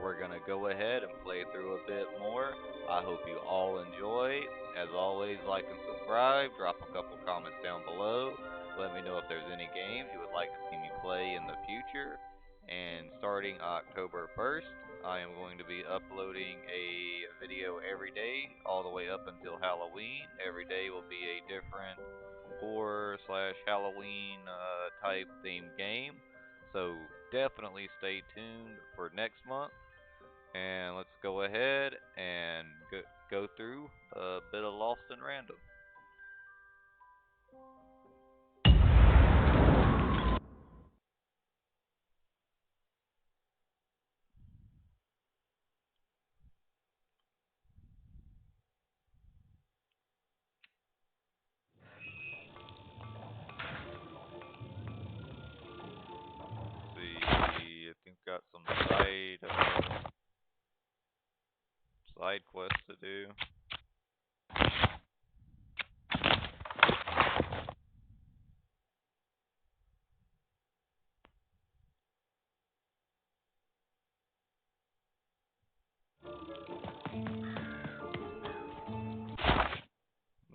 we're going to go ahead and play through a bit more. I hope you all enjoy. As always, like and subscribe. Drop a couple comments down below. Let me know if there's any games you would like to see me play in the future. And starting October 1st, I am going to be uploading a video every day, all the way up until Halloween. Every day will be a different horror slash Halloween type themed game. So definitely stay tuned for next month. And let's go ahead and go through a bit of Lost and Random. Let's see, I think got some side quests to do.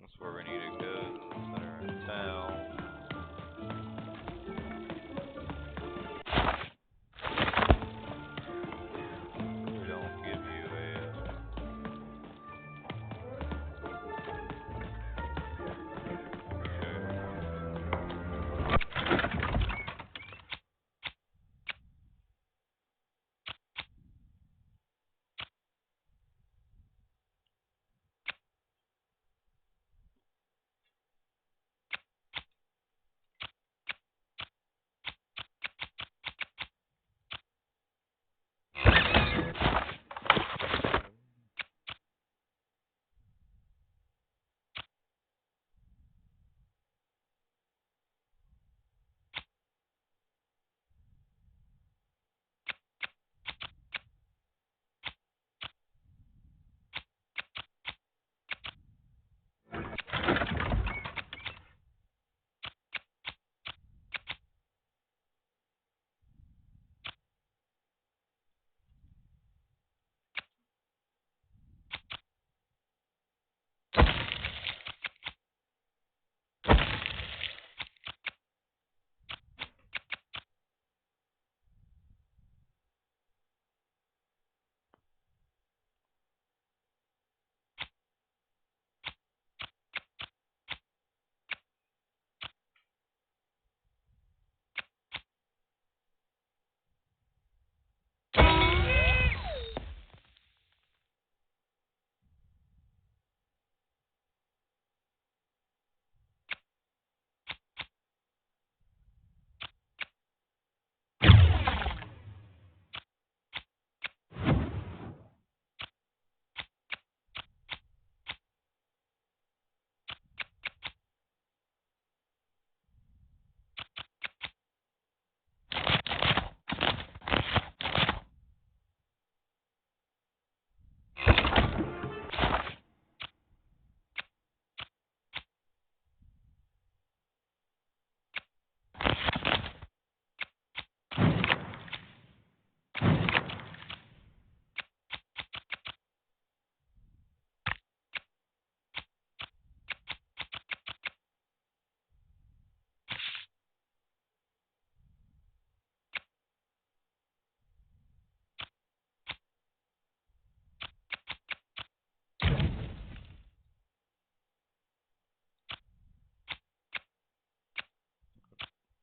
That's where we need to go, to the center of town. They don't give you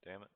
damn it.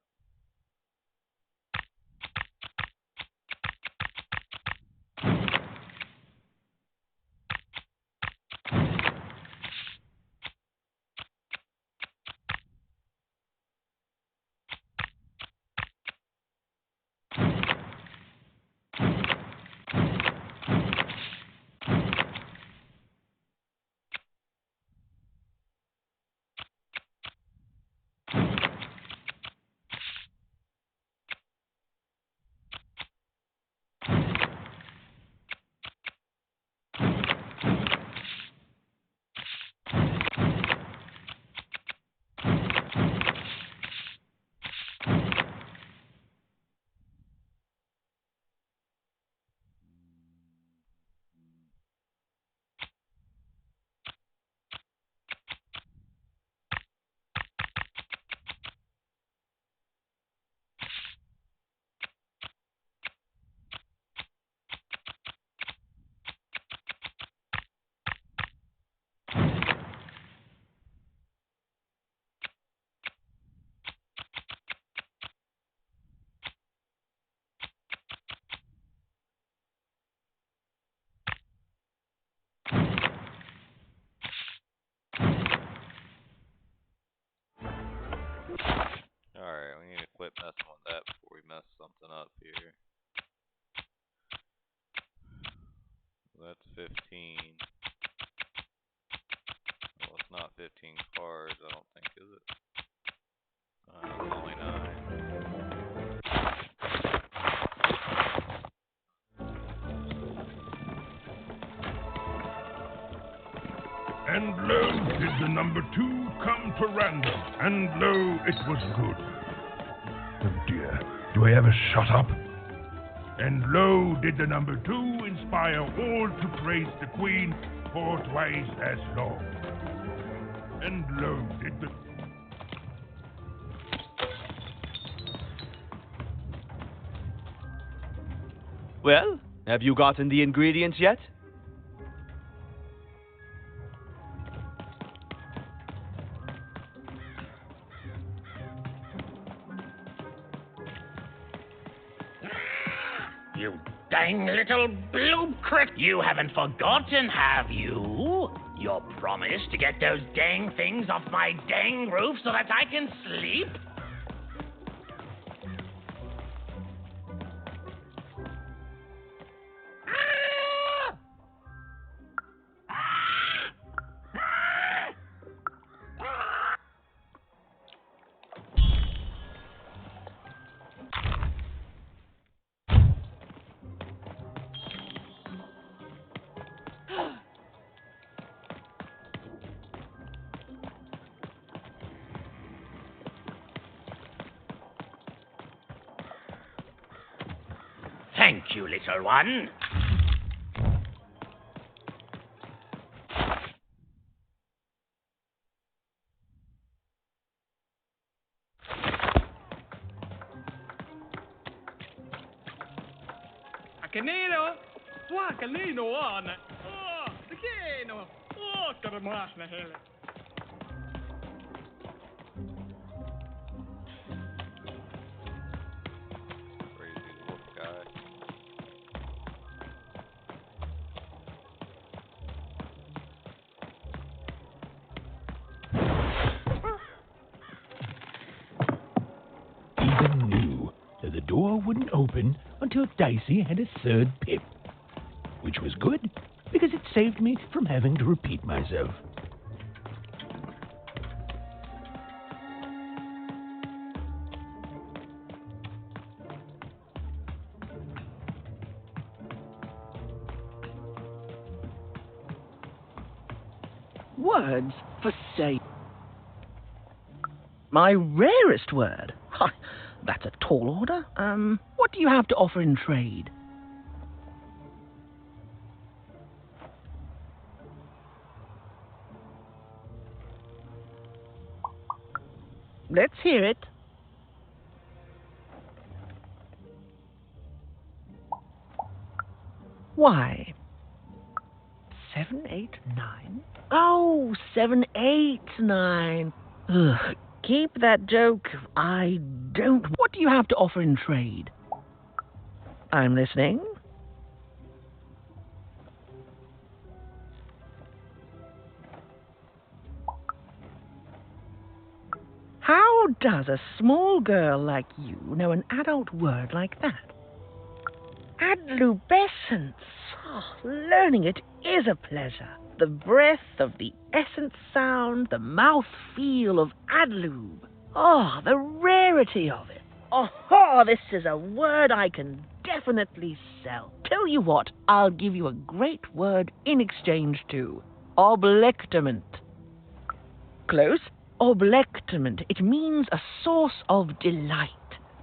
18 cards, I don't think, is it? It's only 9. And lo, did the number 2 come to random, and lo, it was good. Oh dear, do I ever shut up? And lo, did the number 2 inspire all to praise the Queen for twice as long. And lo, did the... Well, have you gotten the ingredients yet? You dang little blue crit! You haven't forgotten, have you? Your promise to get those dang things off my dang roof so that I can sleep? Thank you, little one. Canino, fuck Canino on. Oh, the Canino. Oh, carmasna hele. Crazy wolf guy. Even knew that the door wouldn't open until Dicey had a third pip. Which was good, because it saved me from having to repeat myself. Words for sale. My rarest word. Ha, that's a tall order. What do you have to offer in trade? Let's hear it. Why? 7, 8, 9? Oh, 7, 8, 9. Ugh, keep that joke. I don't. What do you have to offer in trade? I'm listening. How does a small girl like you know an adult word like that? Adlubescence. Oh, learning it is a pleasure. The breath of the essence sound, the mouth feel of adlube. Oh, the rarity of it. Oh, this is a word I can definitely sell. Tell you what, I'll give you a great word in exchange too. Oblectament. Close. Oblectament. It means a source of delight.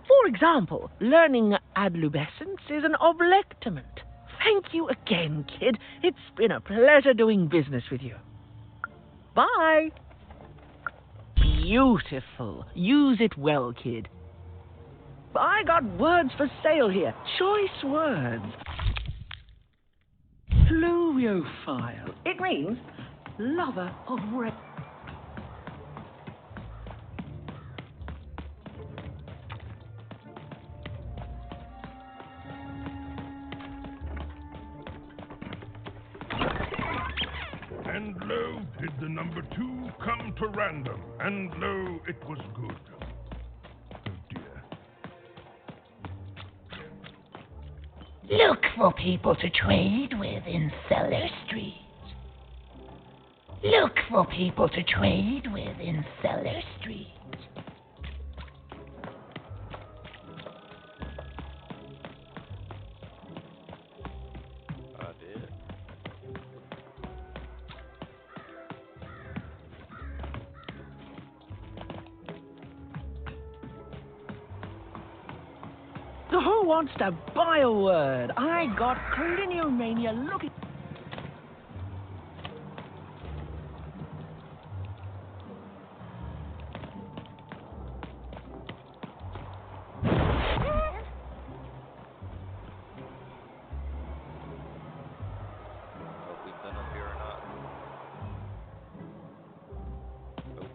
For example, learning adlubescence is an oblectament. Thank you again, kid. It's been a pleasure doing business with you. Bye. Beautiful. Use it well, kid. I got words for sale here. Choice words. Pluviophile. It means lover of rain. And lo, did the number 2 come to random, and lo, it was good. Oh dear. Look for people to trade with in Cellar Street. Look for people to trade with in Cellar Street. I did. Who wants to buy a word? I got Cliniomania looking... Know if we've been up here or not. Nope.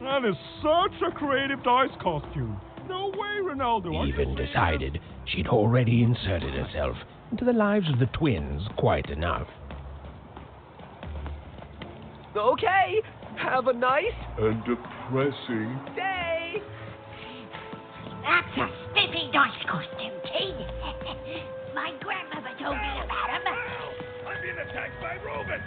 That is such a creative dice costume. No way, Ronaldo. Even decided she'd already inserted herself into the lives of the twins quite enough. Okay, have a nice And depressing. day. That's a spiffy dice costume, kid. My grandmother told me about him. I'm being attacked by Reuben.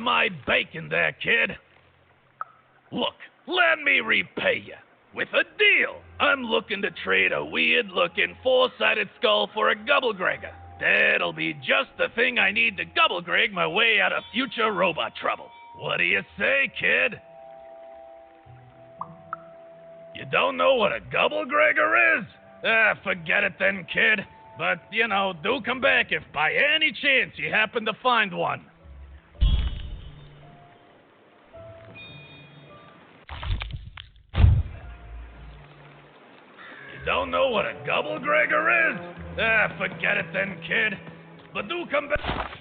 My bacon there, kid. Look, let me repay you with a deal. I'm looking to trade a weird-looking four-sided skull for a gobblegregger. That'll be just the thing I need to gobblegreg my way out of future robot trouble. What do you say, kid? You don't know what a gobblegregger is? Forget it then, kid. But, do come back if by any chance you happen to find one. Don't know what a gobblegregger is? Forget it then, kid. But do come back.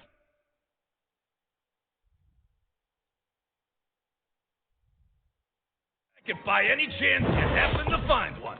If by any chance you happen to find one.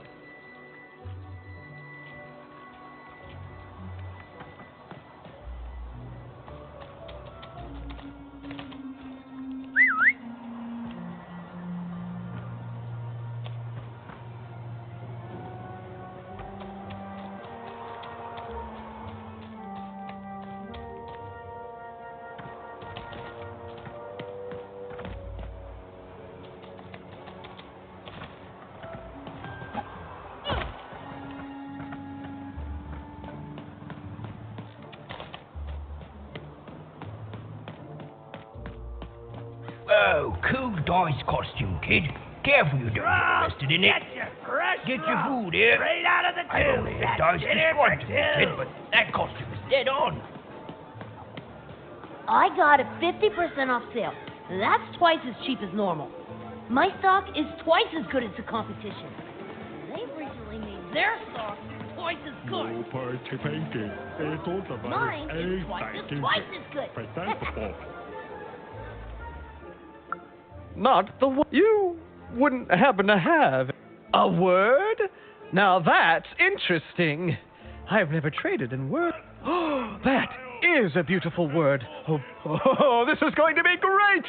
Oh, cool dice costume, kid. Careful you don't get arrested in it. Get your food here. Straight out of the I tube. only had That's dice dinner for described to me, kid, two. but that costume is dead on. I got a 50% off sale. That's twice as cheap as normal. My stock is twice as good as the competition. They've recently made their stock twice as good. Mine is twice as good. Not the one. You wouldn't happen to have a word? Now that's interesting. I've never traded in word. Oh, that is a beautiful word. Oh, this is going to be great.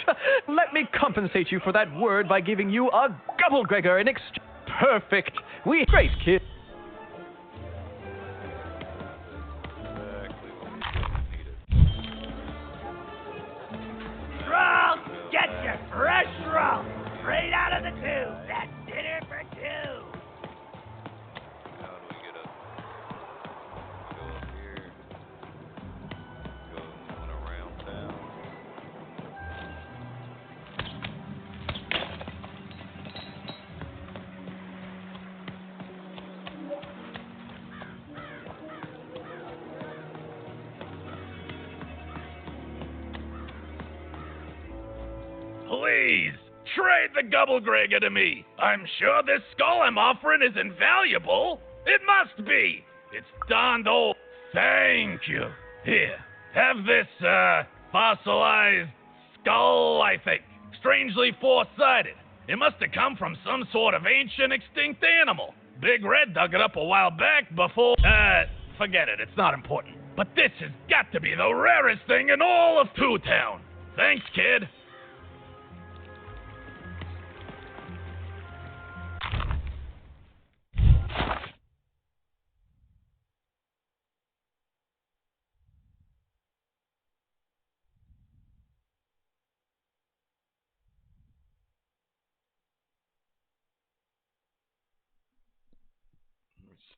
Let me compensate you for that word by giving you a gobble-gregor in exchange. Perfect. Great, kid. Roll, get your fresh roll. Straight out of the tube. That's dinner for two. How do we get up? Go up here. Going around town. Please, trade the Gobble-Gregor to me. I'm sure this skull I'm offering is invaluable. It must be. It's darned old. Thank you. Here, have this, fossilized skull, I think. Strangely four-sided. It must have come from some sort of ancient extinct animal. Big Red dug it up a while back before... forget it. It's not important. But this has got to be the rarest thing in all of Two Town. Thanks, kid.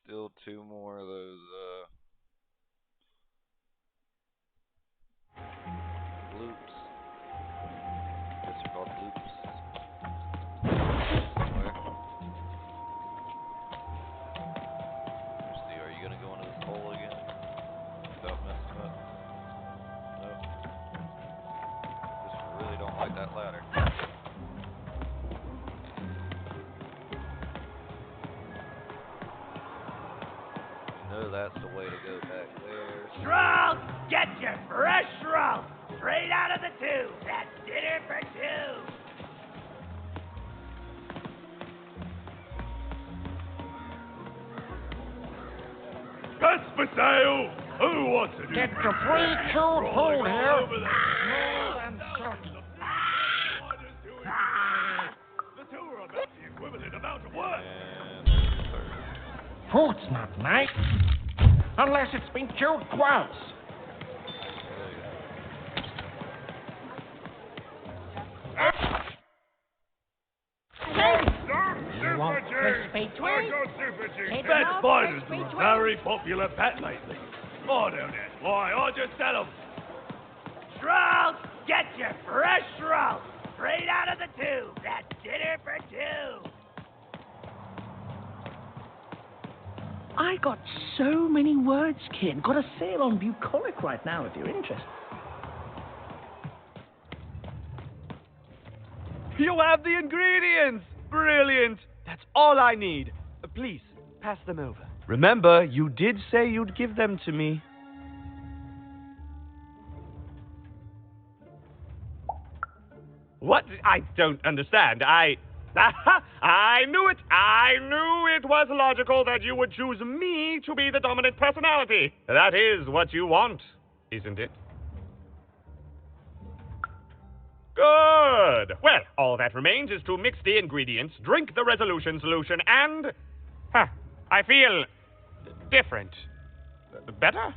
Still two more of those, loops. Guess they're called loops. Somewhere. Let's see, are you gonna go into this hole again? Without messing up? Nope. Just really don't like that ladder. No, that's the way to go back there. Roll, get your fresh roll. Straight out of the tube. That's dinner for two. That's for sale. Who wants it? Get your pre-chewed food here. The two are about the equivalent amount of work. And there's the third. Fruit's not nice. Unless it's been chewed twice. You want crispy twig? That spiders are a very popular pet lately. I don't ask why, I just sell them. Roll, get your fresh roll. Straight out of the tube. That's dinner for two. I got so many words, kid. Got a sale on bucolic right now if you're interested. You have the ingredients! Brilliant! That's all I need. Please, pass them over. Remember, you did say you'd give them to me. What? I don't understand. I knew it! I knew it was logical that you would choose me to be the dominant personality. That is what you want, isn't it? Good! Well, all that remains is to mix the ingredients, drink the resolution solution, and... I feel... different. Better?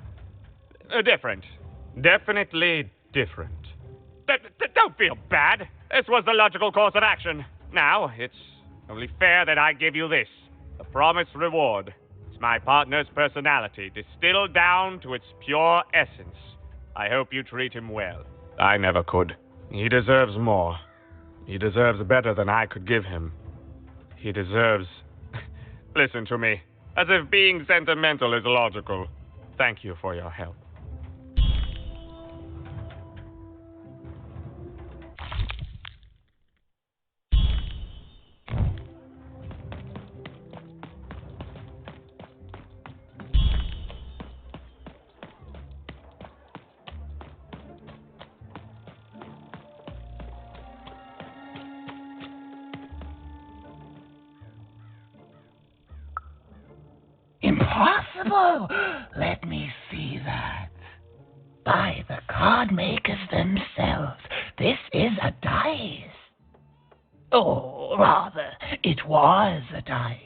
Different. Definitely different. Don't feel bad. This was the logical course of action. Now, it's only fair that I give you this. The promised reward. It's my partner's personality, distilled down to its pure essence. I hope you treat him well. I never could. He deserves more. He deserves better than I could give him. He deserves... Listen to me. As if being sentimental is logical. Thank you for your help. Impossible! Let me see that. By the card makers themselves, this is a dice. Or rather, it was a dice.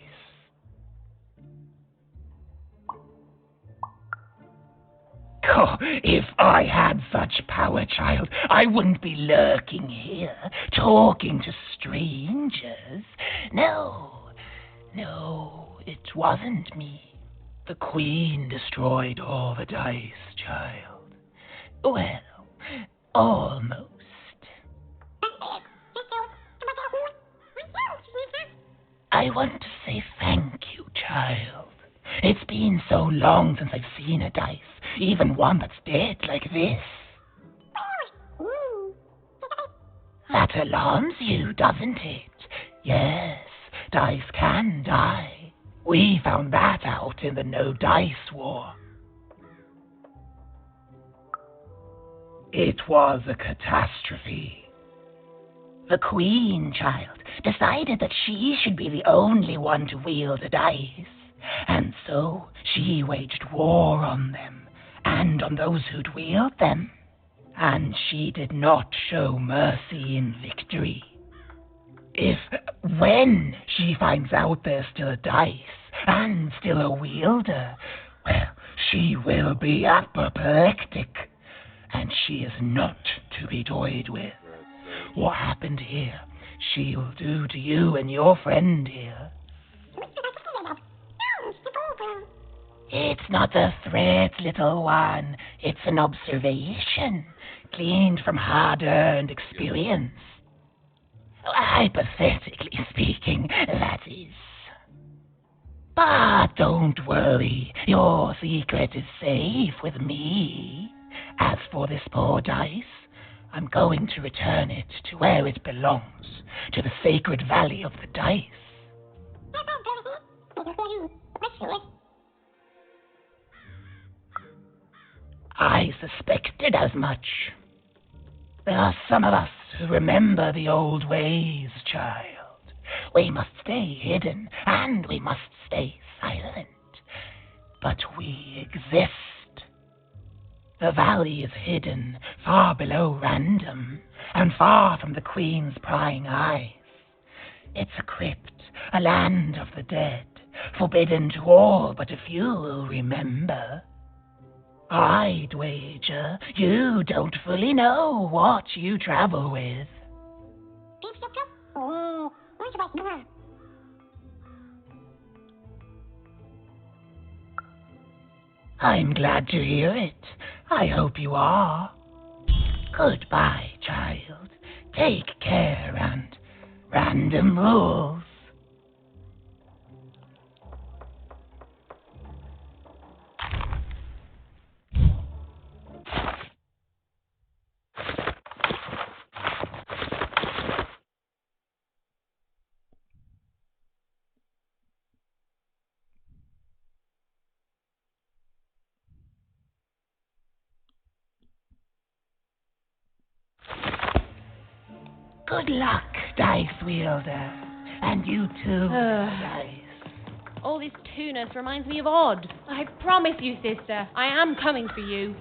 Oh, if I had such power, child, I wouldn't be lurking here, talking to strangers. No, it wasn't me. The Queen destroyed all the dice, child. Well, almost. I want to say thank you, child. It's been so long since I've seen a dice, even one that's dead like this. That alarms you, doesn't it? Yes, dice can die. We found that out in the No Dice War. It was a catastrophe. The Queen, child, decided that she should be the only one to wield a dice, and so she waged war on them, and on those who'd wield them. And she did not show mercy in victory. When she finds out there's still a dice, and still a wielder, well, she will be apoplectic, and she is not to be toyed with. What happened here, she'll do to you and your friend here. It's not a threat, little one. It's an observation, gleaned from hard-earned experience. Hypothetically speaking, that is. But don't worry, your secret is safe with me. As for this poor dice, I'm going to return it to where it belongs, to the sacred valley of the dice. I suspected as much. There are some of us who remember the old ways, child. We must stay hidden, and we must stay silent. But we exist. The valley is hidden far below random, and far from the Queen's prying eyes. It's a crypt, a land of the dead, forbidden to all but a few who remember. I'd wager you don't fully know what you travel with. I'm glad to hear it. I hope you are. Goodbye, child. Take care, and random rules. Good luck, Dice Wielder. And you too, Dice. All this tunus reminds me of Odd. I promise you, sister, I am coming for you.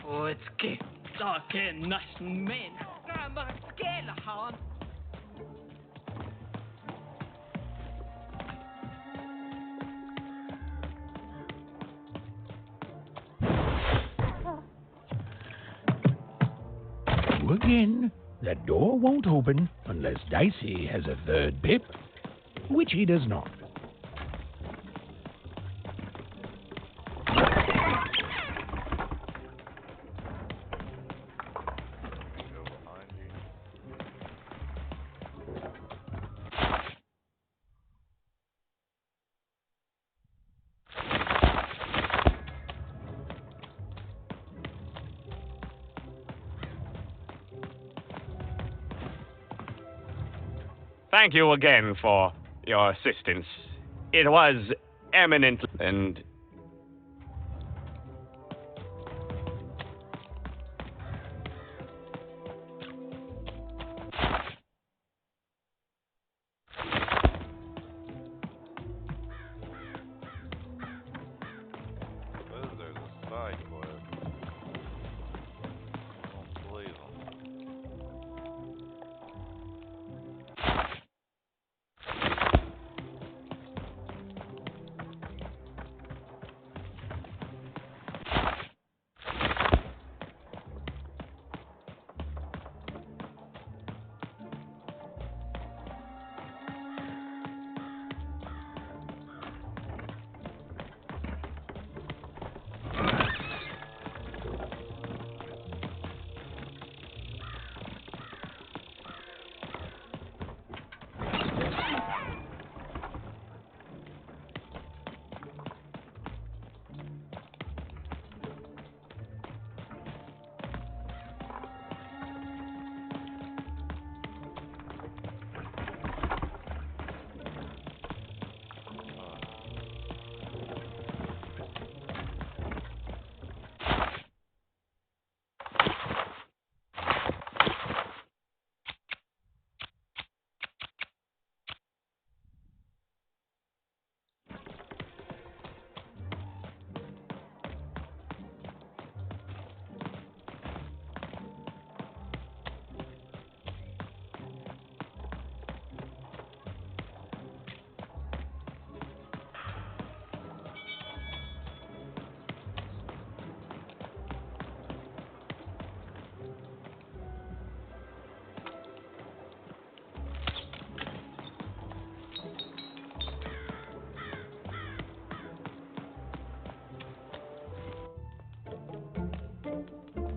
Oh, it's okay. Okay, nice man. I'm a skeleton. Again, that door won't open unless Dicey has a third pip, which he does not. Thank you again for your assistance. It was eminent and... There's a side quest. I don't believe them.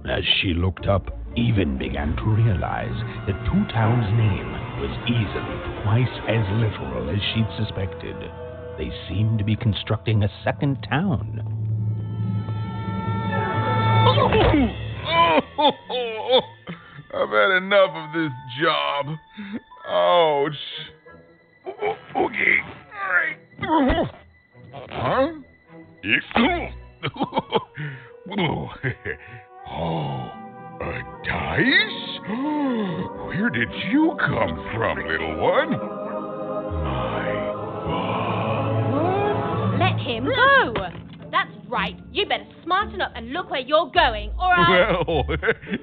As she looked up, Even began to realize that Two Town's name was easily twice as literal as she'd suspected. They seemed to be constructing a second town. I've had enough of this job. Ouch. Okay. All right. Huh? Oh, a dice? Where did you come from, little one? Let him go! That's right. You better smarten up and look where you're going, or I... Well,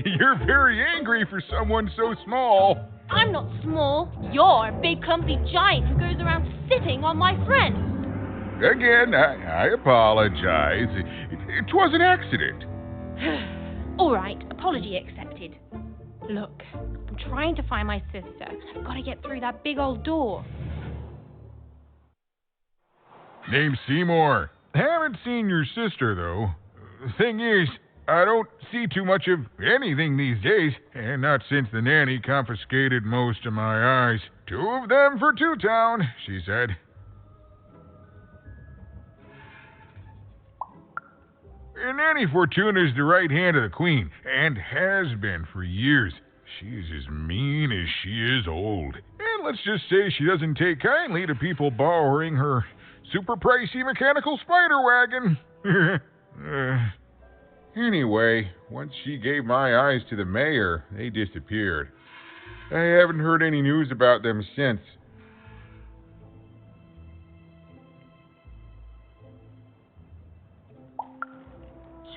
you're very angry for someone so small. I'm not small. You're a big clumsy giant who goes around sitting on my friends. Again, I apologize. It was an accident. All right, apology accepted. Look, I'm trying to find my sister. I've got to get through that big old door. Name's Seymour. Haven't seen your sister, though. Thing is, I don't see too much of anything these days, and not since the nanny confiscated most of my eyes. 2 of them for Two Town, she said. Nanny Fortuna's the right hand of the Queen, and has been for years. She's as mean as she is old. And let's just say she doesn't take kindly to people borrowing her super pricey mechanical spider wagon. Anyway, once she gave my eyes to the mayor, they disappeared. I haven't heard any news about them since.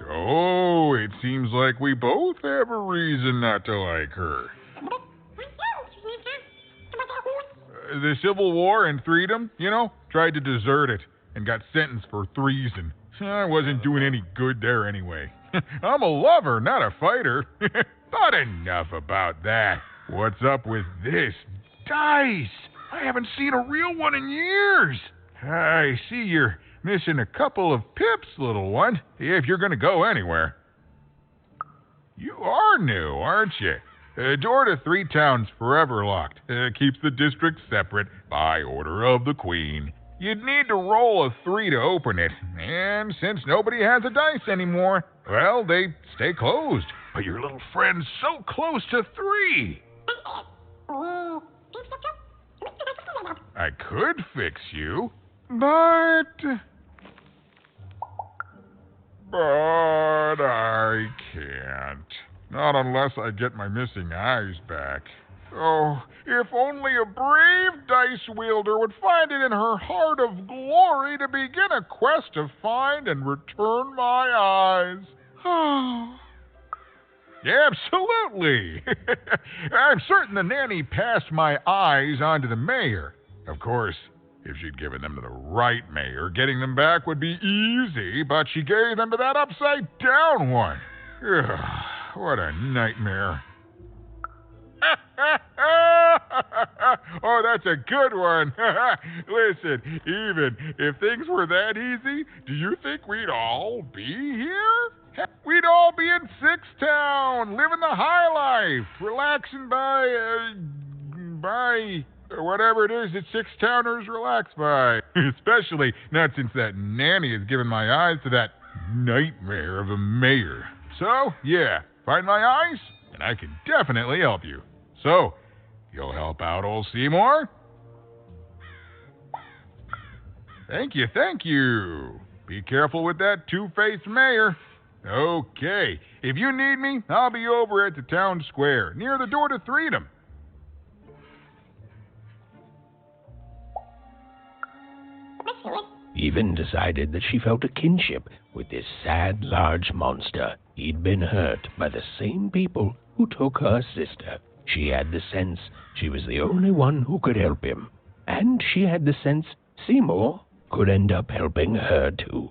So, it seems like we both have a reason not to like her. The Civil War and freedom, tried to desert it and got sentenced for treason. I wasn't doing any good there anyway. I'm a lover, not a fighter. But enough about that. What's up with this? Dice! I haven't seen a real one in years. I see you're missing a couple of pips, little one, if you're going to go anywhere. You are new, aren't you? Door to Three Towns forever locked. Keeps the district separate by order of the Queen. You'd need to roll a 3 to open it, and since nobody has a dice anymore, well, they stay closed. But your little friend's so close to 3. I could fix you, but I can't. Not unless I get my missing eyes back. Oh, if only a brave dice wielder would find it in her heart of glory to begin a quest to find and return my eyes. Oh. Yeah, absolutely. I'm certain the nanny passed my eyes on to the mayor. Of course, if she'd given them to the right mayor, getting them back would be easy, but she gave them to that upside-down one. Ugh, what a nightmare. Oh, that's a good one. Listen, even if things were that easy, do you think we'd all be here? We'd all be in Sixtown, living the high life, relaxing by whatever it is that Sixtowners relax by. Especially not since that nanny has given my eyes to that nightmare of a mayor. So, yeah, find my eyes, and I can definitely help you. So, you'll help out old Seymour? Thank you. Be careful with that two-faced mayor. Okay, if you need me, I'll be over at the town square, near the door to Freedom. Even decided that she felt a kinship with this sad, large monster. He'd been hurt by the same people who took her sister. She had the sense she was the only one who could help him. And she had the sense Seymour could end up helping her too.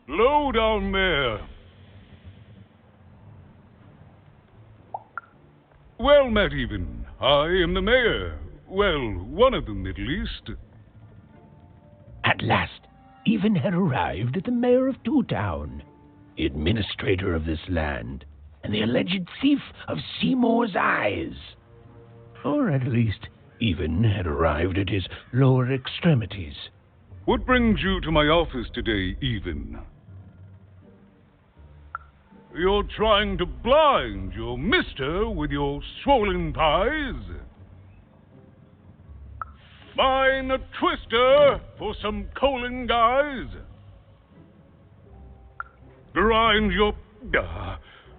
Hello down there. Well met, even. I am the mayor. Well, one of them, at least. At last, Even had arrived at the mayor of Two-Town, the administrator of this land, and the alleged thief of Seymour's eyes. Or at least, Even had arrived at his lower extremities. What brings you to my office today, Even? You're trying to blind your mister with your swollen thighs? Mine a twister for some colon, guys. Grind your...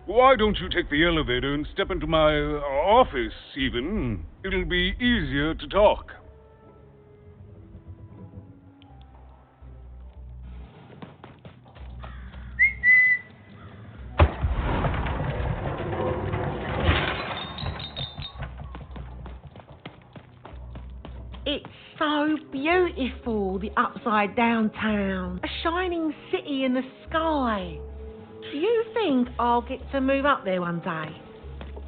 why don't you take the elevator and step into my office, even? It'll be easier to talk. It's so beautiful, the upside down town. A shining city in the sky. Do you think I'll get to move up there one day?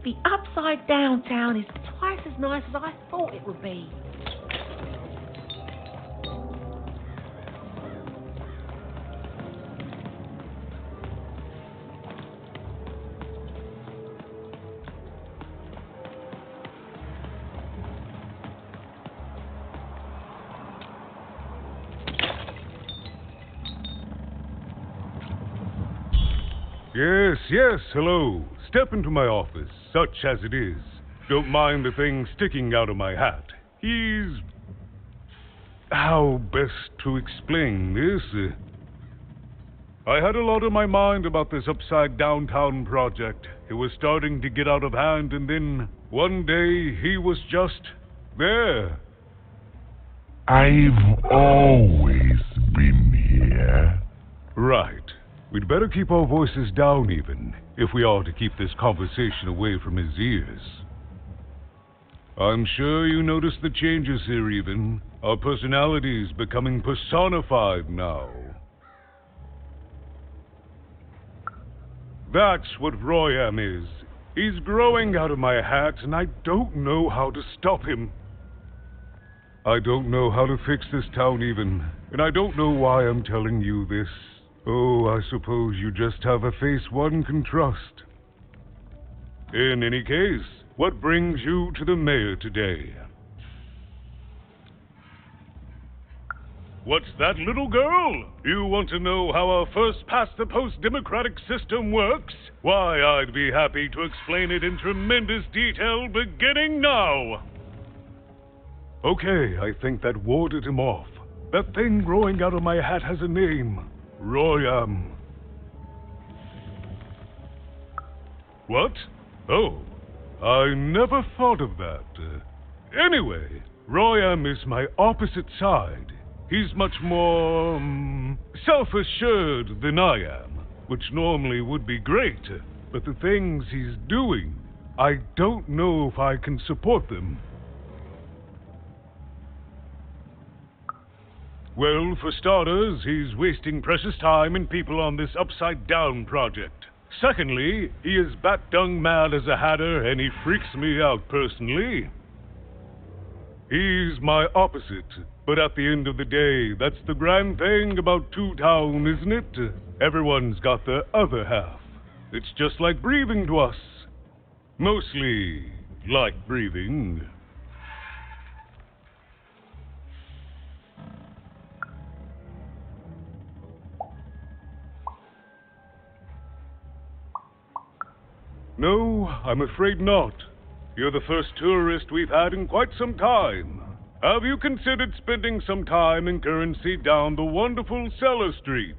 The upside down town is twice as nice as I thought it would be. Yes, hello. Step into my office, such as it is. Don't mind the thing sticking out of my hat. He's... how best to explain this? I had a lot on my mind about this upside downtown project. It was starting to get out of hand, and then one day he was just there. I've always been here. Right. We'd better keep our voices down, even, if we are to keep this conversation away from his ears. I'm sure you noticed the changes here, even. Our personalities becoming personified now. That's what Royam is. He's growing out of my hat, and I don't know how to stop him. I don't know how to fix this town, even, and I don't know why I'm telling you this. Oh, I suppose you just have a face one can trust. In any case, what brings you to the mayor today? What's that, little girl? You want to know how our first-past-the-post democratic system works? Why, I'd be happy to explain it in tremendous detail beginning now. Okay, I think that warded him off. That thing growing out of my hat has a name. Royam. What? Oh, I never thought of that. Anyway, Royam is my opposite side. He's much more, self-assured than I am, which normally would be great, but the things he's doing, I don't know if I can support them. Well, for starters, he's wasting precious time and people on this upside-down project. Secondly, he is bat-dung mad as a hatter, and he freaks me out personally. He's my opposite, but at the end of the day, that's the grand thing about Two Town, isn't it? Everyone's got the other half. It's just like breathing to us. Mostly like breathing. No, I'm afraid not. You're the first tourist we've had in quite some time. Have you considered spending some time in currency down the wonderful Cellar Street?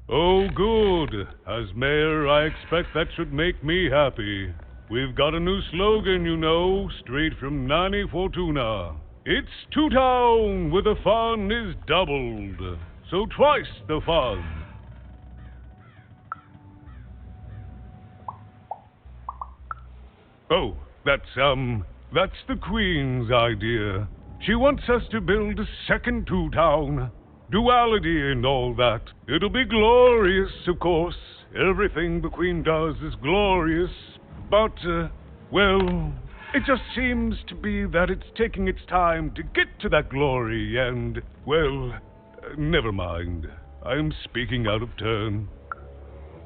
Oh, good. As mayor, I expect that should make me happy. We've got a new slogan, you know, straight from Nanny Fortuna. It's Two Town, where the fun is doubled. So twice the fun. Oh, that's the Queen's idea. She wants us to build a second Two Town. Duality and all that. It'll be glorious, of course. Everything the Queen does is glorious. But, well, it just seems to be that it's taking its time to get to that glory and, well, never mind. I'm speaking out of turn.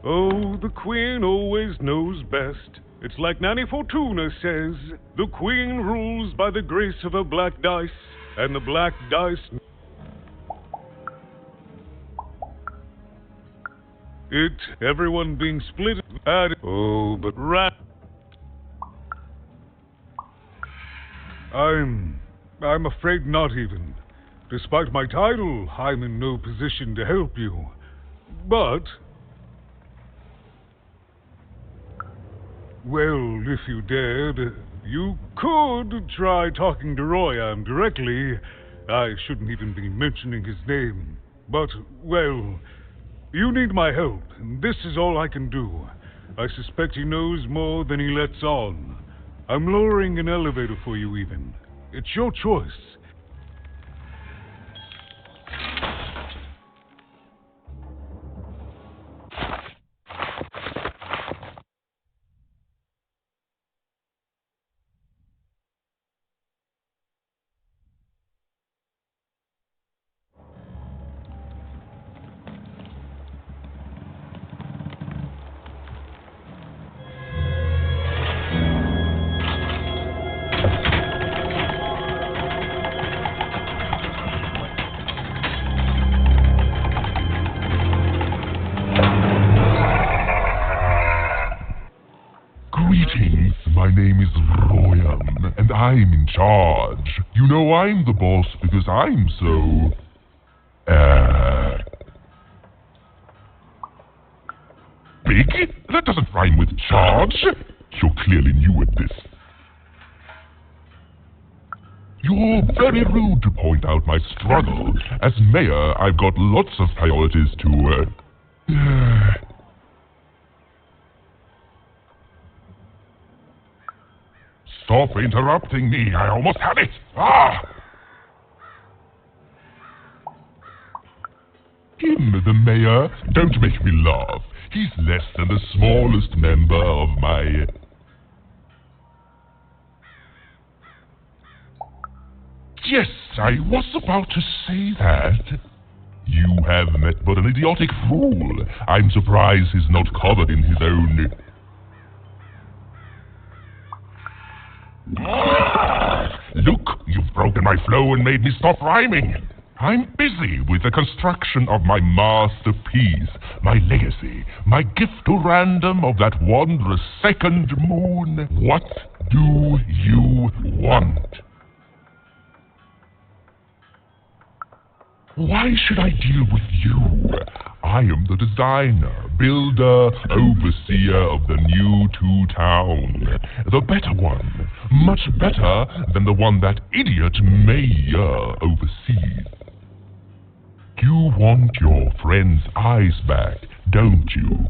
Oh, the Queen always knows best. It's like Nanny Fortuna says, the Queen rules by the grace of her black dice, and the black dice... everyone being split at... Oh, but I'm afraid not even. Despite my title, I'm in no position to help you. But... well, if you dared, you could try talking to Royan directly. I shouldn't even be mentioning his name. But, well, you need my help, and this is all I can do. I suspect he knows more than he lets on. I'm lowering an elevator for you, even. It's your choice. Greetings, my name is Royan, and I'm in charge. You know I'm the boss because I'm so... big? That doesn't rhyme with charge. You're clearly new at this. You're very rude to point out my struggle. As mayor, I've got lots of priorities to, Stop interrupting me. I almost had it. Him, the mayor. Don't make me laugh. He's less than the smallest member of my... Yes, I was about to say that. You have met but an idiotic fool. I'm surprised he's not covered in his own... Look, you've broken my flow and made me stop rhyming. I'm busy with the construction of my masterpiece, my legacy, my gift to random of that wondrous second moon. What do you want? Why should I deal with you? I am the designer, builder, overseer of the new two-town. The better one. Much better than the one that idiot mayor oversees. You want your friend's eyes back, don't you?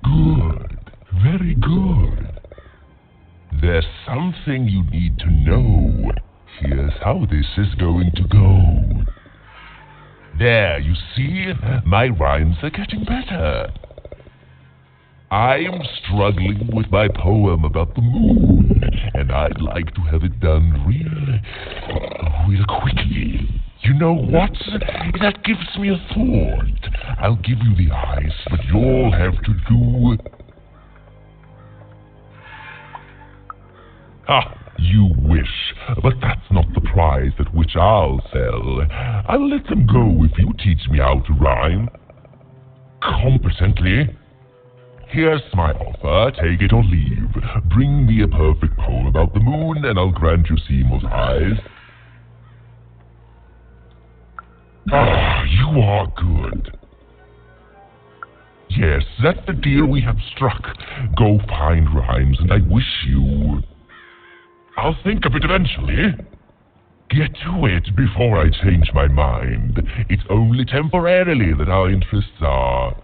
Good. Very good. There's something you need to know. Here's how this is going to go. There, you see? My rhymes are getting better. I'm struggling with my poem about the moon, and I'd like to have it done real quickly. You know what? That gives me a thought. I'll give you the eyes, but you'll have to do... You wish, but that's not the prize at which I'll sell. I'll let them go if you teach me how to rhyme. Competently. Here's my offer, take it or leave. Bring me a perfect poem about the moon, and I'll grant you Seymour's eyes. You are good. Yes, that's the deal we have struck. Go find rhymes, and I wish you... I'll think of it eventually. Get to it before I change my mind. It's only temporarily that our interests are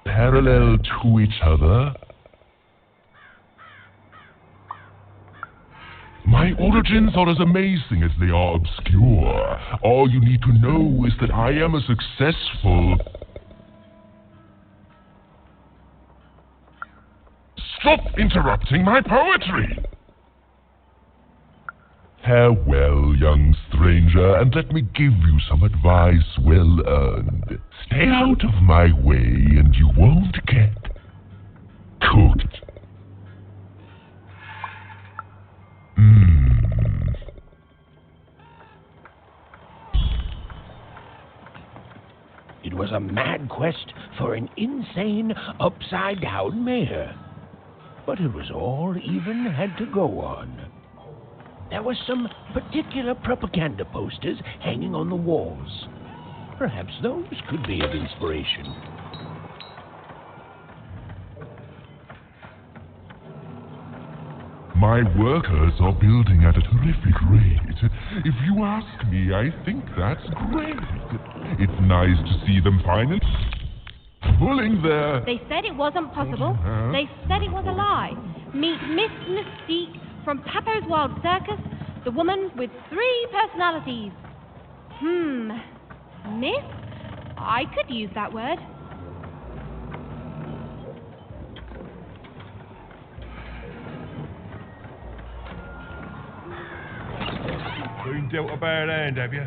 parallel to each other. My origins are as amazing as they are obscure. All you need to know is that I am a successful... Stop interrupting my poetry! Farewell, young stranger, and let me give you some advice well earned. Stay out of my way, and you won't get cooked. It was a mad quest for an insane, upside-down mayor. but it was all even had to go on. There were some particular propaganda posters hanging on the walls. Perhaps those could be of inspiration. My workers are building at a terrific rate. If you ask me, I think that's great. It's nice to see them finally pulling their... They said it wasn't possible. Huh? They said it was a lie. Meet Miss Mystique from Papo's Wild Circus, the woman with 3 personalities. Miss? I could use that word. Been dealt a bad hand, have you?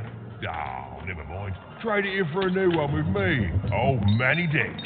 Oh, never mind. Trade it in for a new one with me. Old Manny Dex.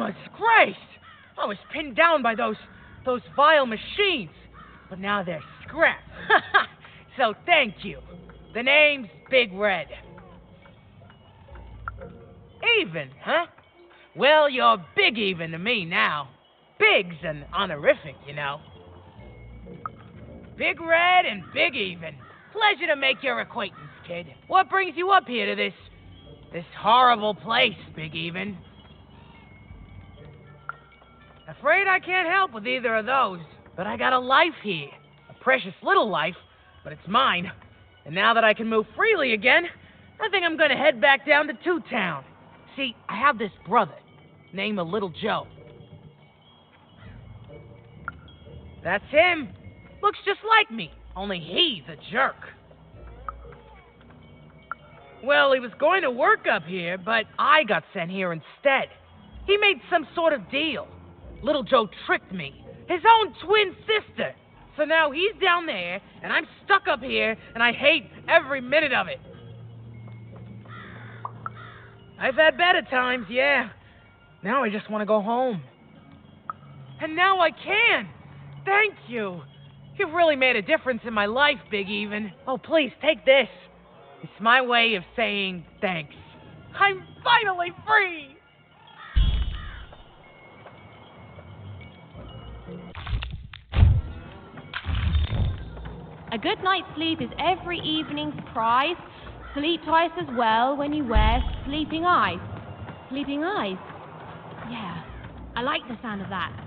Goodness grace! I was pinned down by those vile machines, but now they're scrapped. So thank you. The name's Big Red. Even, huh? Well, you're Big Even to me now. Big's an honorific, you know. Big Red and Big Even. Pleasure to make your acquaintance, kid. What brings you up here to this horrible place, Big Even? Afraid I can't help with either of those, but I got a life here. A precious little life, but it's mine. And now that I can move freely again, I think I'm gonna head back down to Two Town. See, I have this brother, named Little Joe. That's him. Looks just like me, only he's a jerk. Well, he was going to work up here, but I got sent here instead. He made some sort of deal. Little Joe tricked me, his own twin sister. So now he's down there, and I'm stuck up here, and I hate every minute of it. I've had better times, yeah. Now I just want to go home. And now I can. Thank you. You've really made a difference in my life, Big Even. Oh, please, take this. It's my way of saying thanks. I'm finally free! A good night's sleep is every evening's prize. Sleep twice as well when you wear sleeping eyes. Sleeping eyes? Yeah, I like the sound of that.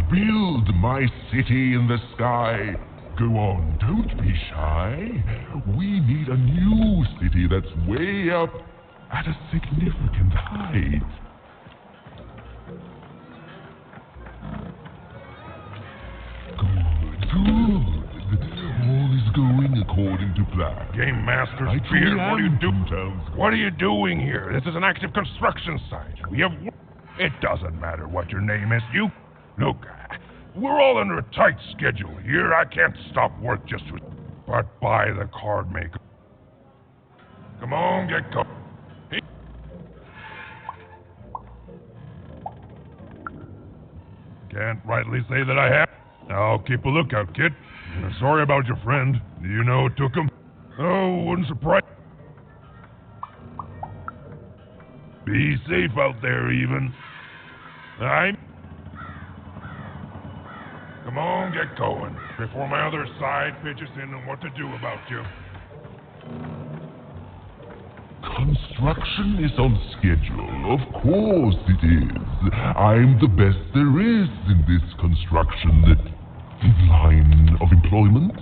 Build my city in the sky. Go on, don't be shy. We need a new city that's way up at a significant height. Good. All is going according to plan. Game Master I Spear, what are you doing? doing? What are you doing here? This is an active construction site. We have... It doesn't matter what your name is. You... Look, we're all under a tight schedule here. I can't stop work just to... But by the card maker. Come on, get going. Can't rightly say that I have. Now, keep a lookout, kid. Sorry about your friend. Do you know who took him? Oh, wouldn't surprise... Be safe out there, Even. I'm... Come on, get going, before my other side pitches in on what to do about you. Construction is on schedule. Of course it is. I'm the best there is in this construction line of employment.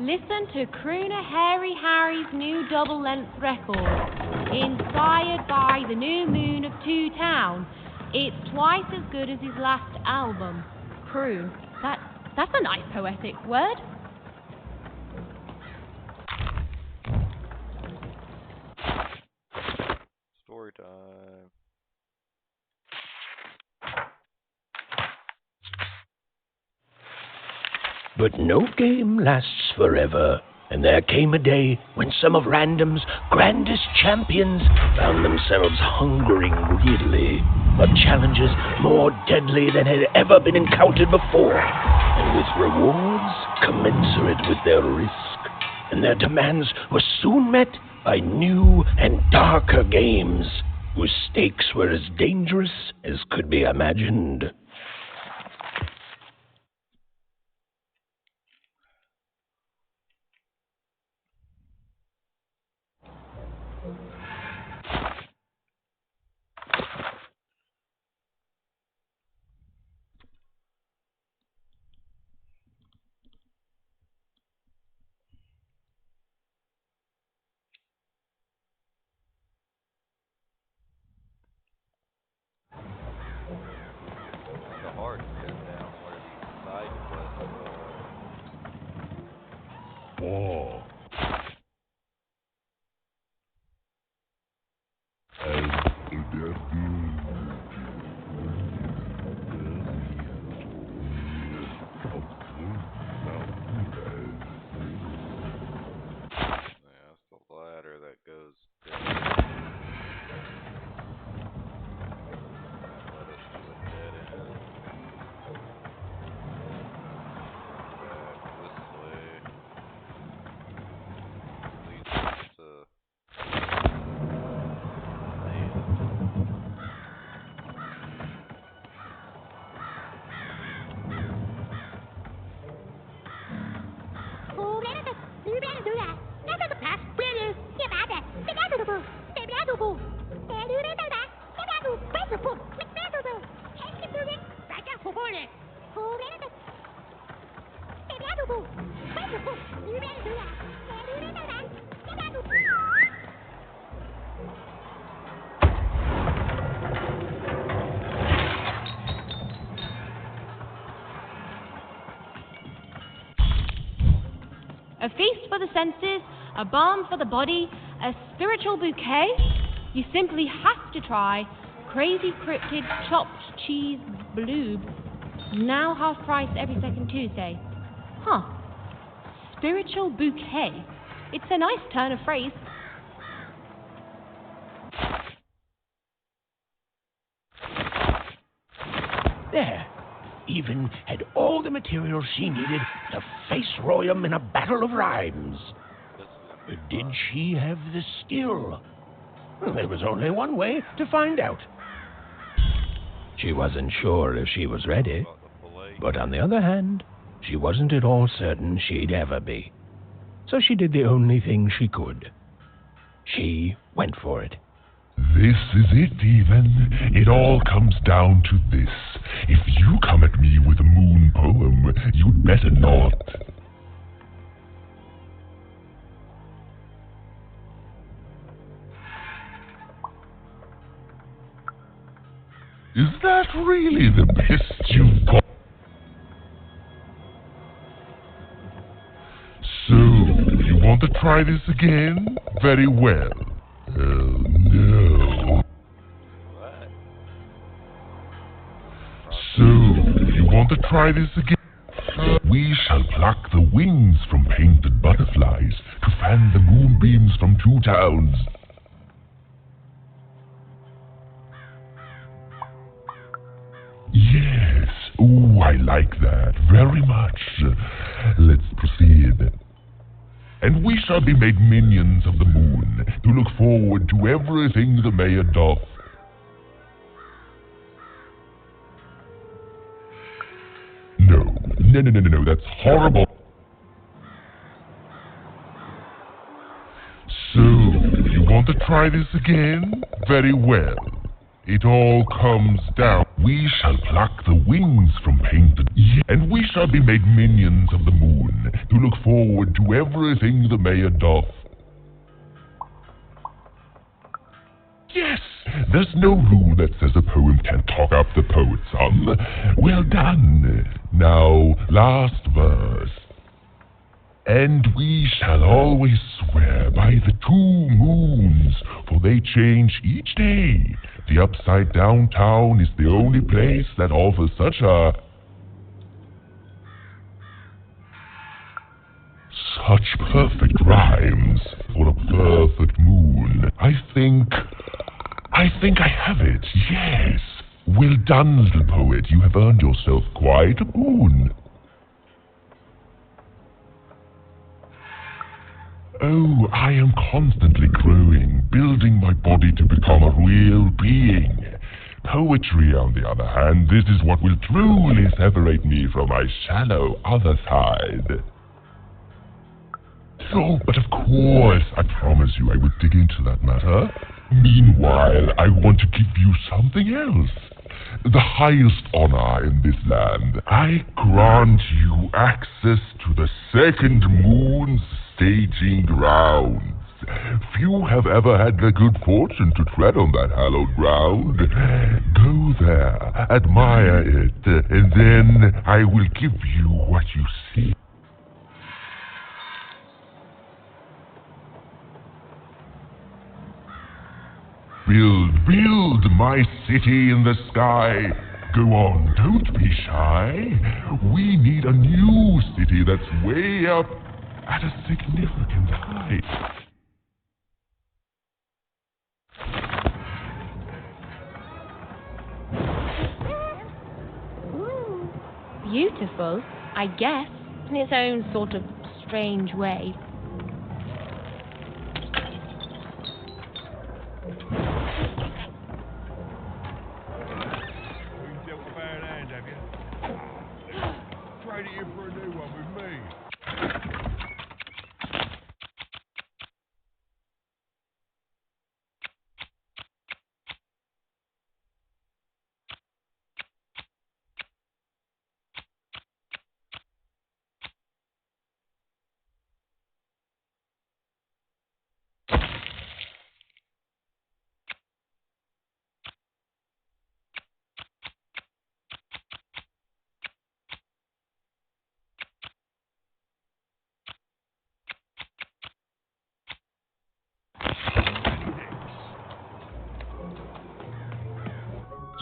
Listen to Crooner Hairy Harry's new double-length record, inspired by the new moon of Two Town. It's twice as good as his last album. Croon. That's a nice poetic word. Story time. But no game lasts forever, and there came a day when some of Random's grandest champions found themselves hungering greedily for challenges more deadly than had ever been encountered before, and with rewards commensurate with their risk. And their demands were soon met by new and darker games, whose stakes were as dangerous as could be imagined. It's hard to pin down where these side quests are. War. Yeah, that's the ladder that goes down. That led us to a dead end. Back this way. Leads us to A feast for the senses, a balm for the body, a spiritual bouquet? You simply have to try Crazy Cryptid Chopped Cheese Bloob. Now half price every second Tuesday. Huh. Spiritual bouquet. It's a nice turn of phrase. There. Even had all the materials she needed to face Royum in a battle of rhymes. But did she have the skill? Well, there was only one way to find out. She wasn't sure if she was ready, but on the other hand, she wasn't at all certain she'd ever be. So she did the only thing she could. She went for it. This is it, even. It all comes down to this. If you come at me with a moon poem, you'd better not. Is that really the best you've got? So, you want to try this again? Very well. No. So, you want to try this again? We shall pluck the wings from painted butterflies to fan the moonbeams from Two Towns. Yes. Oh, I like that very much. Let's proceed. And we shall be made minions of the moon, to look forward to everything the mayor doth. No, that's horrible. So, you want to try this again? Very well. It all comes down. We shall pluck the wings from painted, and we shall be made minions of the moon to look forward to everything the mayor doth. Yes, there's no rule that says a poem can't talk up the poet's son. Well done. Now, last verse. And we shall always swear by the 2 moons, for they change each day. The upside down town is the only place that offers such perfect rhymes for a perfect moon. I think I have it, yes. Well done, little poet. You have earned yourself quite a moon. Oh, I am constantly growing, building my body to become a real being. Poetry, on the other hand, this is what will truly separate me from my shallow other side. Oh, but of course, I promise you I would dig into that matter. Meanwhile, I want to give you something else. The highest honor in this land. I grant you access to the second moon's staging grounds. Few have ever had the good fortune to tread on that hallowed ground. Go there, admire it, and then I will give you what you see. Build my city in the sky. Go on, don't be shy. We need a new city that's way up at a significant height. Beautiful, I guess, in its own sort of strange way. Trade it in for a new one with me.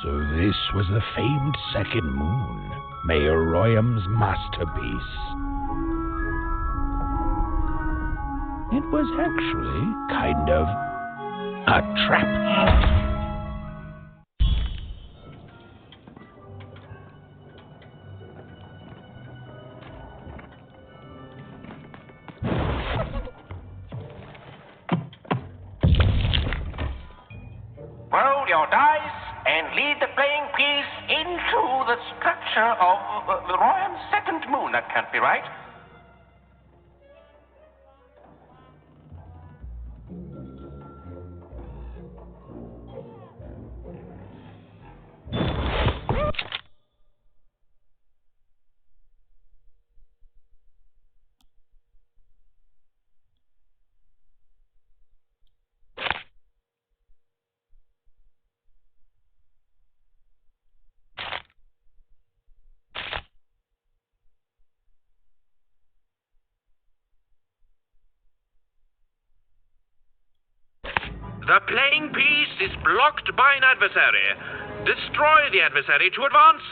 So this was the famed second moon, Mayor Royam's masterpiece. It was actually kind of a trap. Roll your dice and lead the playing piece into the structure of the Royam's second moon. That can't be right. The playing piece is blocked by an adversary. Destroy the adversary to advance.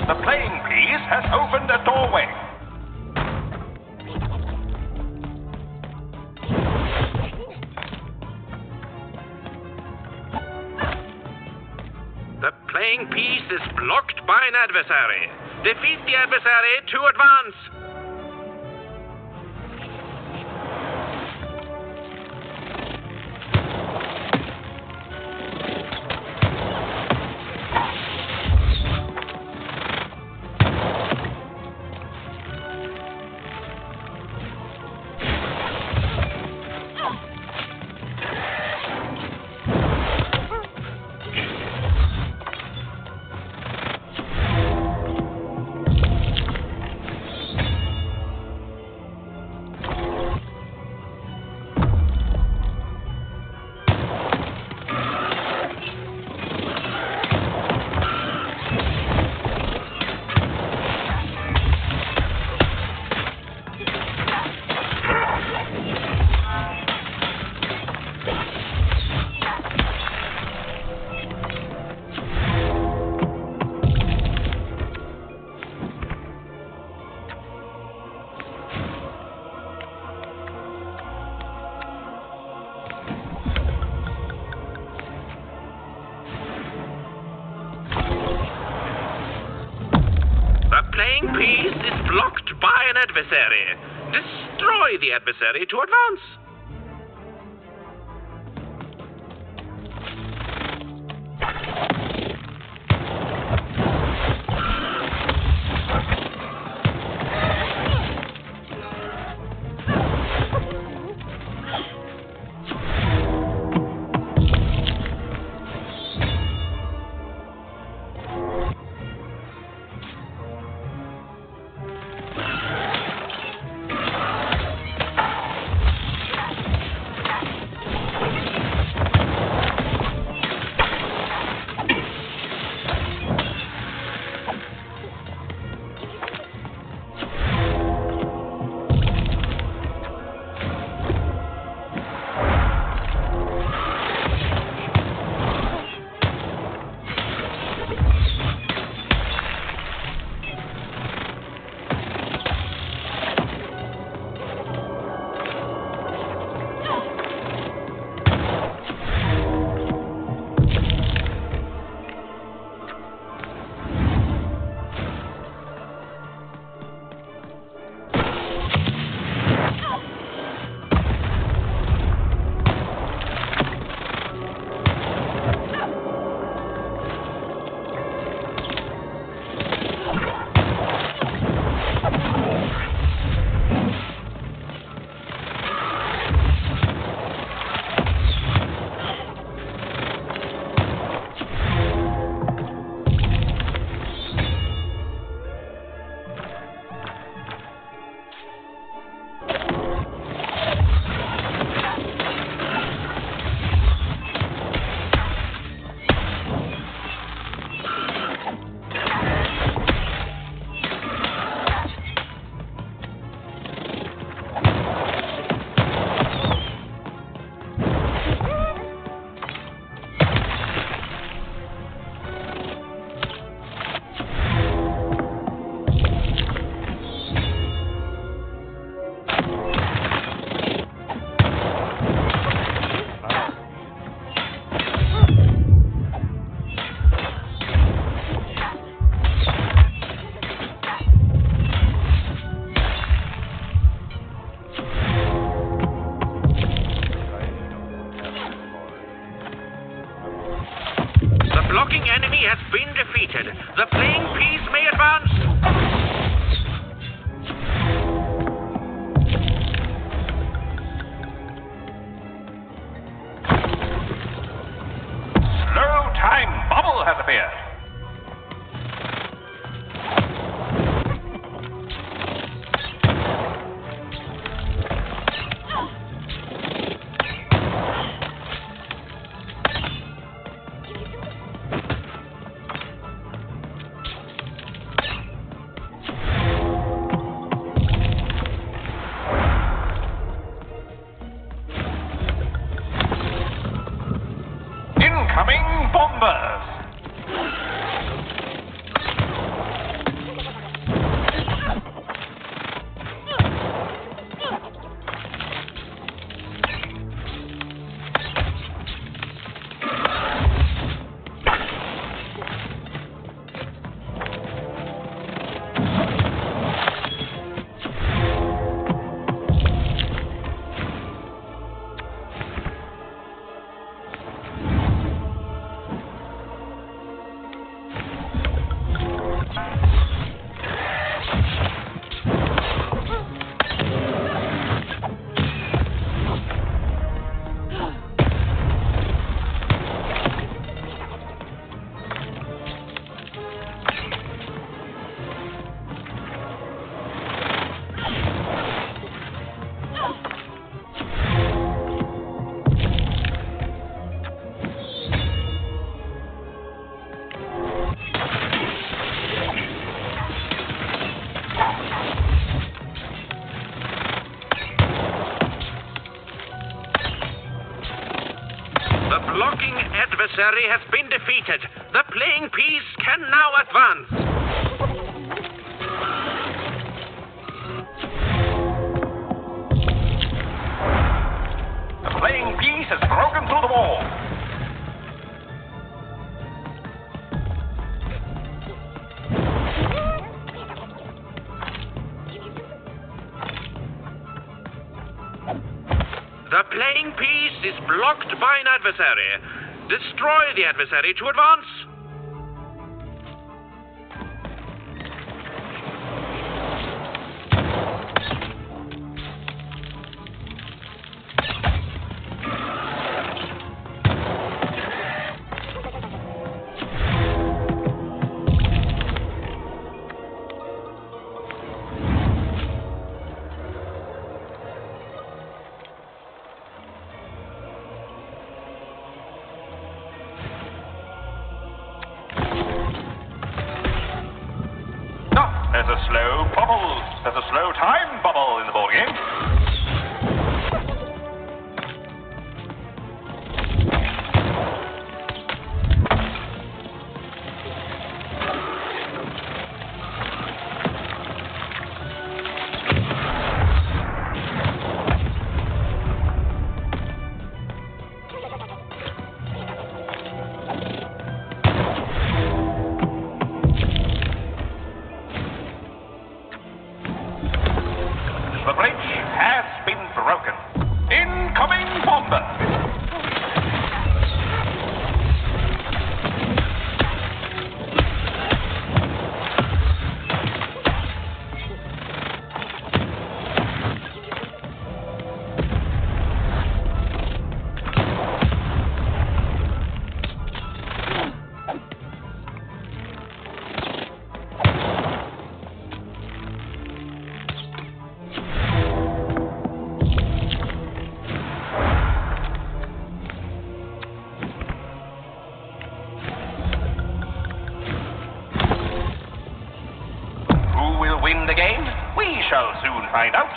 The playing piece has opened a doorway. The playing piece is blocked by an adversary. Defeat the adversary to advance. Playing piece is blocked by an adversary. Destroy the adversary to advance. blocking enemy has been defeated. The playing piece may advance. No time bubble has appeared. Incoming bombers! adversary has been defeated. The playing piece can now advance. The playing piece has broken through the wall. The playing piece is blocked by an adversary. Destroy the adversary to advance. There's a slow bubble. There's a slow time bubble in the board game. The bridge has been broken. Incoming bomber. Who will win the game? We shall soon find out.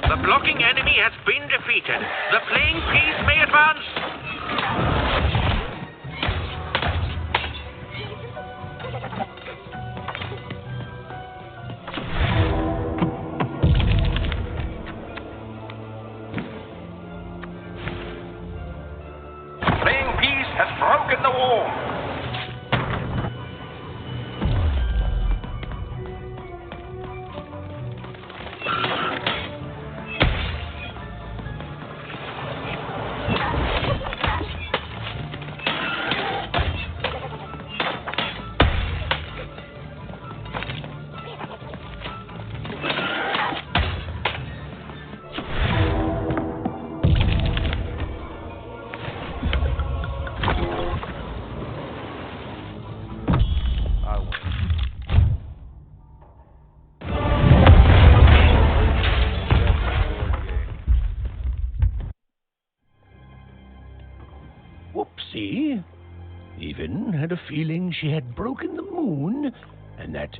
The blocking enemy has been defeated. The playing piece may advance. Playing piece has broken the wall. Whoopsie. Even had a feeling she had broken the moon, and that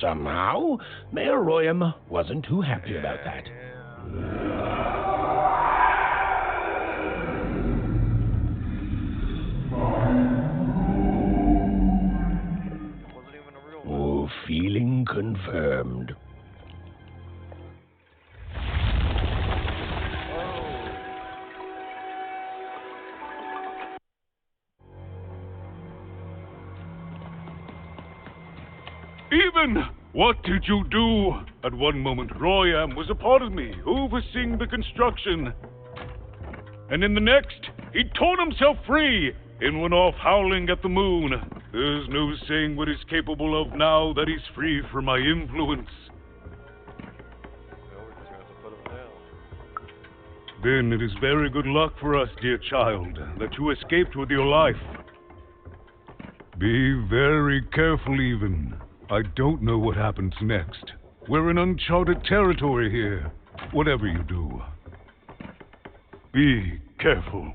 somehow Mayor Royam wasn't too happy about that. Oh, feeling confirmed. Even, what did you do? At one moment, Royam was a part of me, overseeing the construction. And in the next, he'd torn himself free and went off howling at the moon. There's no saying what he's capable of now that he's free from my influence. Then it is very good luck for us, dear child, that you escaped with your life. Be very careful, even. I don't know what happens next. We're in uncharted territory here. Whatever you do, be careful.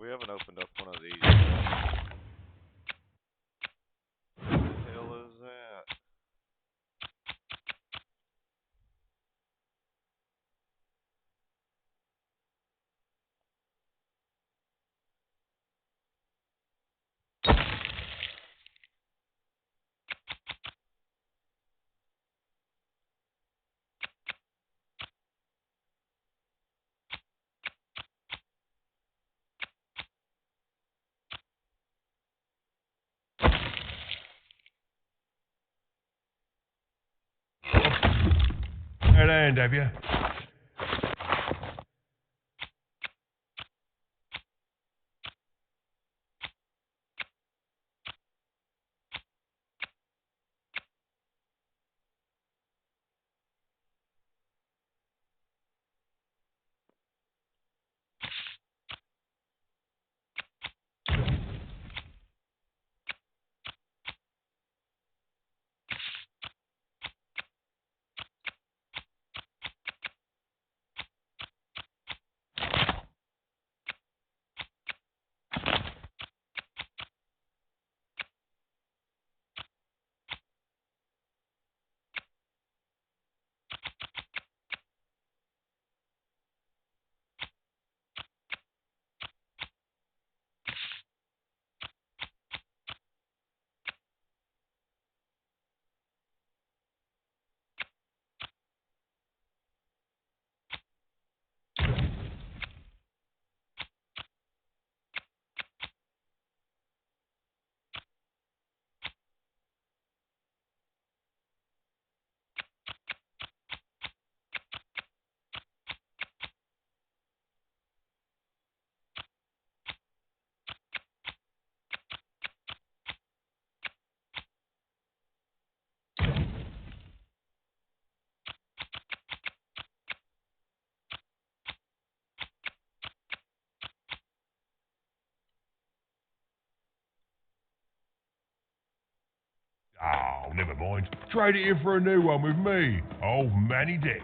We haven't opened up one of these yet. What the hell is that? That hand, have you? Oh, never mind. Trade it in for a new one with me. Old Manny Dex.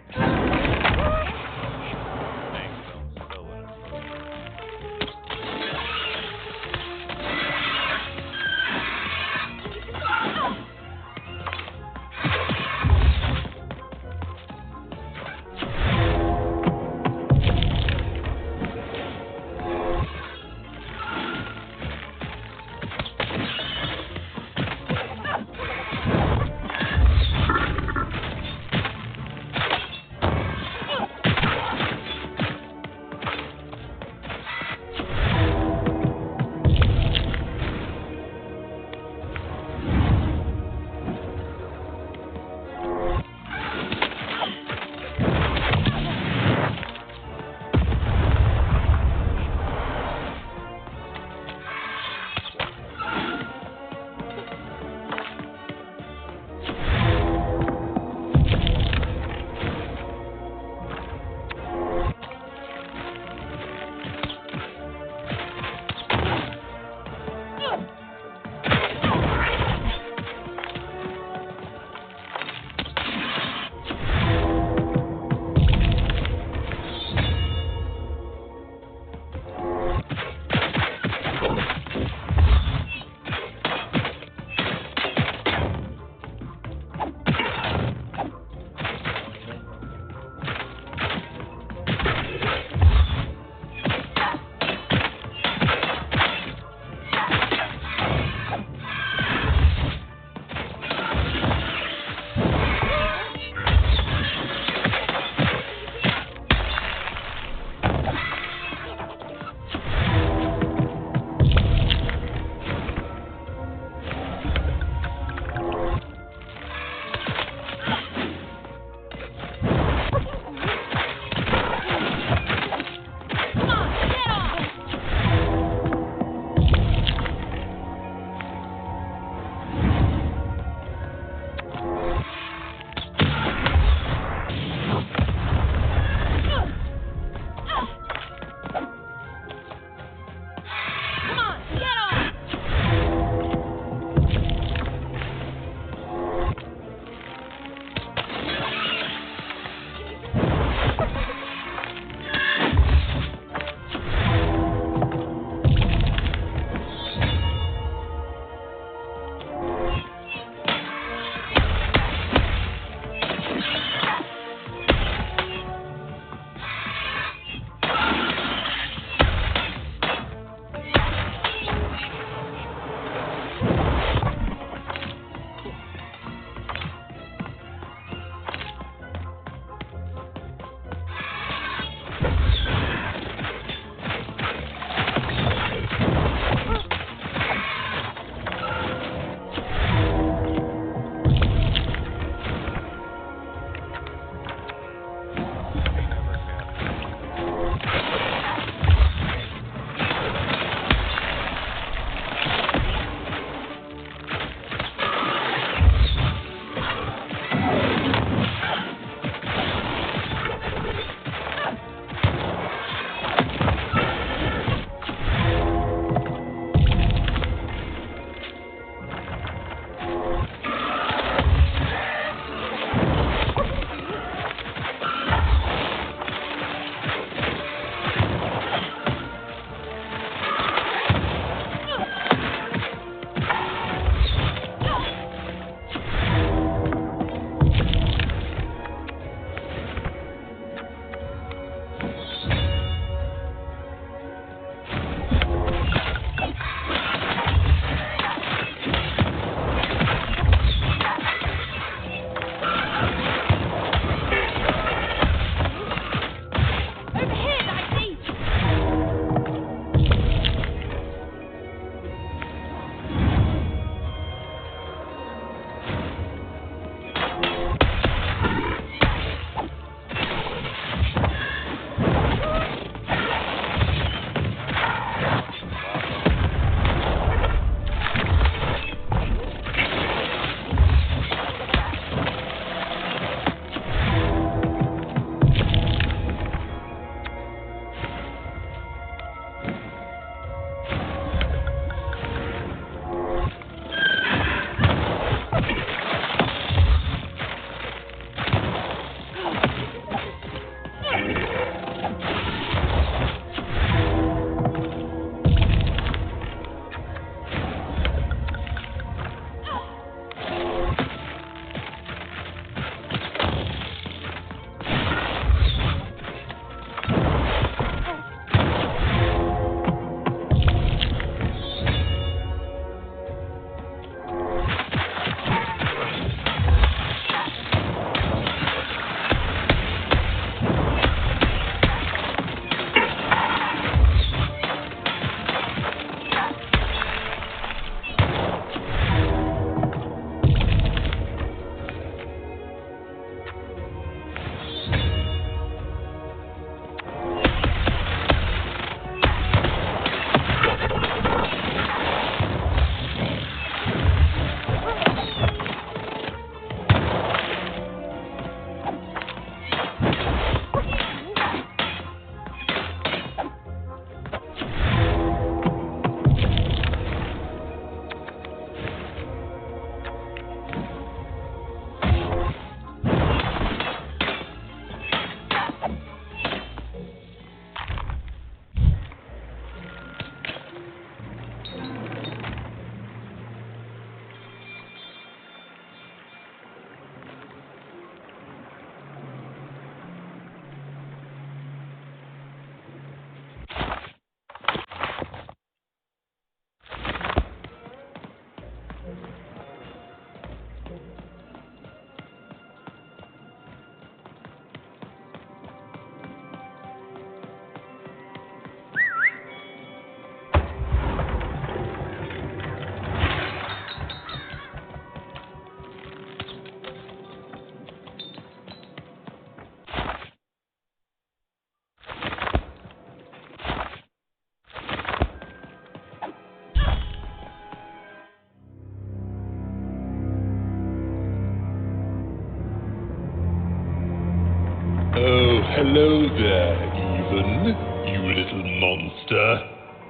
Oh, hello there, Even, you little monster.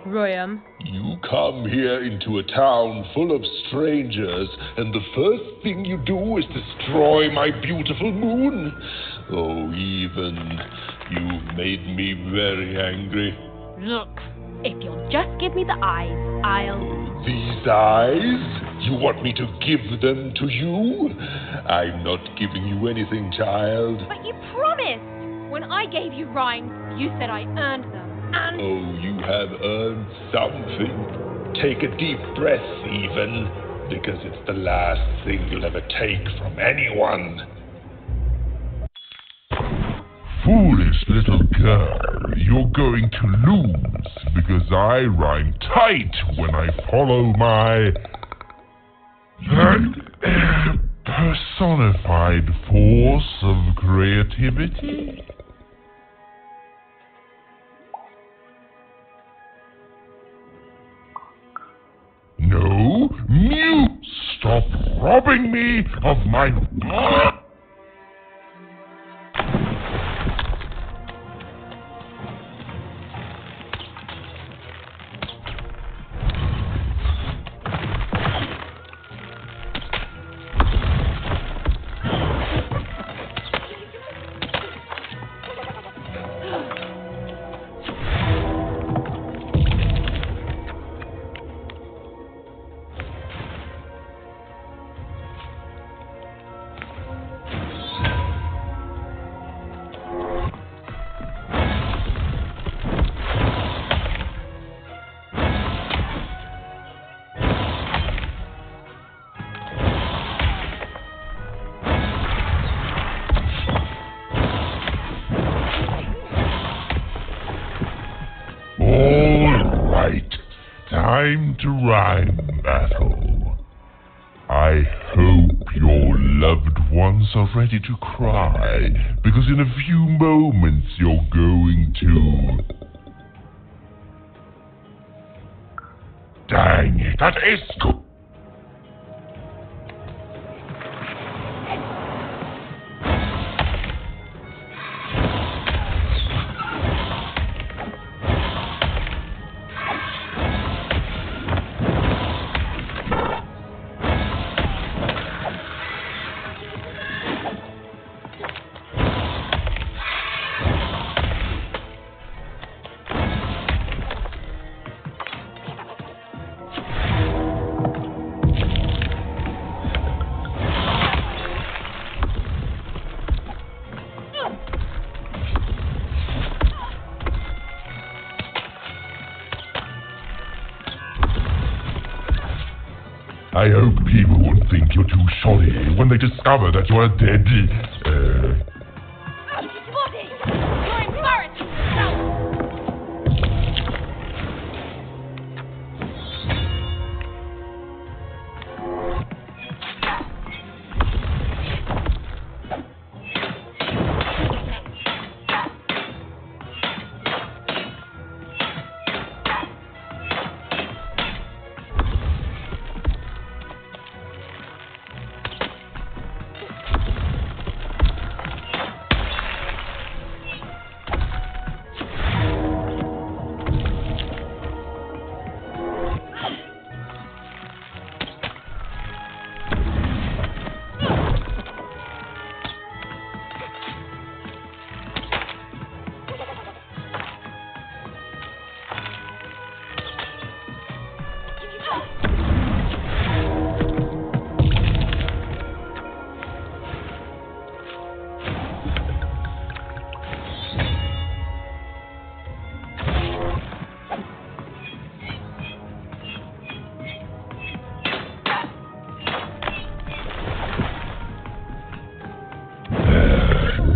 Royam. You come here into a town full of strangers, and the first thing you do is destroy my beautiful moon? Oh, Even, you've made me very angry. Look, if you'll just give me the eyes, I'll... These eyes? You want me to give them to you? I'm not giving you anything, child. But you promised! When I gave you rhymes, you said I earned them, and... Oh, you have earned something. Take a deep breath, Even, because it's the last thing you'll ever take from anyone. Foolish little girl, you're going to lose, because I rhyme tight when I follow my personified force of creativity. No, Mew, stop robbing me of my... Time to rhyme battle. I hope your loved ones are ready to cry, because in a few moments you're going to... Dang it, that is good. I hope people won't think you're too shoddy when they discover that you're a dead, Body! You're embarrassing yourself!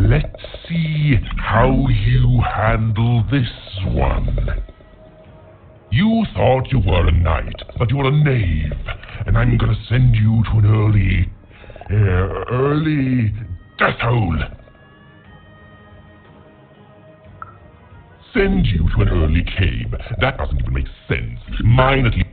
Let's see how you handle this one. You thought you were a knight, but you're a knave, and I'm gonna send you to an early death hole. Send you to an early cave. That doesn't even make sense. Mine at least.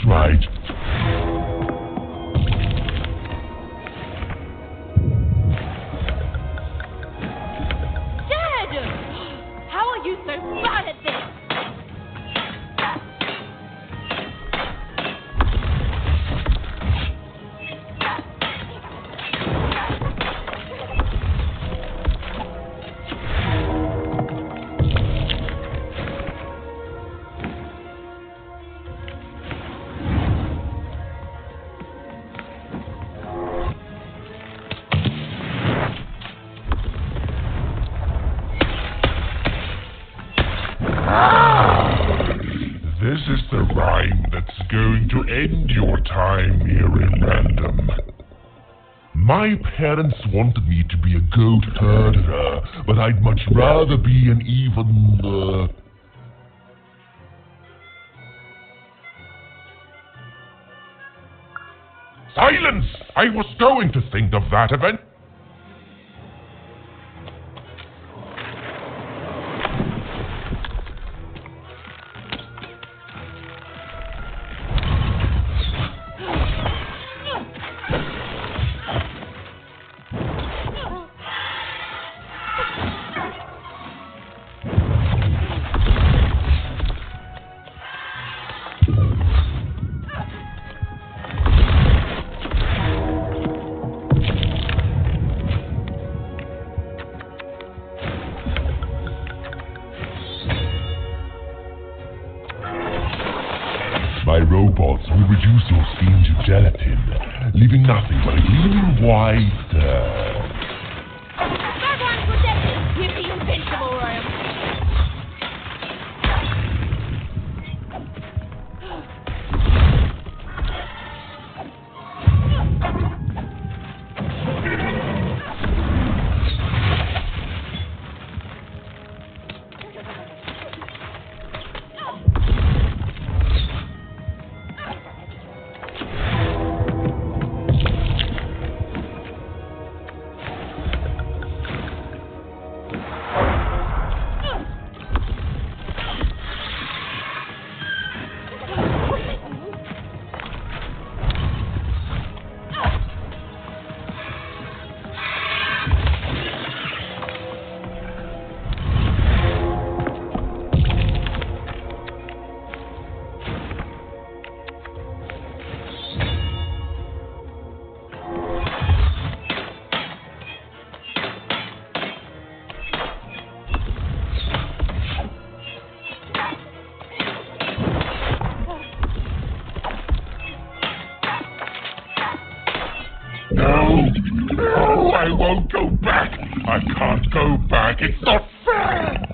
right. Dad! How are you so bad at this? This is the rhyme that's going to end your time here in Random. My parents wanted me to be a goat herder, but I'd much rather be an even, Silence! I was going to think of that event. My robots will reduce your skin to gelatin, leaving nothing but a gleaming white, That one's protected with the invincible room. No, I won't go back. I can't go back. It's not fair.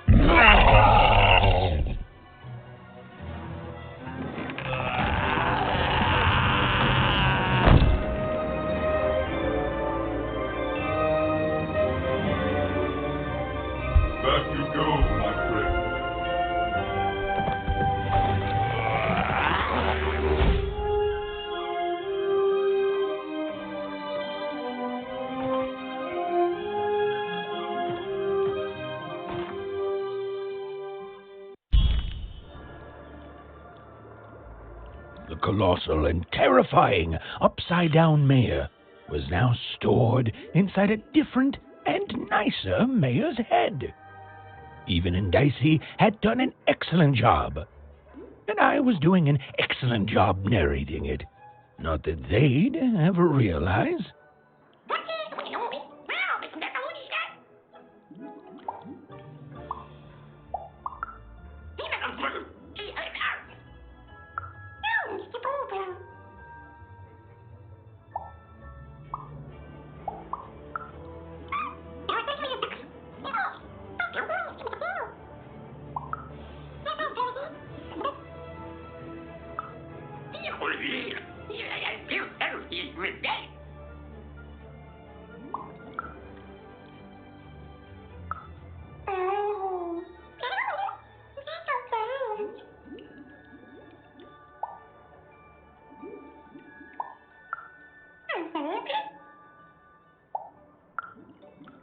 No. Back you go, my friend. The colossal and terrifying upside-down mayor was now stored inside a different and nicer mayor's head. Even and Dicey had done an excellent job, and I was doing an excellent job narrating it. Not that they'd ever realize.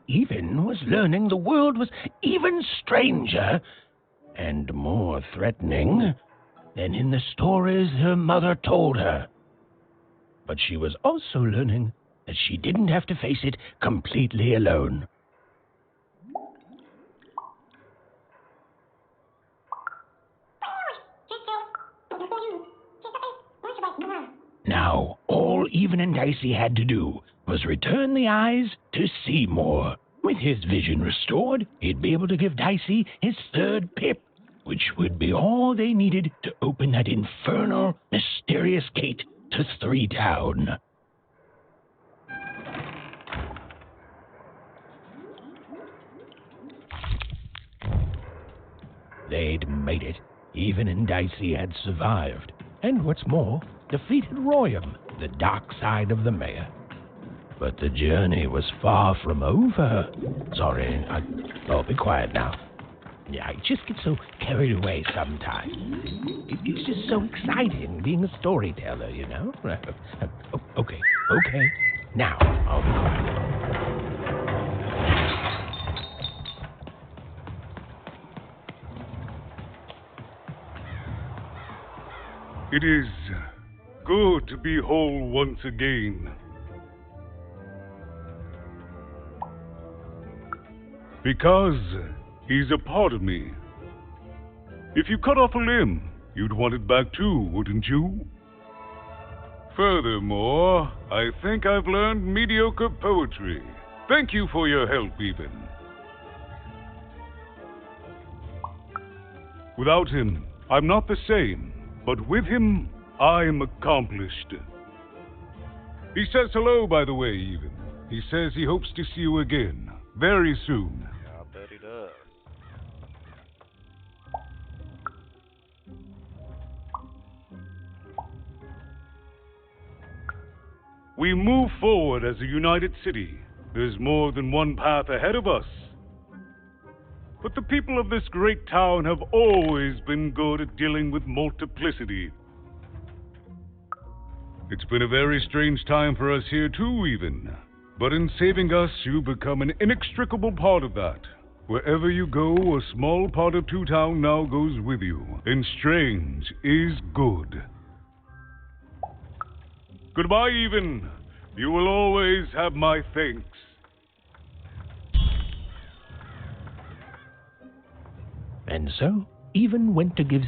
Even was learning the world was even stranger and more threatening than in the stories her mother told her. But she was also learning that she didn't have to face it completely alone. Now, all Even and Dicey had to do was return the eyes to see more. With his vision restored, he'd be able to give Dicey his third pip, which would be all they needed to open that infernal, mysterious gate to Three Town. They'd made it. Even and Dicey had survived. And what's more, defeated Royam, the dark side of the mayor. But the journey was far from over. Sorry, I'll be quiet now. Yeah, I just get so carried away sometimes. It's just so exciting being a storyteller, you know? Okay. Now, I'll be quiet. It is good to be whole once again. Because he's a part of me. If you cut off a limb, you'd want it back too, wouldn't you? Furthermore, I think I've learned mediocre poetry. Thank you for your help, Even. Without him, I'm not the same. But with him, I'm accomplished. He says hello, by the way, Even. He says he hopes to see you again, very soon. Yeah, I bet he does. We move forward as a united city. There's more than one path ahead of us. But the people of this great town have always been good at dealing with multiplicity. It's been a very strange time for us here too, Even. But in saving us, you become an inextricable part of that. Wherever you go, a small part of Two Town now goes with you. And strange is good. Goodbye, Even. You will always have my thanks. And so, Even went to give...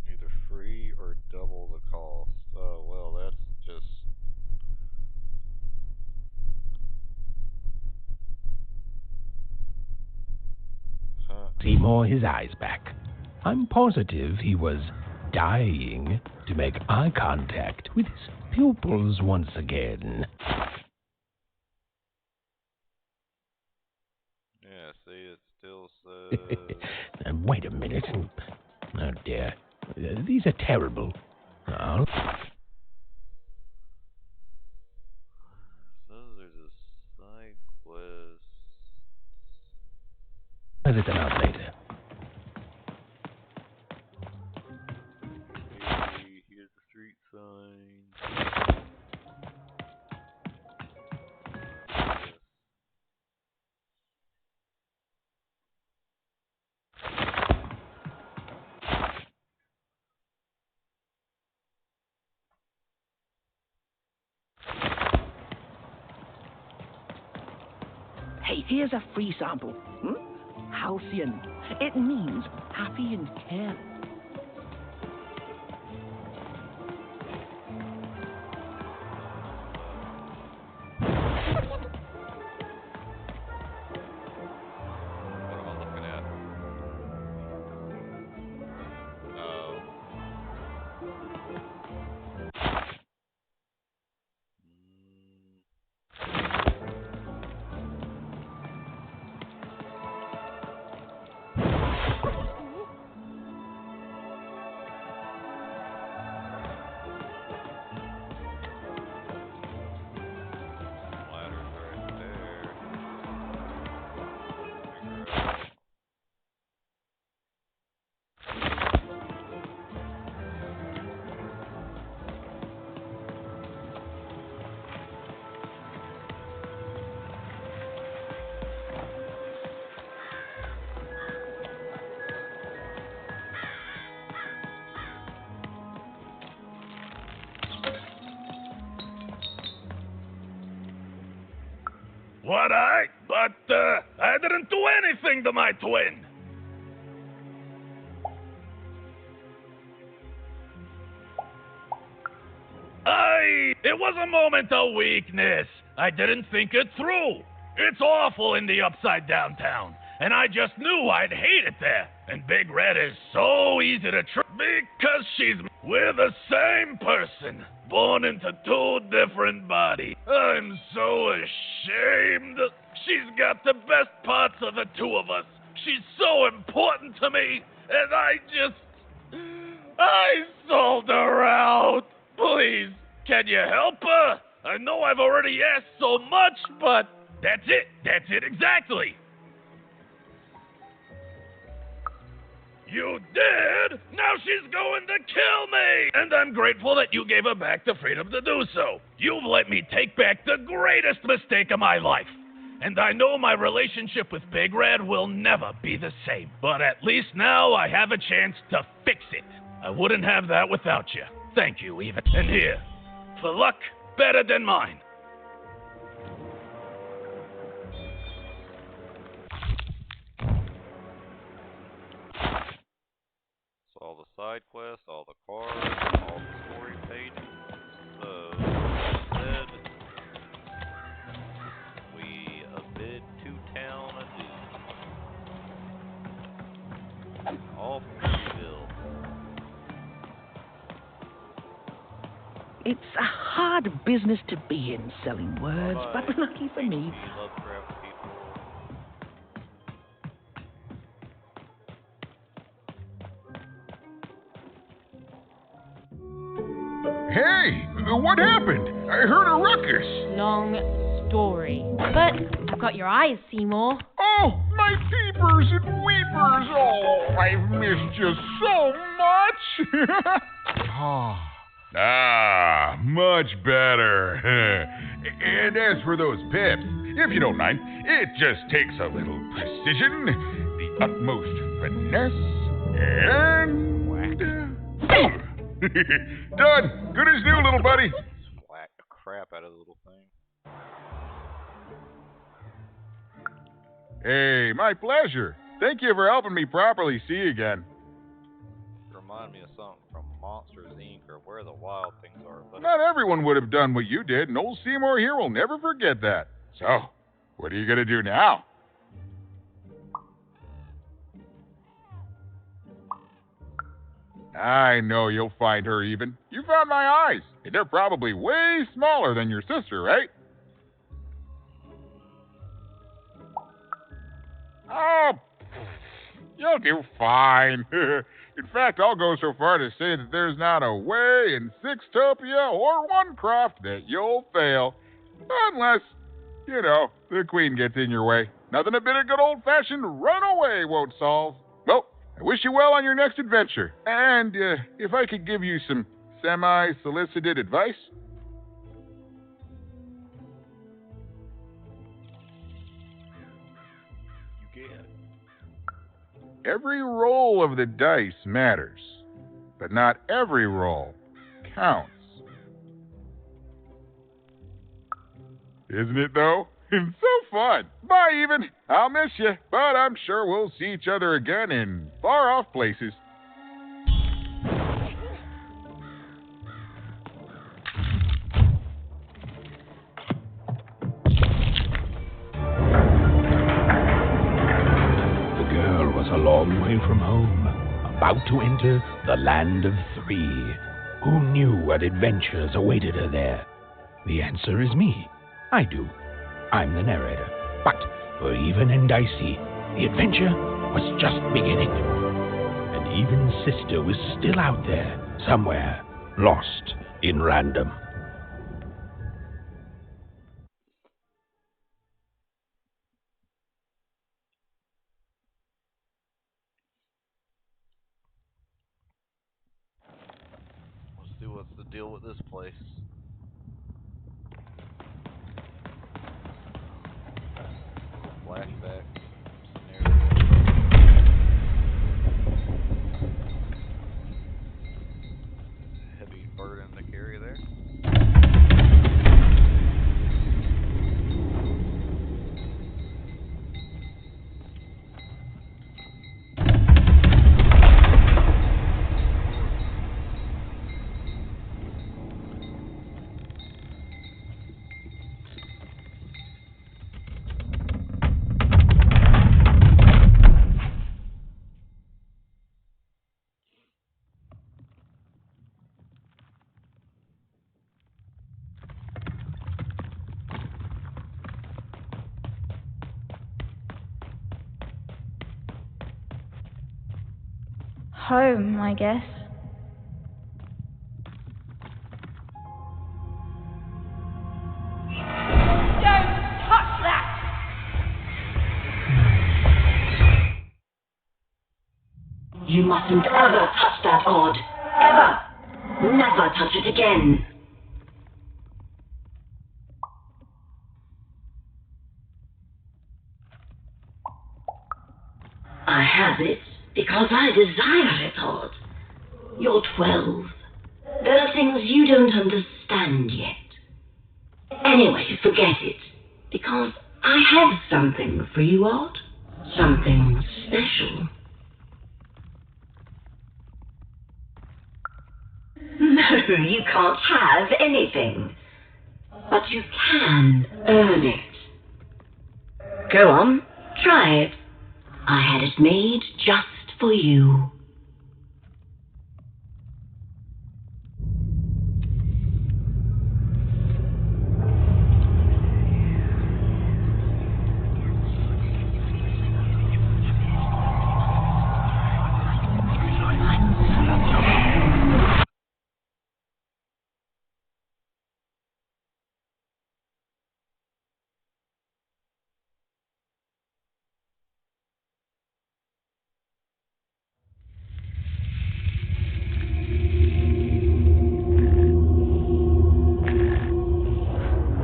Either free or double the cost. Oh, well, that's just... Seymour his eyes back. I'm positive he was dying to make eye contact with his pupils once again. Yeah, see, it still says... Wait a minute. Oh dear. These are terrible. Oh. So there's a side quest. Visit them out later. Hey, here's the street sign. Hey, here's a free sample. Halcyon. It means happy and careless. What am I looking at? Oh. But I didn't do anything to my twin. It was a moment of weakness. I didn't think it through. It's awful in the upside down town, and I just knew I'd hate it there. And Big Red is so easy to trick because we're the same person, born into two different bodies. I'm so ashamed. She's got the best parts of the two of us. She's so important to me, and I sold her out. Please, can you help her? I know I've already asked so much, but that's it exactly. You did? Now she's going to kill me! And I'm grateful that you gave her back the freedom to do so. You've let me take back the greatest mistake of my life. And I know my relationship with Big Red will never be the same. But at least now I have a chance to fix it. I wouldn't have that without you. Thank you, even. And here, for luck better than mine. So all the side quests, all the cards, all the story pages. So, instead, we bid to town adieu. Off Freeville. It's a hard business to be in, selling words, but lucky for me. Lovecraft people. Hey, what happened? I heard a ruckus. Long story. But I've got your eyes, Seymour. Oh, my peepers and weepers. Oh, I've missed you so much. Much better. And as for those pips, if you don't mind, it just takes a little precision, the utmost finesse, and... Done. Good as new, little buddy. Whack the crap out of the little thing. Hey, my pleasure. Thank you for helping me properly see again. Remind me of something from Monsters, Inc. or Where the Wild Things Are. But Not everyone would have done what you did, and old Seymour here will never forget that. So, what are you going to do now? I know you'll find her even. You found my eyes, and they're probably way smaller than your sister, right? Oh, you'll do fine. In fact, I'll go so far to say that there's not a way in Sixtopia or Onecroft that you'll fail. Unless, the Queen gets in your way. Nothing a bit of good old-fashioned runaway won't solve. Well, I wish you well on your next adventure. And if I could give you some semi-solicited advice. Every roll of the dice matters, but not every roll counts. Isn't it, though? It's so fun. Bye, even. I'll miss you, but I'm sure we'll see each other again in far-off places. A long way from home, about to enter the land of three. Who knew what adventures awaited her there? The answer is me. I do. I'm the narrator. But for Even and Dicey, the adventure was just beginning. And Even's sister was still out there, somewhere, lost in random. See what's the deal with this place. Flashback scenario. Heavy burden to carry there. Home, I guess. Don't touch that! You mustn't ever touch that odd. Ever. Never touch it again. I have it because I desire it, Odd. You're 12. There are things you don't understand yet. Anyway, forget it. Because I have something for you, Odd. Something special. No, you can't have anything. But you can earn it. Go on, try it. I had it made just for you.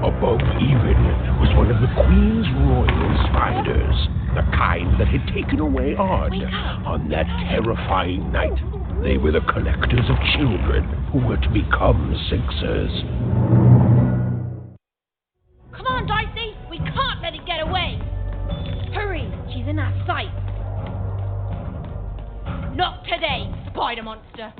Above even was one of the Queen's royal spiders, the kind that had taken away Odd on that terrifying night. They were the collectors of children who were to become Sixers. Come on, Dicey! We can't let it get away! Hurry! She's in our sight! Not today, spider monster!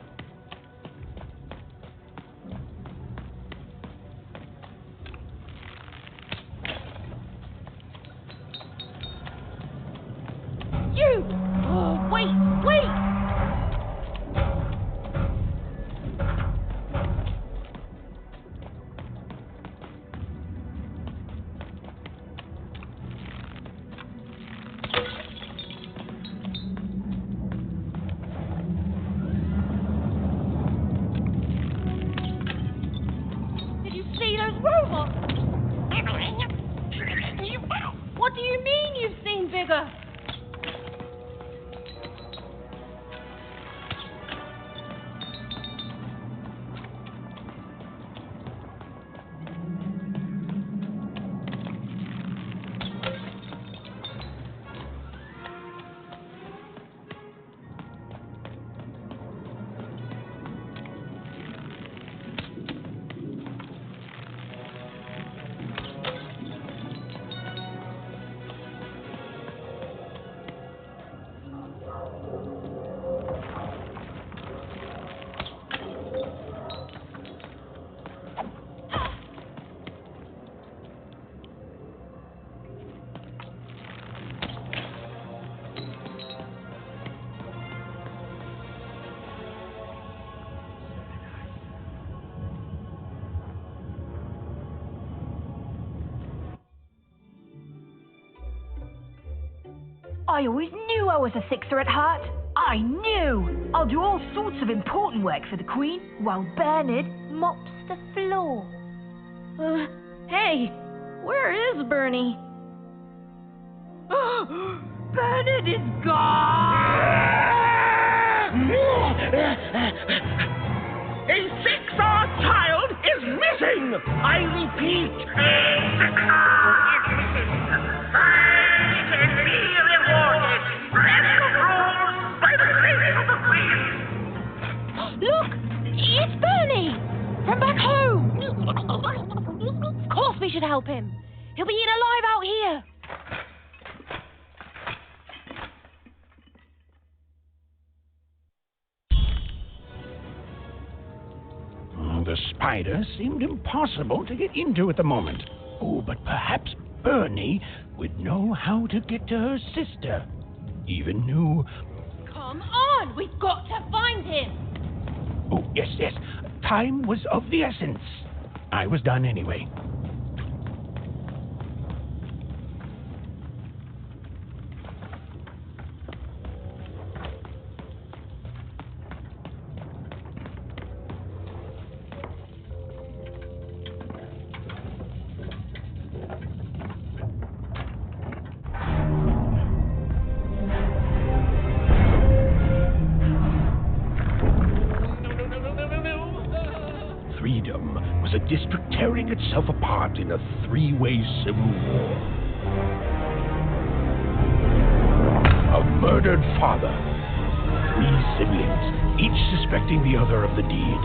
You! Oh, wait! Did you see those robots? What do you mean you've seen bigger? I always knew I was a Sixer at heart. I knew! I'll do all sorts of important work for the Queen, while Bernard mops the floor. Hey! Where is Bernie? Bernard is gone! A Sixer child is missing! I repeat, a Sixer is missing! I can be rewarded! Let the rules by the grace of the Queen! Look! It's Bernie! From back home! Of course we should help him! He'll be eaten alive out here! The spider seemed impossible to get into at the moment. Oh, but perhaps Bernie would know how to get to her sister. Even knew... Come on! We've got to find him! Oh, yes. Time was of the essence. I was done anyway. was a district tearing itself apart in a three-way civil war. A murdered father, three siblings, each suspecting the other of the deed.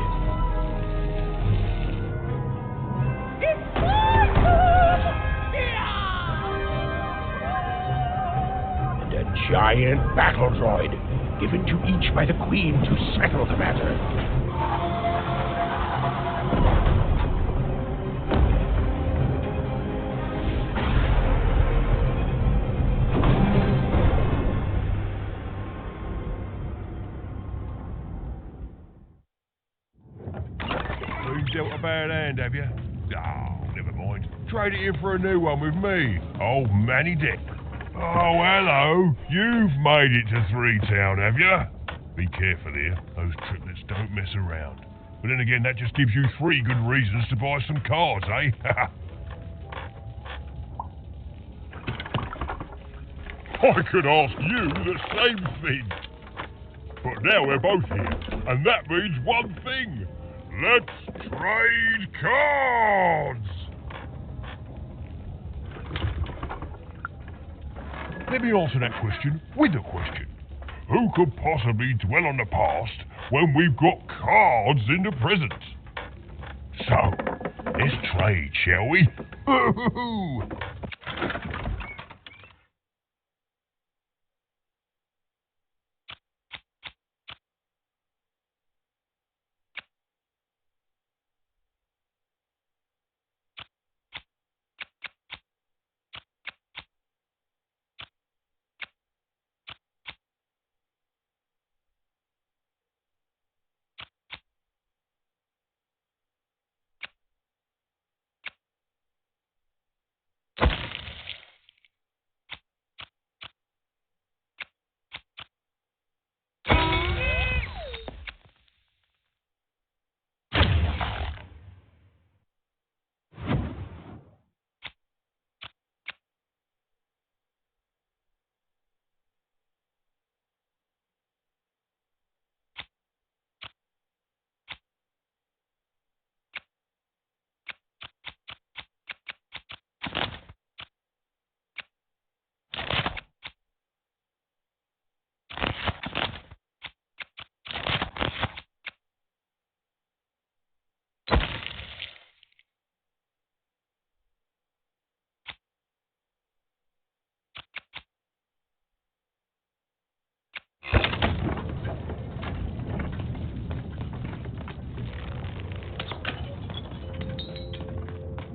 And a giant battle droid, given to each by the Queen to settle the matter. Been dealt a bad hand, have you? Oh, never mind. Trade it in for a new one with me, old Manny Dick. Oh, hello. You've made it to Three Town, have you? Be careful here. Those triplets don't mess around. But then again, that just gives you 3 good reasons to buy some cards, eh? I could ask you the same thing. But now we're both here, and that means one thing. Let's trade cards! Let me answer that question with a question. Who could possibly dwell on the past when we've got cards in the present? So, let's trade, shall we?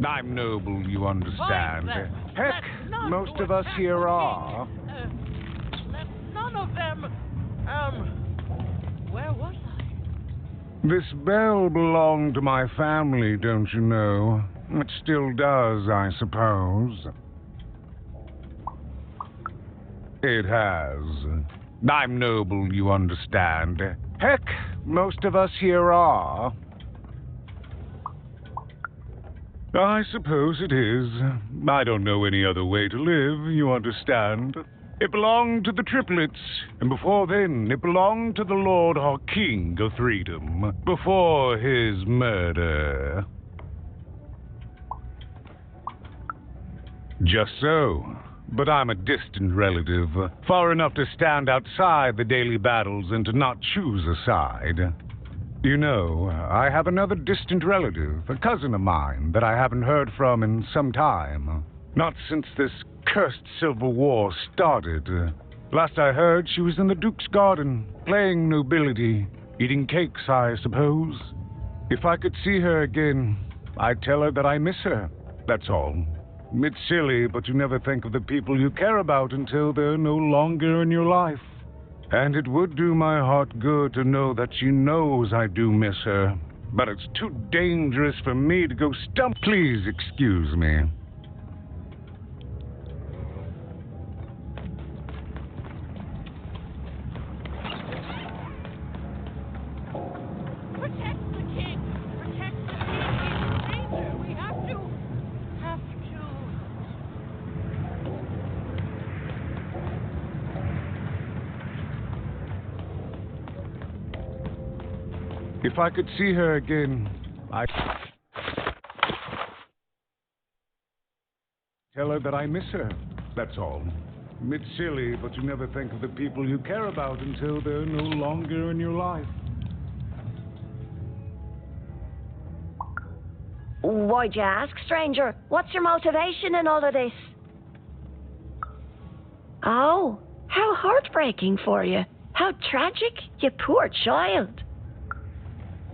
I'm noble, you understand. Heck, most of us here are. None of them. Where was I? This bell belonged to my family, don't you know? It still does, I suppose. It has. I'm noble, you understand. Heck, most of us here are. I suppose it is. I don't know any other way to live, you understand. It belonged to the triplets, and before then, it belonged to the Lord our King of Freedom, before his murder. Just so. But I'm a distant relative, far enough to stand outside the daily battles and to not choose a side. You know, I have another distant relative, a cousin of mine, that I haven't heard from in some time. Not since this cursed Civil War started. Last I heard, she was in the Duke's garden, playing nobility, eating cakes, I suppose. If I could see her again, I'd tell her that I miss her, that's all. It's silly, but you never think of the people you care about until they're no longer in your life. And it would do my heart good to know that she knows I do miss her. But it's too dangerous for me to go stump. Please excuse me. Protect the king! Protect the king! He's in danger! We have to... If I could see her again, I... Tell her that I miss her. That's all. It's silly, but you never think of the people you care about until they're no longer in your life. Why'd you ask, stranger? What's your motivation in all of this? Oh, how heartbreaking for you. How tragic, you poor child.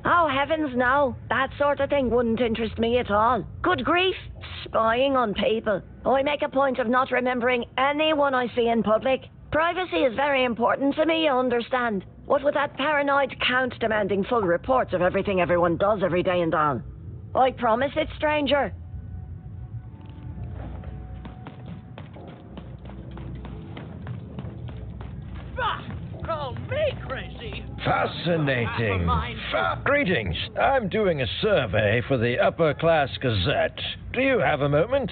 Oh, heavens no. That sort of thing wouldn't interest me at all. Good grief, spying on people. I make a point of not remembering anyone I see in public. Privacy is very important to me, you understand. What with that paranoid count demanding full reports of everything everyone does every day and all. I promise it, stranger. Bah! Call me crazy! Fascinating. Greetings. I'm doing a survey for the Upper Class Gazette. Do you have a moment?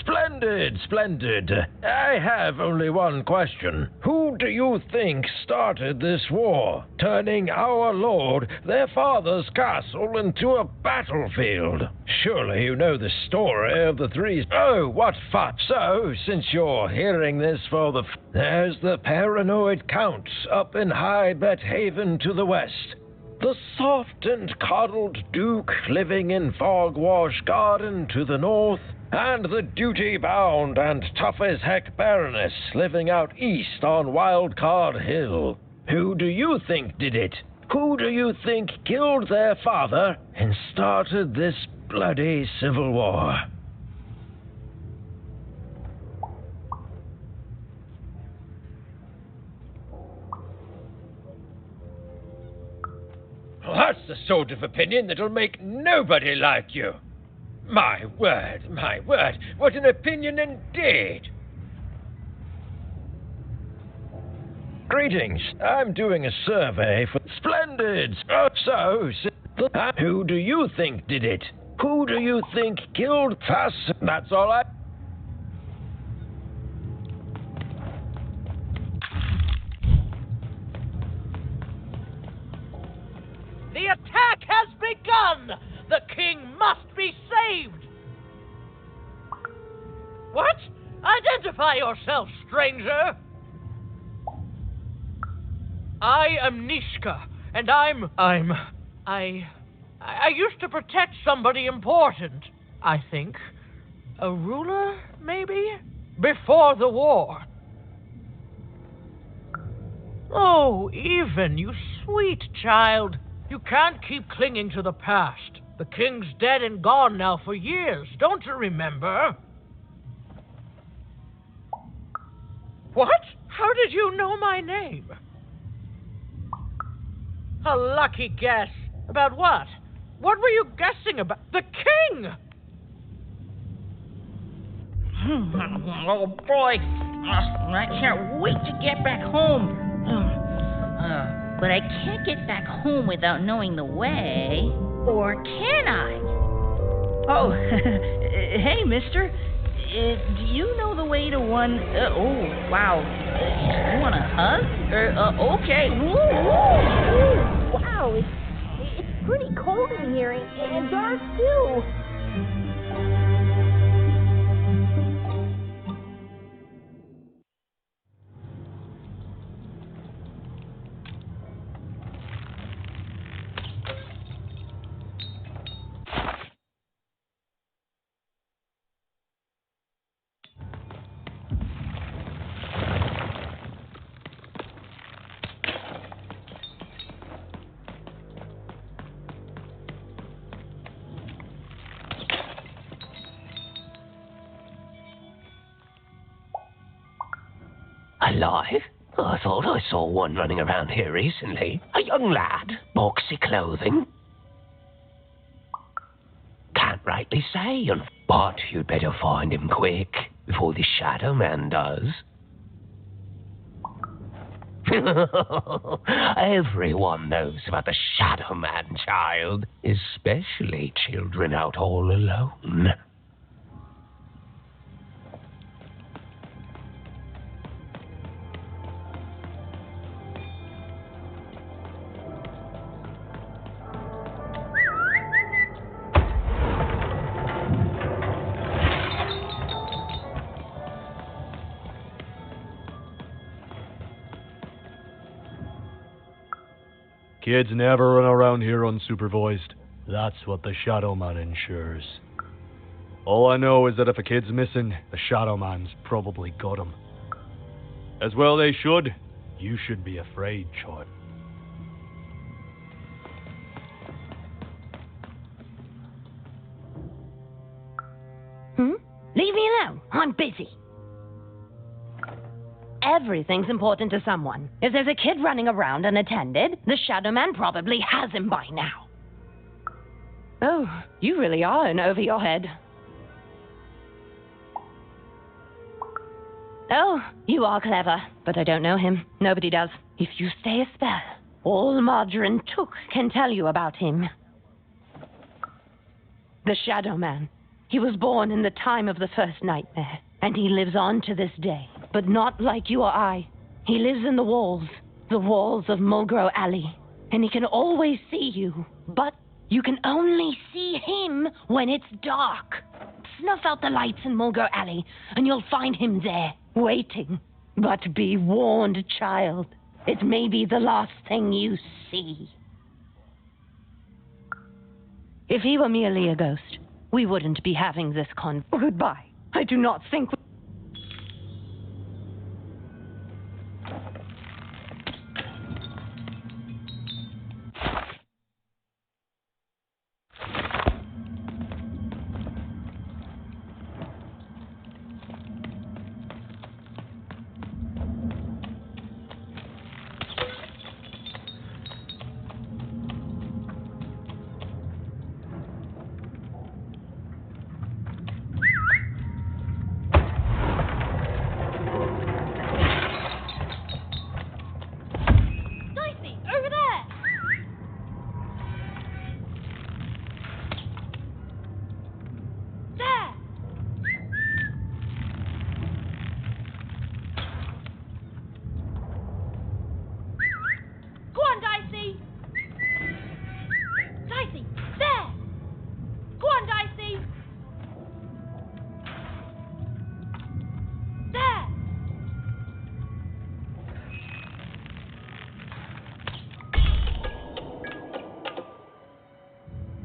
Splendid, splendid. I have only one question. Who do you think started this war, turning our lord, their father's castle, into a battlefield? Surely you know the story of the three... Oh, what fun. So, since you're hearing this for the... There's the paranoid Count up in High Bet Haven to the west. The soft and coddled Duke living in Fogwash Garden to the north. And the duty-bound and tough-as-heck Baroness living out east on Wildcard Hill. Who do you think did it? Who do you think killed their father and started this bloody civil war? Well, that's the sort of opinion that'll make nobody like you. My word, what an opinion indeed! Greetings, I'm doing a survey for... Splendid! Who do you think did it? Who do you think killed That's all I... The attack has begun! The king must be saved! What? Identify yourself, stranger! I am Nishka, and I used to protect somebody important, I think. A ruler, maybe? Before the war. Oh, Even, you sweet child. You can't keep clinging to the past. The king's dead and gone now for years. Don't you remember? What? How did you know my name? A lucky guess. About what? What were you guessing about? The king! Oh boy, I can't wait to get back home. But I can't get back home without knowing the way. Or can I? Oh, hey, mister. Do you know the way to one... oh, wow. You want a hug? Okay. Ooh, wow, it's pretty cold in here, and dark, too. Alive? I thought I saw one running around here recently. A young lad, boxy clothing. Can't rightly say, but you'd better find him quick, before the Shadow Man does. Everyone knows about the Shadow Man, child, especially children out all alone. Kids never run around here unsupervised. That's what the Shadow Man ensures. All I know is that if a kid's missing, the Shadow Man's probably got him. As well they should. You should be afraid, child. Leave me alone. I'm busy. Everything's important to someone. If there's a kid running around unattended, the Shadow Man probably has him by now. Oh, you really are in over your head. Oh, you are clever, but I don't know him. Nobody does. If you stay a spell, all Margarine Took can tell you about him. The Shadow Man. He was born in the time of the first nightmare, and he lives on to this day, but not like you or I. He lives in the walls of Mulgrew Alley, and he can always see you, but you can only see him when it's dark. Snuff out the lights in Mulgrew Alley, and you'll find him there, waiting. But be warned, child. It may be the last thing you see. If he were merely a ghost, we wouldn't be having this Goodbye. I do not think...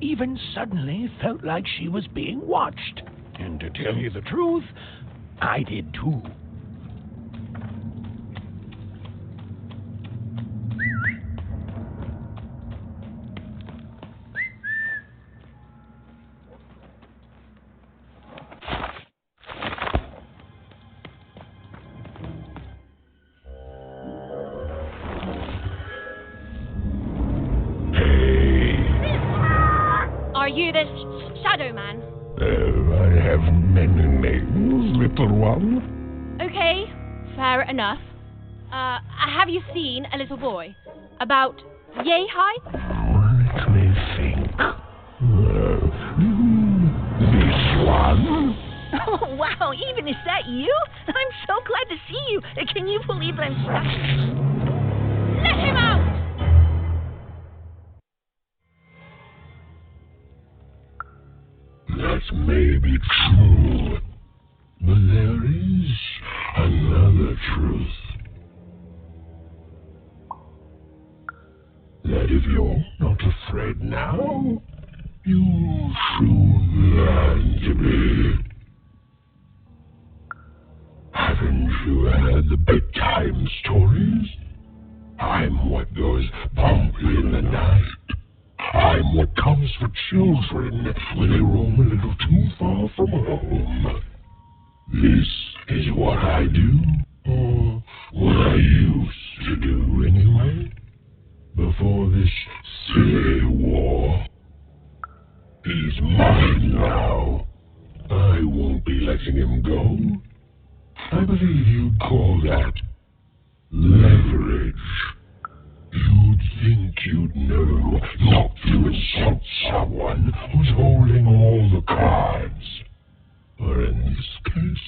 Even suddenly felt like she was being watched. And to tell you the truth, I did too. Are you the Shadow Man? I have many names, little one. Okay, fair enough. Have you seen a little boy? About yay high? Let me think. This one? Oh, wow, even is that you? I'm so glad to see you. Can you believe I'm stuck? Let him out! That may be true, but there is another truth. That if you're not afraid now, you'll soon learn to be. Haven't you heard the bedtime stories? I'm what goes bump in the night. I'm what comes for children when they roam a little too far from home. This is what I do, or what I used to do anyway, before this silly war. He's mine now. I won't be letting him go. I believe you'd call that leverage. You'd think you'd know not to insult someone who's holding all the cards. Or in this case,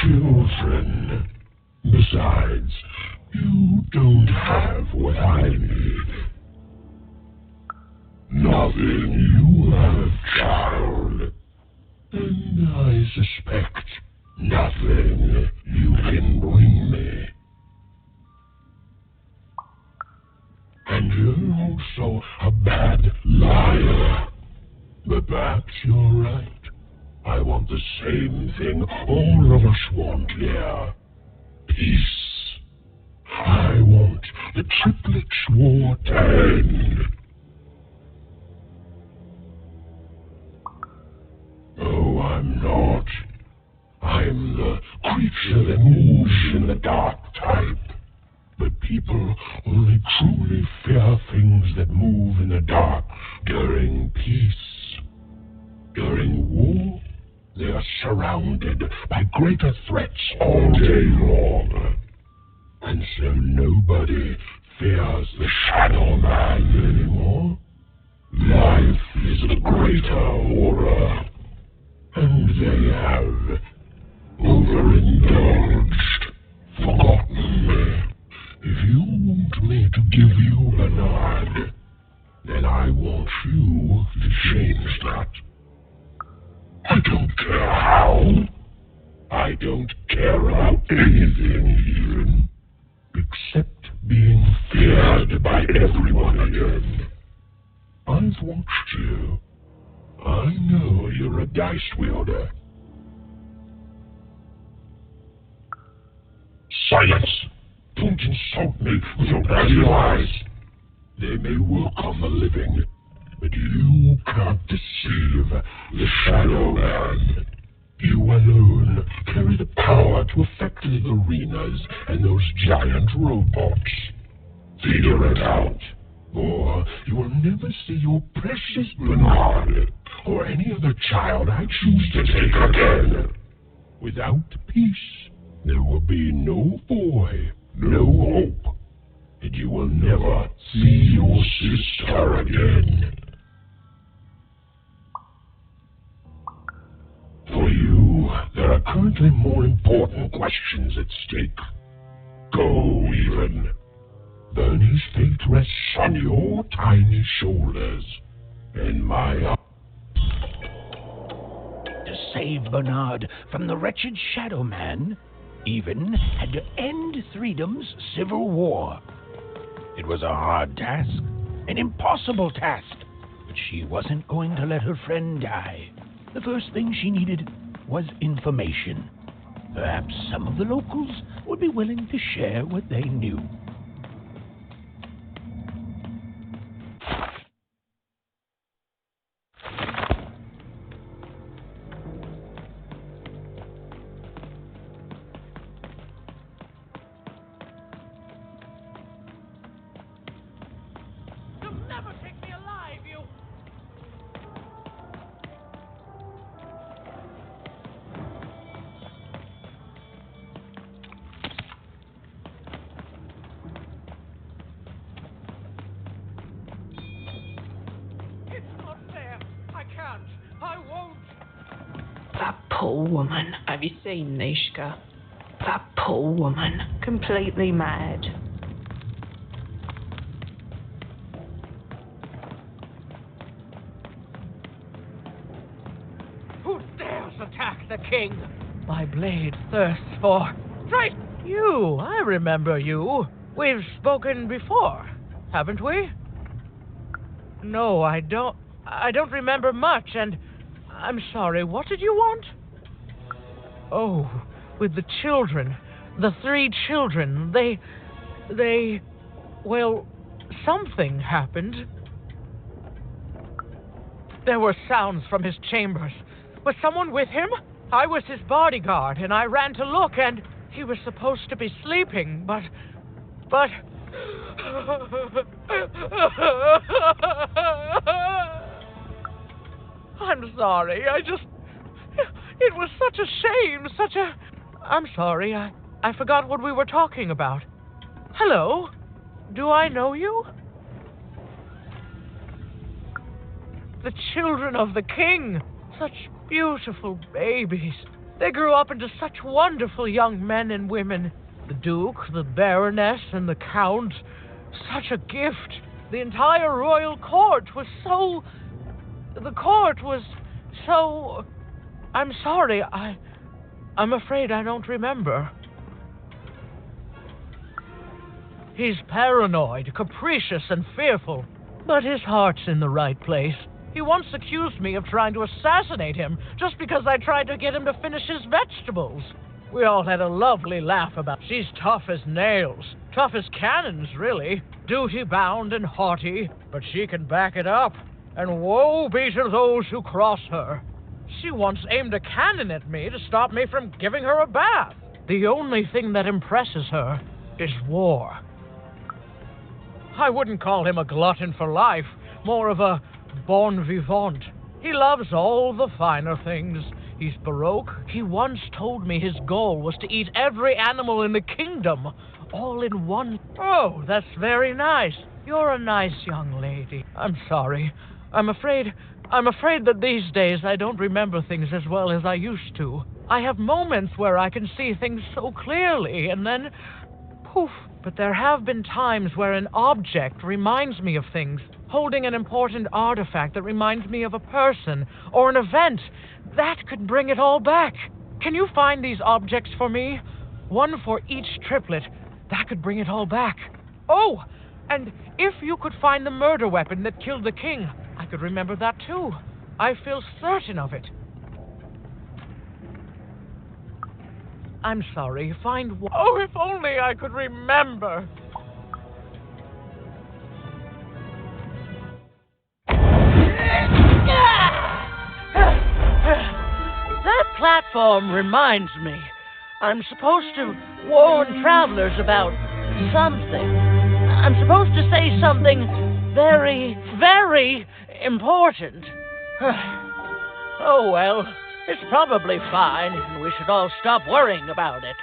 children. Besides, you don't have what I need. Nothing you have, child. And I suspect nothing you can bring me. And you're also a bad liar. But perhaps you're right. I want the same thing all of us want here. Peace. I want the triplets' war to end. Oh, I'm not. I'm the creature that moves in the dark type. But people only truly fear things that move in the dark during peace. During war, they are surrounded by greater threats all day long. And so nobody fears the Shadow Man anymore. Life is a greater horror. And they have overindulged, forgotten me. If you want me to give you Bernard, then I want you to change that. I don't care how. I don't care about anything even, except being feared by everyone again. I've watched you. I know you're a dice wielder. Silence! Don't insult me with your bloody lies. They may work on the living, but you can't deceive the Shadow Man. You alone carry the power to affect the arenas and those giant robots. Figure it out, or you will never see your precious Bernard or any other child I choose to take again. Without peace, there will be no boy, no hope, and you will never see your sister again. For you, there are currently more important questions at stake. Go, even. Bernie's fate rests on your tiny shoulders, and my... To save Bernard from the wretched Shadow Man, Even had to end Threedom's civil war. It was a hard task, an impossible task, but she wasn't going to let her friend die. The first thing she needed was information. Perhaps some of the locals would be willing to share what they knew. Poor woman. Have you seen Nishka? That poor woman. Completely mad. Who dares attack the king? My blade thirsts for... Strike! You! I remember you. We've spoken before, haven't we? No, I don't remember much, and... I'm sorry, what did you want? Oh, with the children. The 3 children. They... Well, something happened. There were sounds from his chambers. Was someone with him? I was his bodyguard, and I ran to look, and he was supposed to be sleeping, but... I'm sorry, it was such a shame, I'm sorry, I forgot what we were talking about. Hello? Do I know you? The children of the king. Such beautiful babies. They grew up into such wonderful young men and women. The Duke, the Baroness, and the Count. Such a gift. The entire royal court was so... The court was so... I'm sorry, I'm afraid I don't remember. He's paranoid, capricious, and fearful. But his heart's in the right place. He once accused me of trying to assassinate him just because I tried to get him to finish his vegetables. We all had a lovely laugh about it. She's tough as nails. Tough as cannons, really. Duty-bound and haughty, but she can back it up. And woe be to those who cross her. She once aimed a cannon at me to stop me from giving her a bath. The only thing that impresses her is war. I wouldn't call him a glutton for life, more of a bon vivant. He loves all the finer things. He's Baroque. He once told me his goal was to eat every animal in the kingdom, all in one. Oh, that's very nice. You're a nice young lady. I'm sorry. I'm afraid that these days I don't remember things as well as I used to. I have moments where I can see things so clearly, and then poof. But there have been times where an object reminds me of things, holding an important artifact that reminds me of a person or an event. That could bring it all back. Can you find these objects for me? One for each triplet. That could bring it all back. Oh, and if you could find the murder weapon that killed the king, I could remember that too. I feel certain of it. I'm sorry, find one. Oh, if only I could remember. That platform reminds me. I'm supposed to warn travelers about something. I'm supposed to say something very, very important. Oh, well. It's probably fine, and we should all stop worrying about it.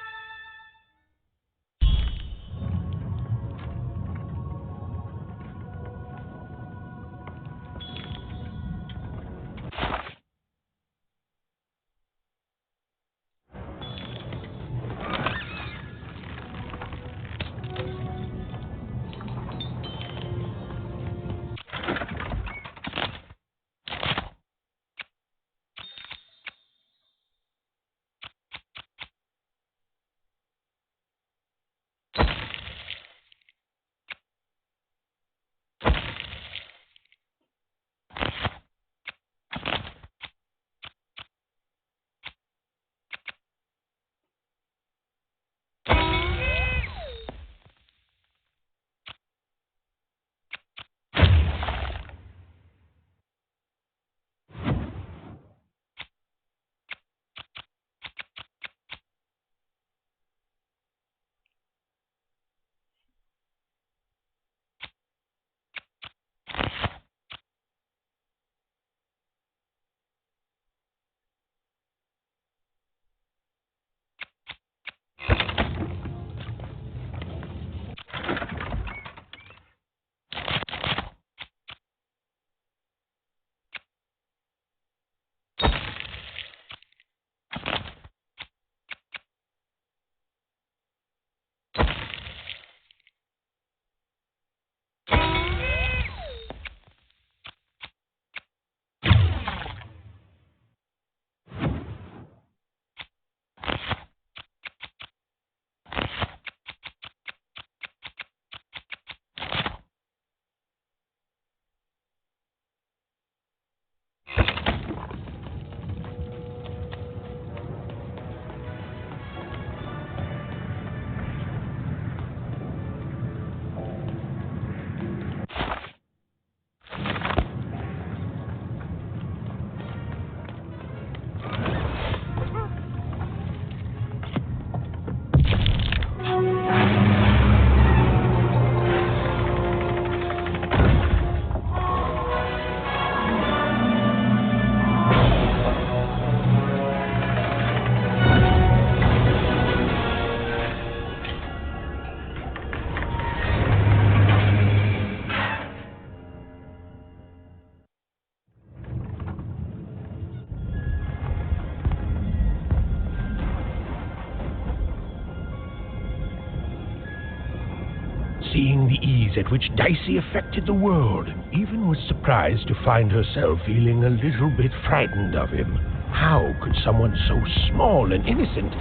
Seeing the ease at which Dicey affected the world, Even was surprised to find herself feeling a little bit frightened of him. How could someone so small and innocent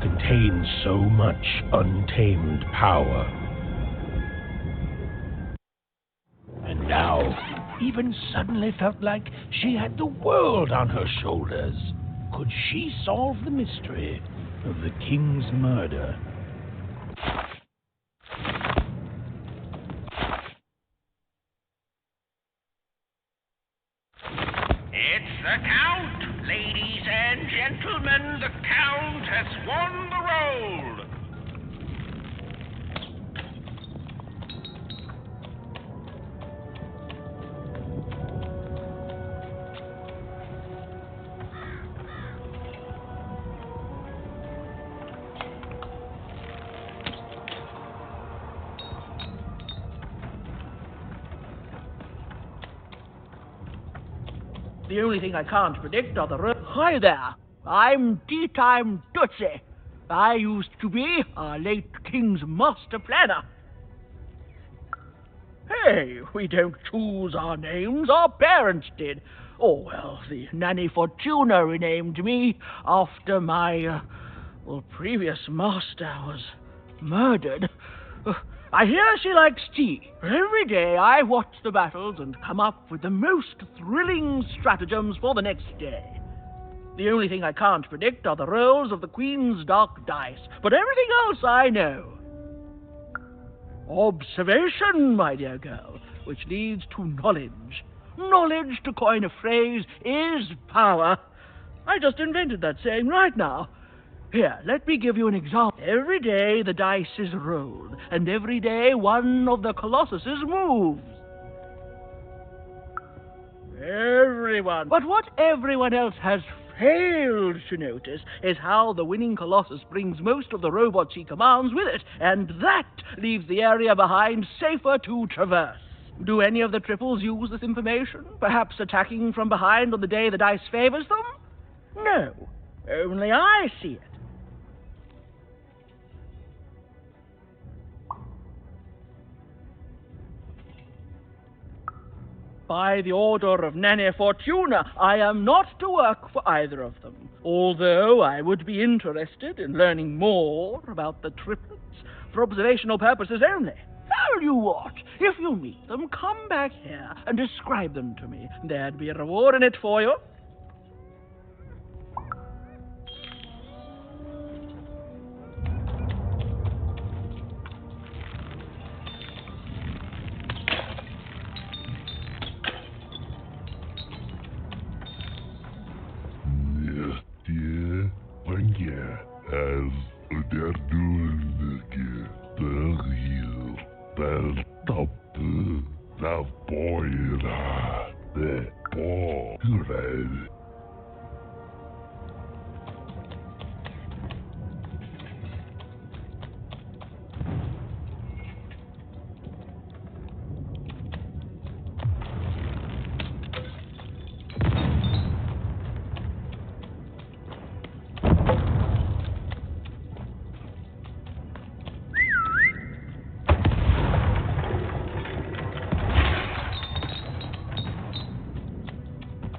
contain so much untamed power? now. Even suddenly felt like she had the world on her shoulders. Could she solve the mystery of the king's murder? It's the Count! Ladies and gentlemen, the Count has won the role! The only thing I can't predict are the Hi there, I'm Tea Time Tootsie. I used to be our late king's master planner. Hey, we don't choose our names, our parents did. Oh, well, the Nanny Fortuna renamed me after my, previous master was murdered. I hear she likes tea. Every day I watch the battles and come up with the most thrilling stratagems for the next day. The only thing I can't predict are the rolls of the Queen's dark dice, but everything else I know. Observation, my dear girl, which leads to knowledge. Knowledge, to coin a phrase, is power. I just invented that saying right now. Here, let me give you an example. Every day the dice is rolled, and every day one of the colossuses moves. Everyone. But what everyone else has failed to notice is how the winning colossus brings most of the robots he commands with it, and that leaves the area behind safer to traverse. Do any of the triples use this information? Perhaps attacking from behind on the day the dice favors them? No, only I see it. By the order of Nanny Fortuna, I am not to work for either of them, although I would be interested in learning more about the triplets for observational purposes only. Tell you what, if you meet them, come back here and describe them to me. There'd be a reward in it for you.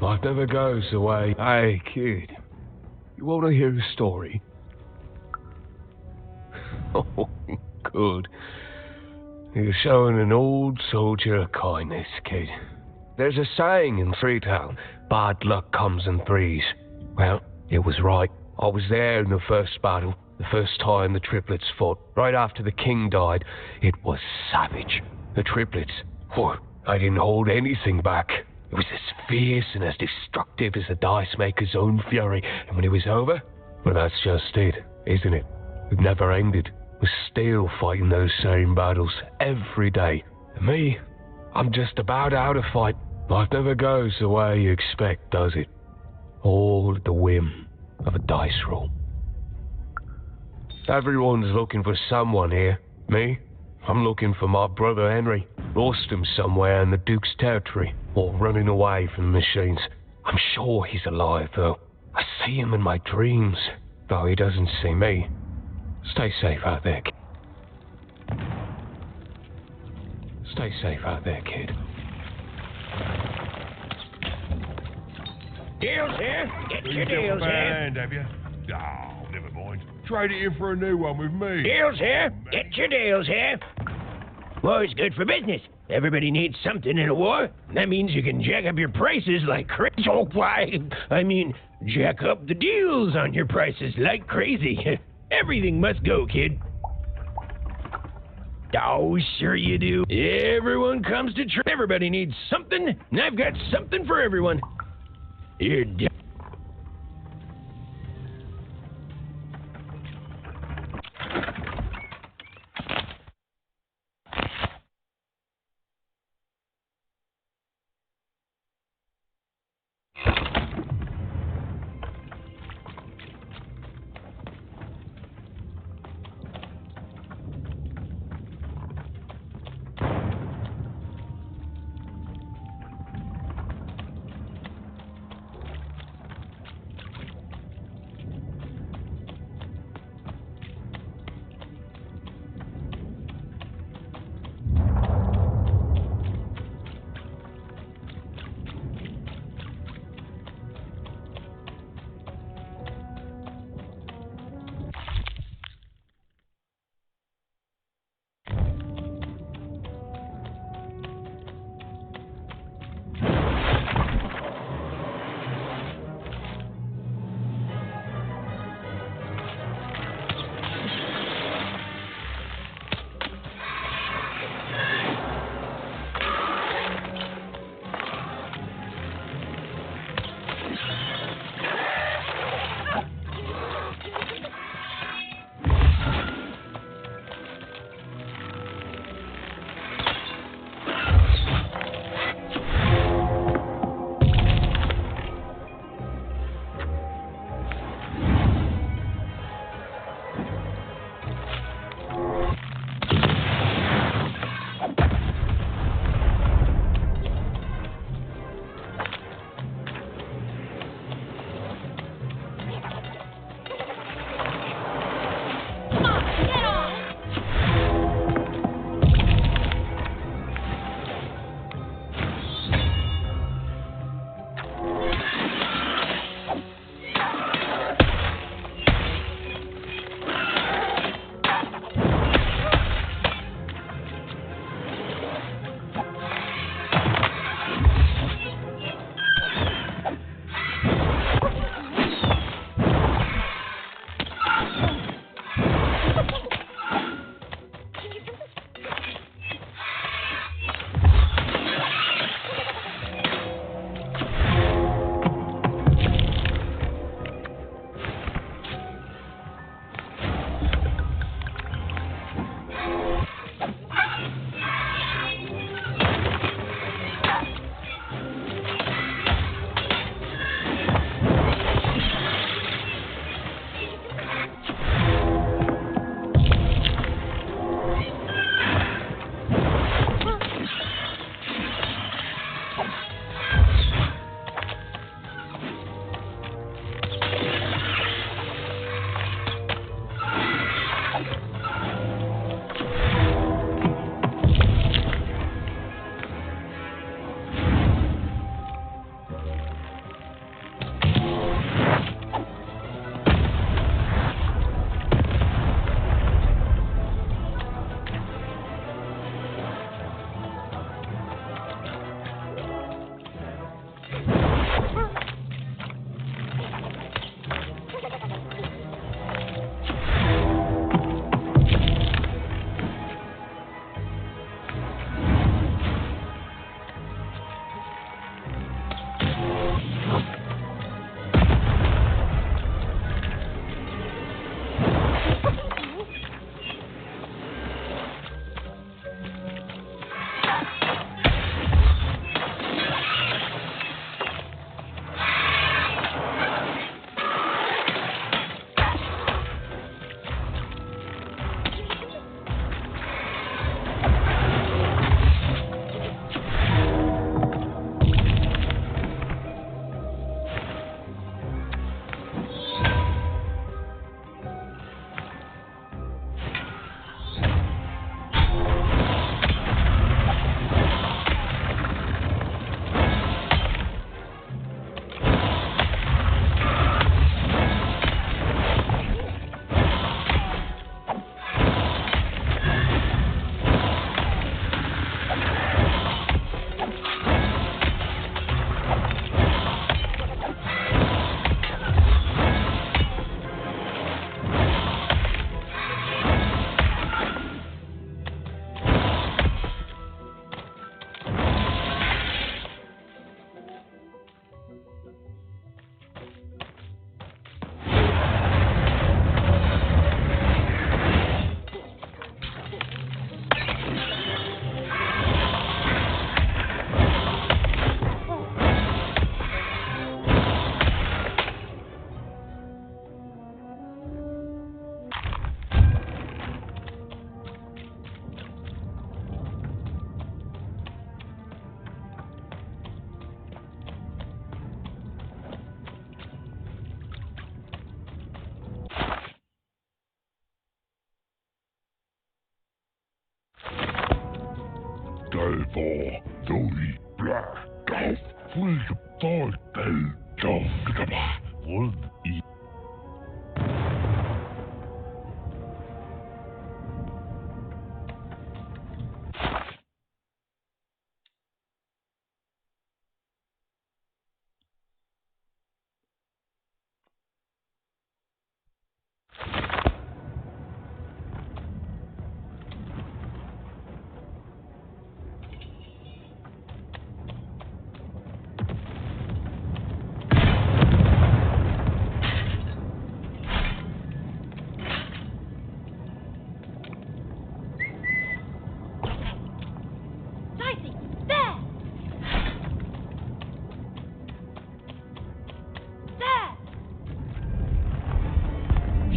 Life never goes the way. Hey, kid, you want to hear a story? Oh, good. You're showing an old soldier kindness, kid. There's a saying in Freetown, bad luck comes in threes. Well, it was right. I was there in the first battle, the first time the triplets fought. Right after the king died, it was savage. The triplets, I didn't hold anything back. It was as fierce and as destructive as the dice maker's own fury. And when it was over, well, that's just it, isn't it? It never ended. We're still fighting those same battles every day. And me, I'm just about out of fight. Life never goes the way you expect, does it? All at the whim of a dice roll. Everyone's looking for someone here. Me? I'm looking for my brother Henry. Lost him somewhere in the Duke's territory, or running away from the machines. I'm sure he's alive, though. I see him in my dreams, though he doesn't see me. Stay safe out there, kid. Stay safe out there, kid. Deals here. Get your deals here. Have you? Oh, never mind. Trade it in for a new one with me. Deals here. Get your deals here. War's good for business. Everybody needs something in a war. That means you can jack up your prices like crazy. Oh, why? I mean, jack up the deals on your prices like crazy. Everything must go, kid. Oh, sure you do. Everyone comes to trade. Everybody needs something, and I've got something for everyone. You're for the black of full Dicey, there! There!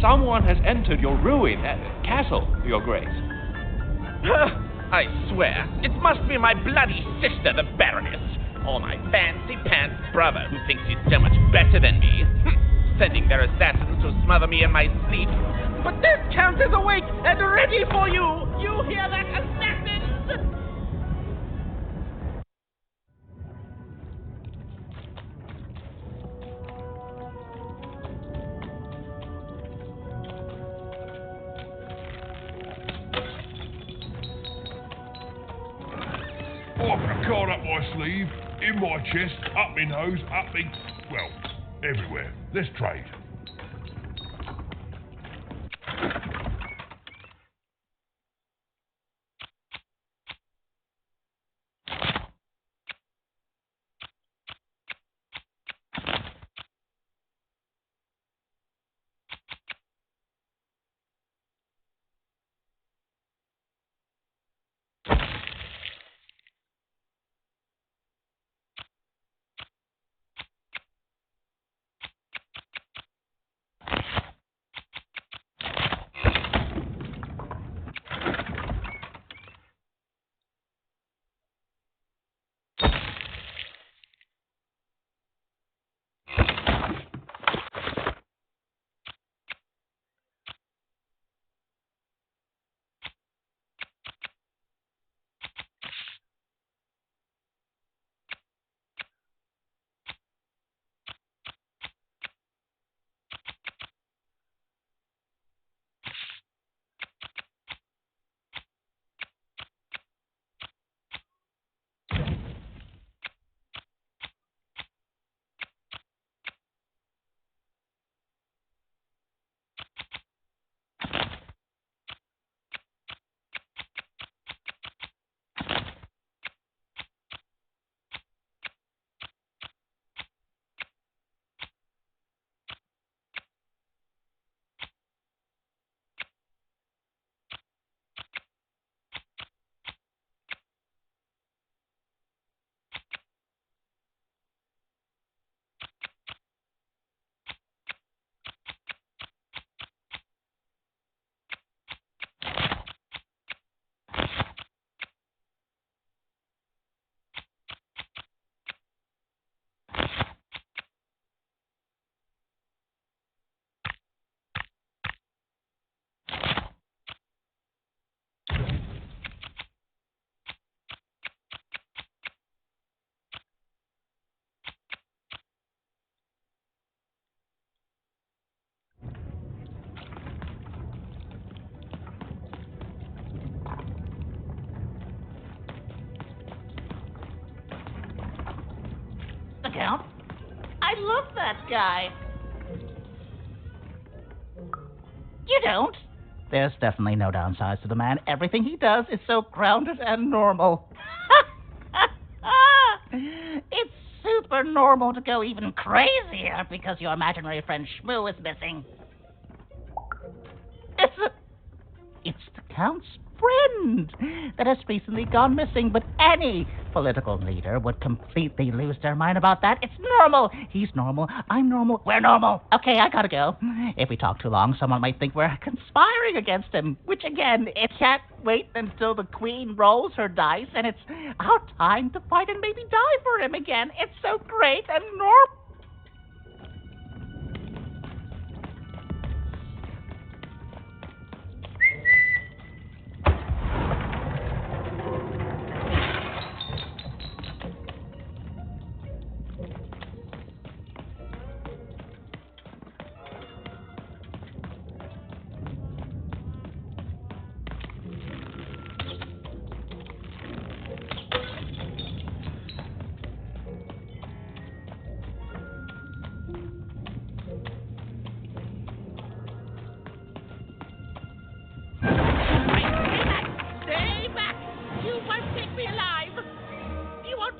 Someone has entered your ruin castle, Your Grace. I swear, it must be my bloody sister, the Baroness, or my fancy pants brother who thinks he's so much better than me, sending their assassins to smother me in my sleep. But this count is awake and ready for you! You hear that, assassins? I've got a card up my sleeve, in my chest, up my nose, up me... well, everywhere. Let's trade. The Count? I love that guy. You don't? There's definitely no downsides to the man. Everything he does is so grounded and normal. It's super normal to go even crazier because your imaginary friend Shmoo is missing. It's the Count's friend that has recently gone missing, but any political leader would completely lose their mind about that. It's normal. He's normal. I'm normal. We're normal. Okay, I gotta go. If we talk too long, someone might think we're conspiring against him, which again, it can't wait until the Queen rolls her dice and it's our time to fight and maybe die for him again. It's so great and normal.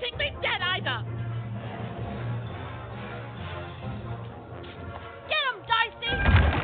wanting me dead either! Get him, Dicey!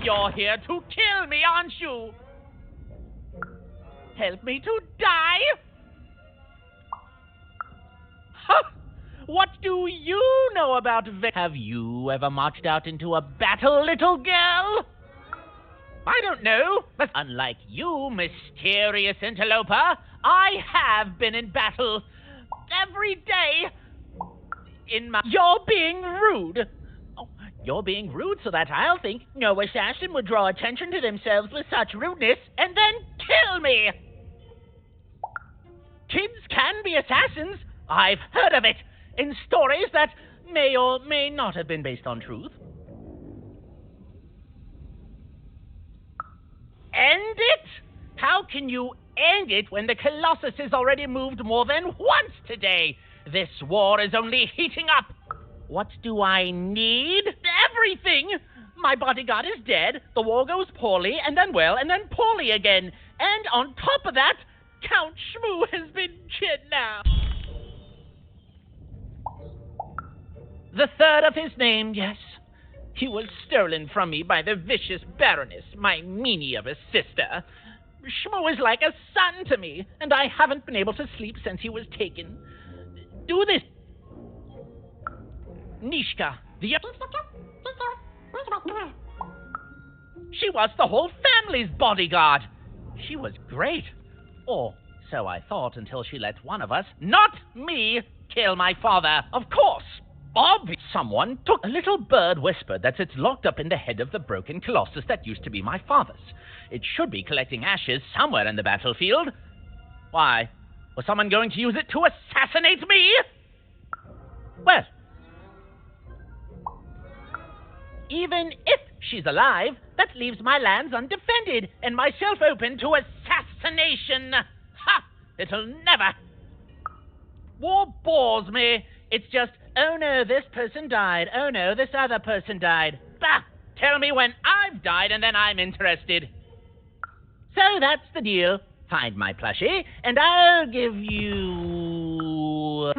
You're here to kill me, aren't you? Help me to die? Huh! What do you know about Have you ever marched out into a battle, little girl? I don't know, but unlike you, mysterious interloper, I have been in battle every day You're being rude. Oh, you're being rude so that I'll think no assassin would draw attention to themselves with such rudeness and then kill me. Kids can be assassins. I've heard of it in stories that may or may not have been based on truth. End it? How can you end it when the Colossus has already moved more than once today? This war is only heating up. What do I need? Everything! My bodyguard is dead, the war goes poorly, and then well, and then poorly again. And on top of that, Count Shmoo has been kidnapped. The third of his name, yes. He was stolen from me by the vicious Baroness, my meanie of a sister. Shmoo is like a son to me, and I haven't been able to sleep since he was taken. Do this. Nishka, she was the whole family's bodyguard. She was great. Or so I thought until she let one of us, not me, kill my father. Of course. Someone took a little bird whispered that it's locked up in the head of the broken colossus that used to be my father's. It should be collecting ashes somewhere in the battlefield. Why? Was someone going to use it to assassinate me? Well, even if she's alive, that leaves my lands undefended and myself open to assassination. Ha! It'll never. War bores me. It's just, oh no, this person died. Oh no, this other person died. Bah! Tell me when I've died and then I'm interested. So that's the deal. Find my plushie, and I'll give you...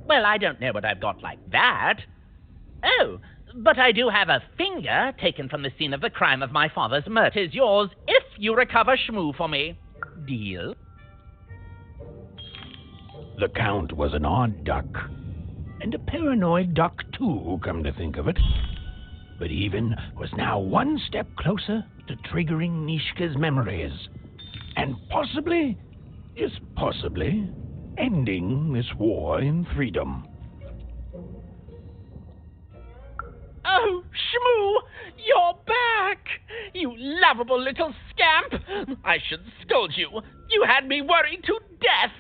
Well, I don't know what I've got like that. Oh, but I do have a finger taken from the scene of the crime of my father's murder. 'Tis yours if you recover Shmoo for me. Deal? The Count was an odd duck, and a paranoid duck too, come to think of it. But Even was now one step closer to triggering Nishka's memories, and possibly, just possibly, ending this war in freedom. Oh, Shmoo, you're back! You lovable little scamp! I should scold you. You had me worried to death.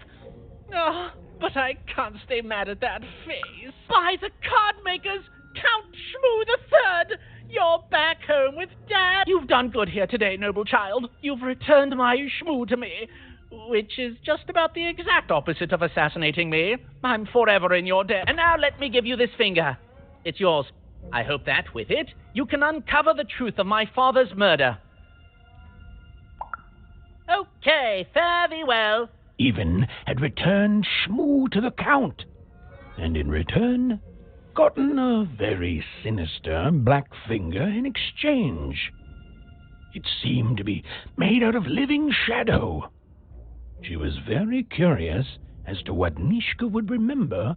Oh, but I can't stay mad at that face. By the card makers, Count Shmoo III! You're back home with Dad. You've done good here today, noble child. You've returned my Shmoo to me, which is just about the exact opposite of assassinating me. I'm forever in your debt. And now let me give you this finger. It's yours. I hope that, with it, you can uncover the truth of my father's murder. Okay, fare thee well. Even had returned Shmoo to the Count, and in return, gotten a very sinister black finger in exchange. It seemed to be made out of living shadow. She was very curious as to what Nishka would remember.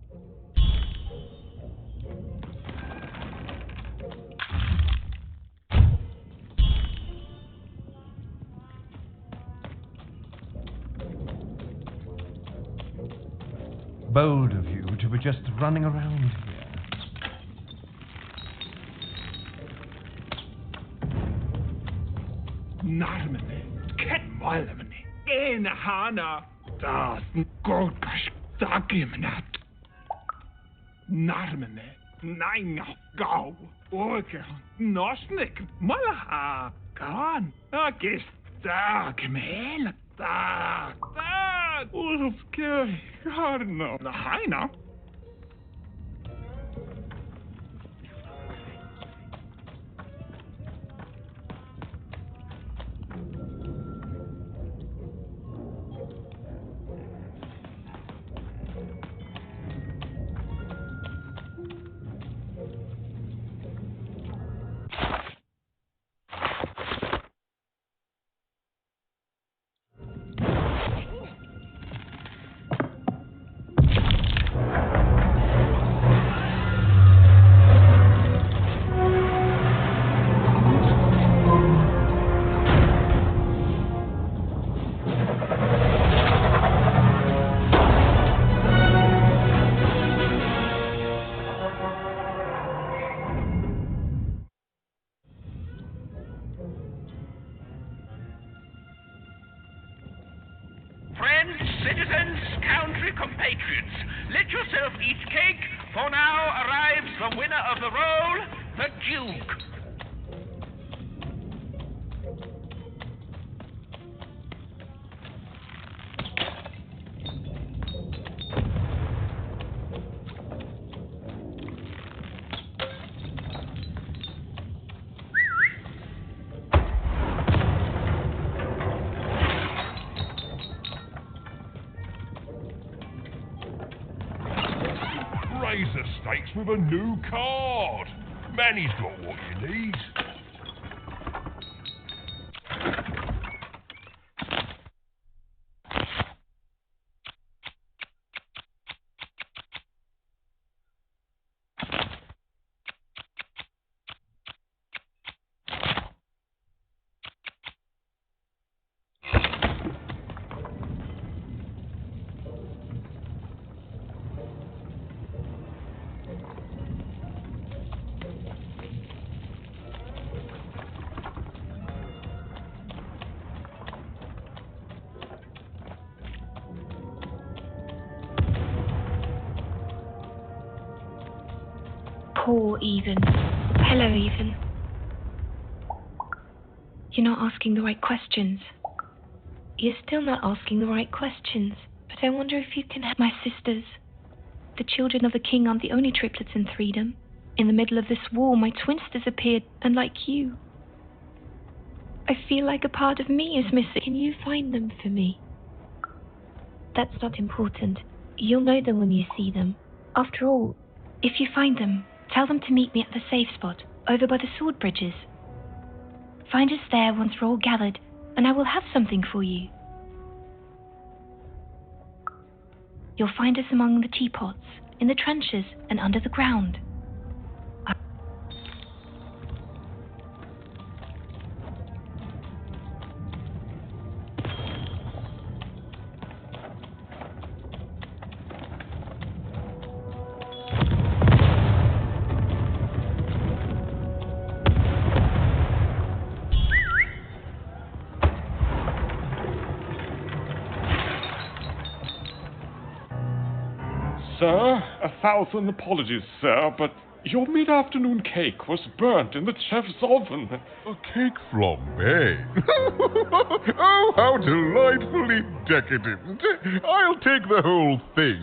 Bold of you to be just running around here. Narmene, ketmalemene, en hana, das golkash dagimnat. Narmene, nainga gau, orke, nosnik, malaha, gan, agist, dagmel, dag, Ulf Kerry, Garno, Haina. country compatriots, let yourself eat cake, for now arrives the winner of the role, the Duke. Raise the stakes with a new card. Manny's got what you need. Poor Even. Hello, Even. You're not asking the right questions. You're still not asking the right questions. But I wonder if you can help my sisters. The children of the king aren't the only triplets in Threedom. In the middle of this war, my twins disappeared, and like you, I feel like a part of me is missing. Can you find them for me? That's not important. You'll know them when you see them. After all, if you find them, tell them to meet me at the safe spot, over by the sword bridges. Find us there once we're all gathered, and I will have something for you. You'll find us among the teapots, in the trenches, and under the ground. Sir, 1,000 apologies, sir, but your mid-afternoon cake was burnt in the chef's oven. A cake flambe? Oh, how delightfully decadent. I'll take the whole thing.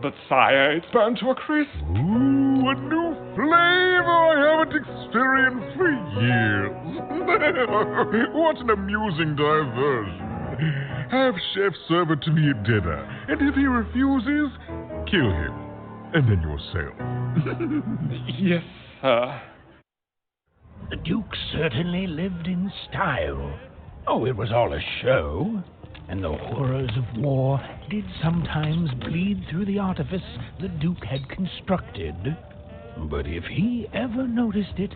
But, sire, it's burnt to a crisp. Ooh, a new flavor I haven't experienced for years. What an amusing diversion. Have Chef serve it to me at dinner, and if he refuses, kill him, and then yourself. Yes, sir. The Duke certainly lived in style. Oh, it was all a show, and the horrors of war did sometimes bleed through the artifice the Duke had constructed. But if he ever noticed it,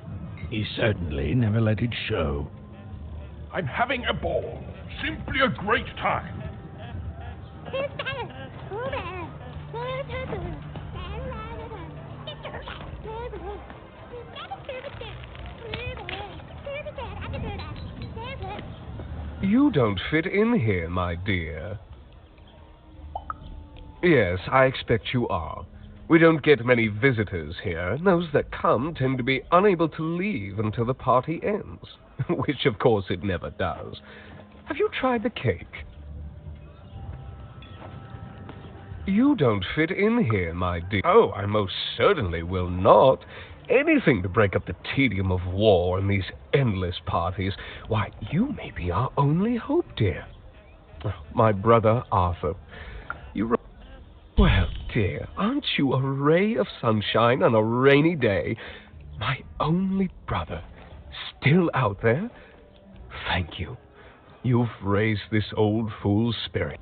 he certainly never let it show. I'm having a ball. Simply a great time. You don't fit in here, my dear. Yes, I expect you are. We don't get many visitors here, and those that come tend to be unable to leave until the party ends, which of course it never does. Have you tried the cake? You don't fit in here, my dear. Oh, I most certainly will not. Anything to break up the tedium of war and these endless parties. Why, you may be our only hope, dear. My brother Arthur. Well, dear, aren't you a ray of sunshine on a rainy day? My only brother, still out there? Thank you. You've raised this old fool's spirit.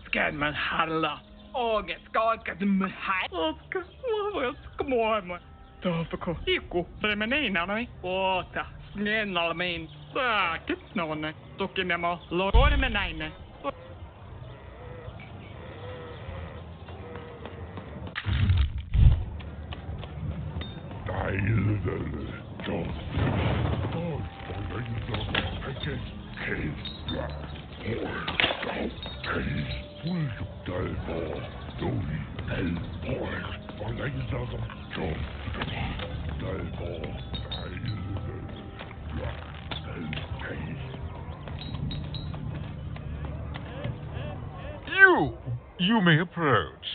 Ska man handla? Och skaka med här. Och ska må. Tofko. Iku. Remenina noi. Oota. Nennalmin. Saakit nonne. Tukinemo. Logorme näin. You may approach.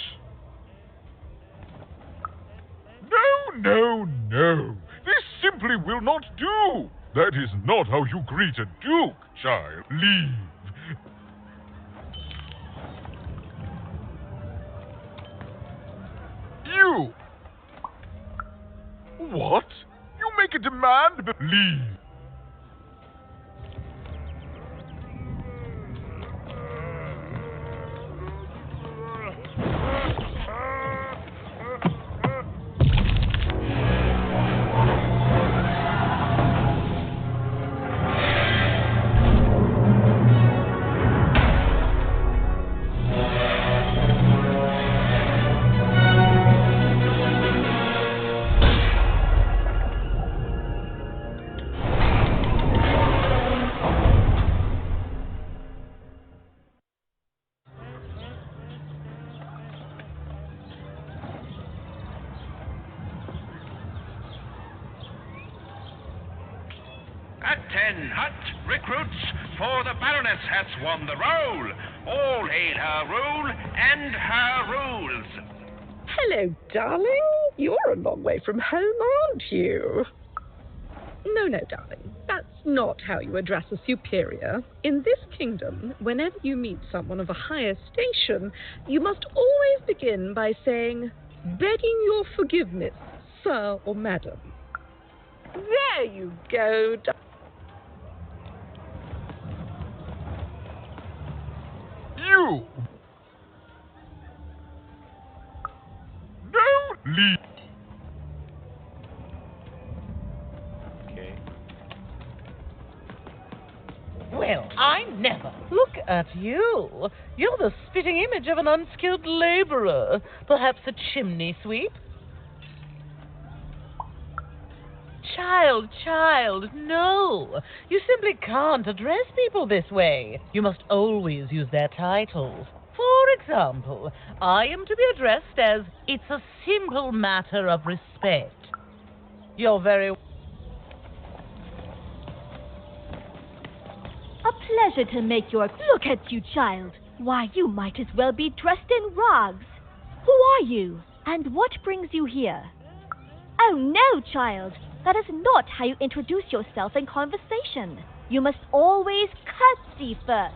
No, no. This simply will not do. That is not how you greet a duke, child. Leave. You! What? You make a demand, but leave. At 10 hut recruits, for the Baroness has won the roll. All hail her rule and her rules. Hello, darling. You're a long way from home, aren't you? No, darling. That's not how you address a superior. In this kingdom, whenever you meet someone of a higher station, you must always begin by saying, "Begging your forgiveness, sir or madam." There you go, darling. You! No! Leave! Okay. Well, I never. Look at you. You're the spitting image of an unskilled laborer. Perhaps a chimney sweep? Child, no. You simply can't address people this way. You must always use their titles. For example, I am to be addressed as, "It's a simple matter of respect." You're very... A pleasure to make your... Look at you, child. Why, you might as well be dressed in rags. Who are you? And what brings you here? Oh, no, child. That is not how you introduce yourself in conversation. You must always curtsy first.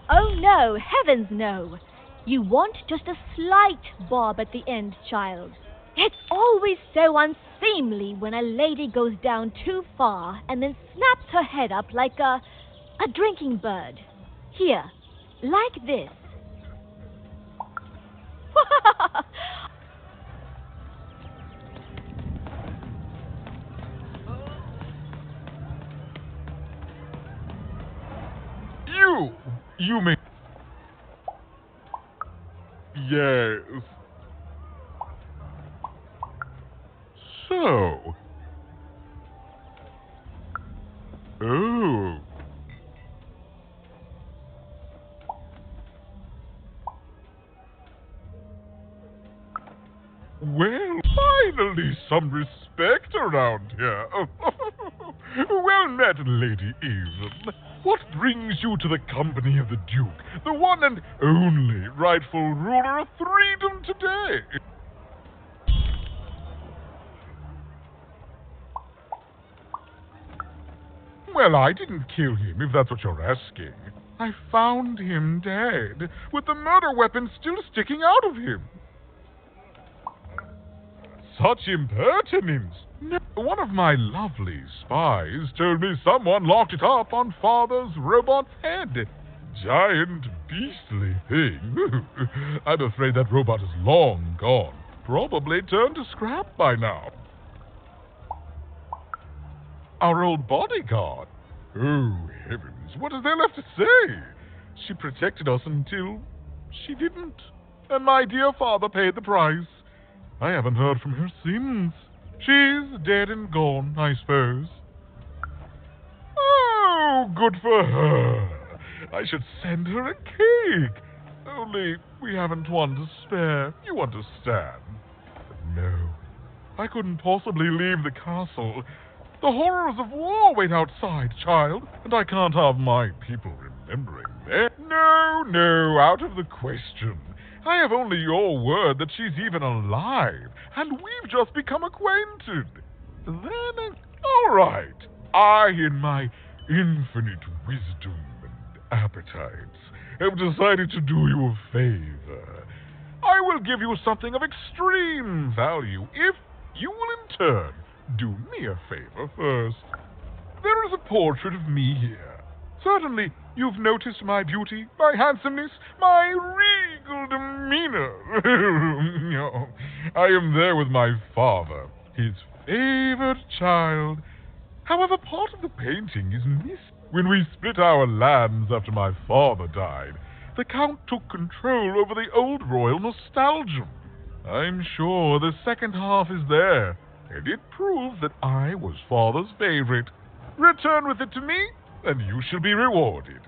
Oh, no, heavens no. You want just a slight bob at the end, child. It's always so unseemly when a lady goes down too far and then snaps her head up like a drinking bird. Here, like this. You may... Yes. So... Oh... Well, finally some respect around here. Well met, Lady Eve. What brings you to the company of the Duke, the one and only rightful ruler of freedom today? Well, I didn't kill him, if that's what you're asking. I found him dead, with the murder weapon still sticking out of him. Such impertinence! One of my lovely spies told me someone locked it up on Father's robot's head. giant, beastly thing. I'm afraid that robot is long gone. Probably turned to scrap by now. Our old bodyguard. Oh, heavens, what is there left to say? She protected us until she didn't. And my dear father paid the price. I haven't heard from her since. She's dead and gone, I suppose. Oh, good for her. I should send her a cake. Only we haven't one to spare, you understand. But no, I couldn't possibly leave the castle. The horrors of war wait outside, child, and I can't have my people remembering that. No, out of the question. I have only your word that she's even alive, and we've just become acquainted. Then, all right, I, in my infinite wisdom and appetites, have decided to do you a favor. I will give you something of extreme value if you will in turn do me a favor first. There is a portrait of me here. Certainly, you've noticed my beauty, my handsomeness, my regal demeanor. I am there with my father, his favorite child. However, part of the painting is missing. When we split our lands after my father died, the Count took control over the old royal nostalgia. I'm sure the second half is there, and it proves that I was father's favorite. Return with it to me, and you shall be rewarded.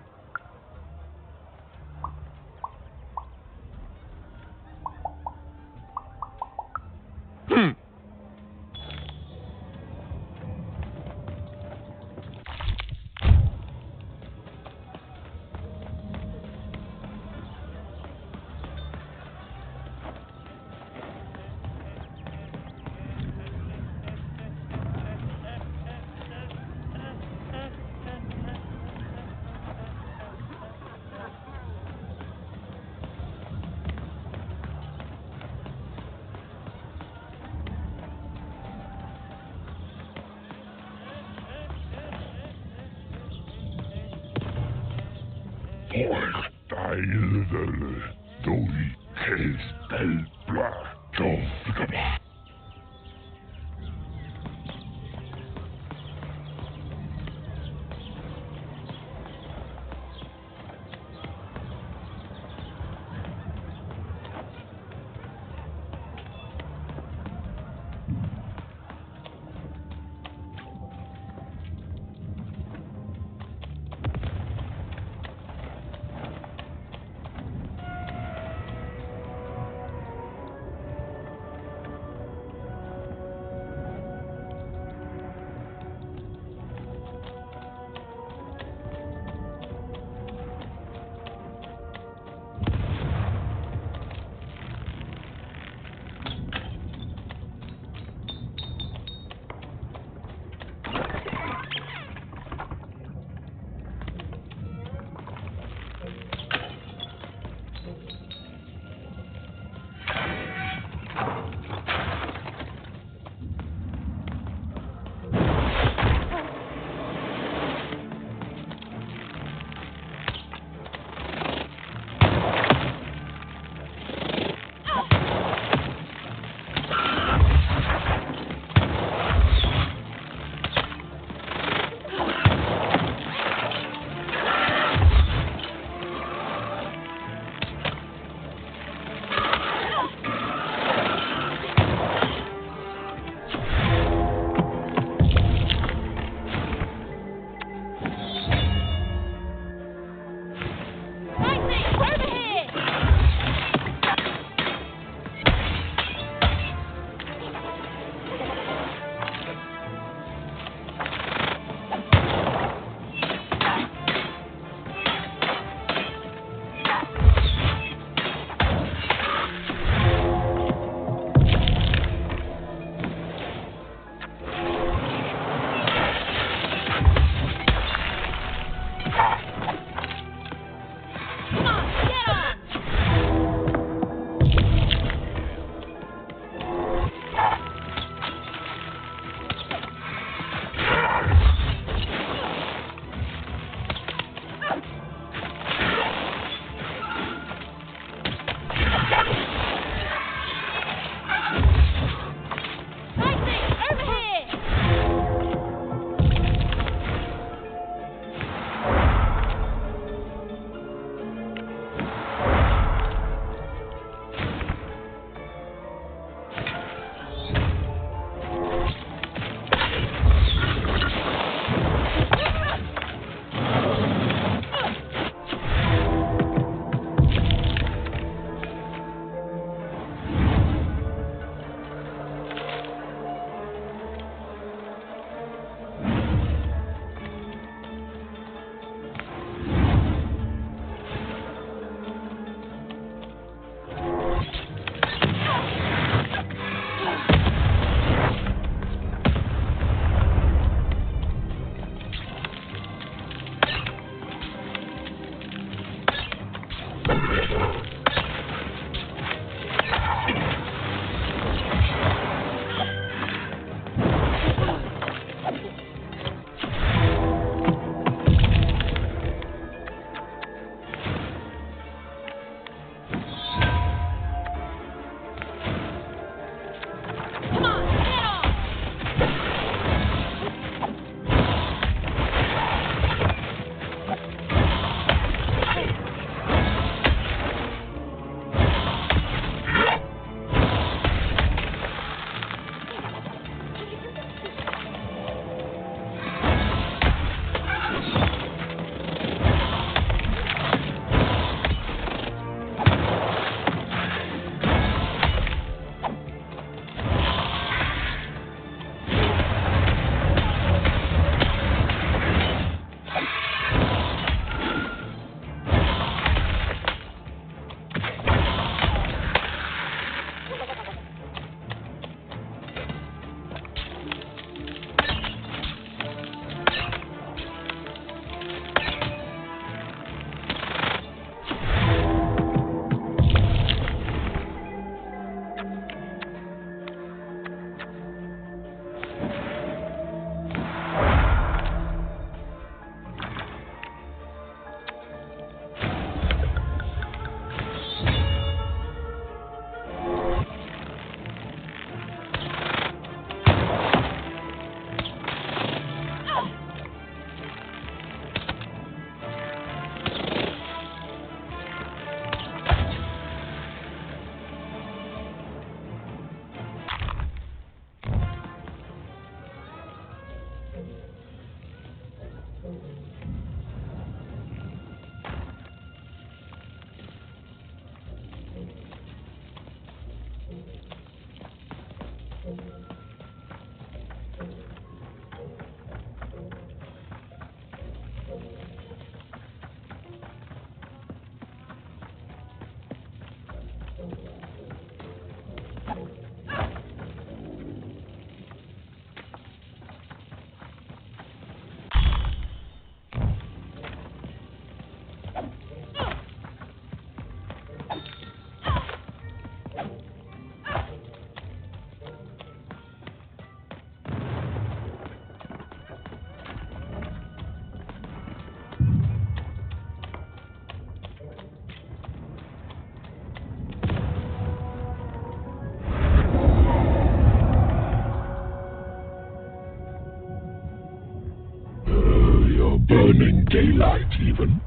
Burning daylight, even.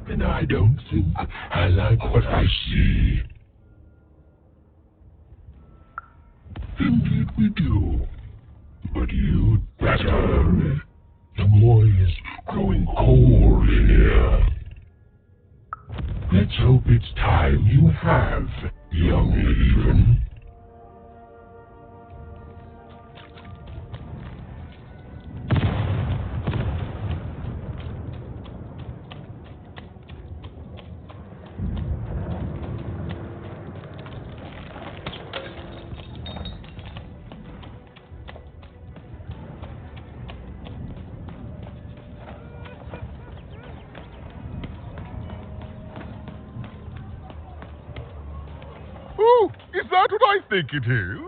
And I don't think I like what I see. Indeed we do. But you'd better. The morning is growing cold in here. Let's hope it's time you have, young even. Oh, is that what I think it is?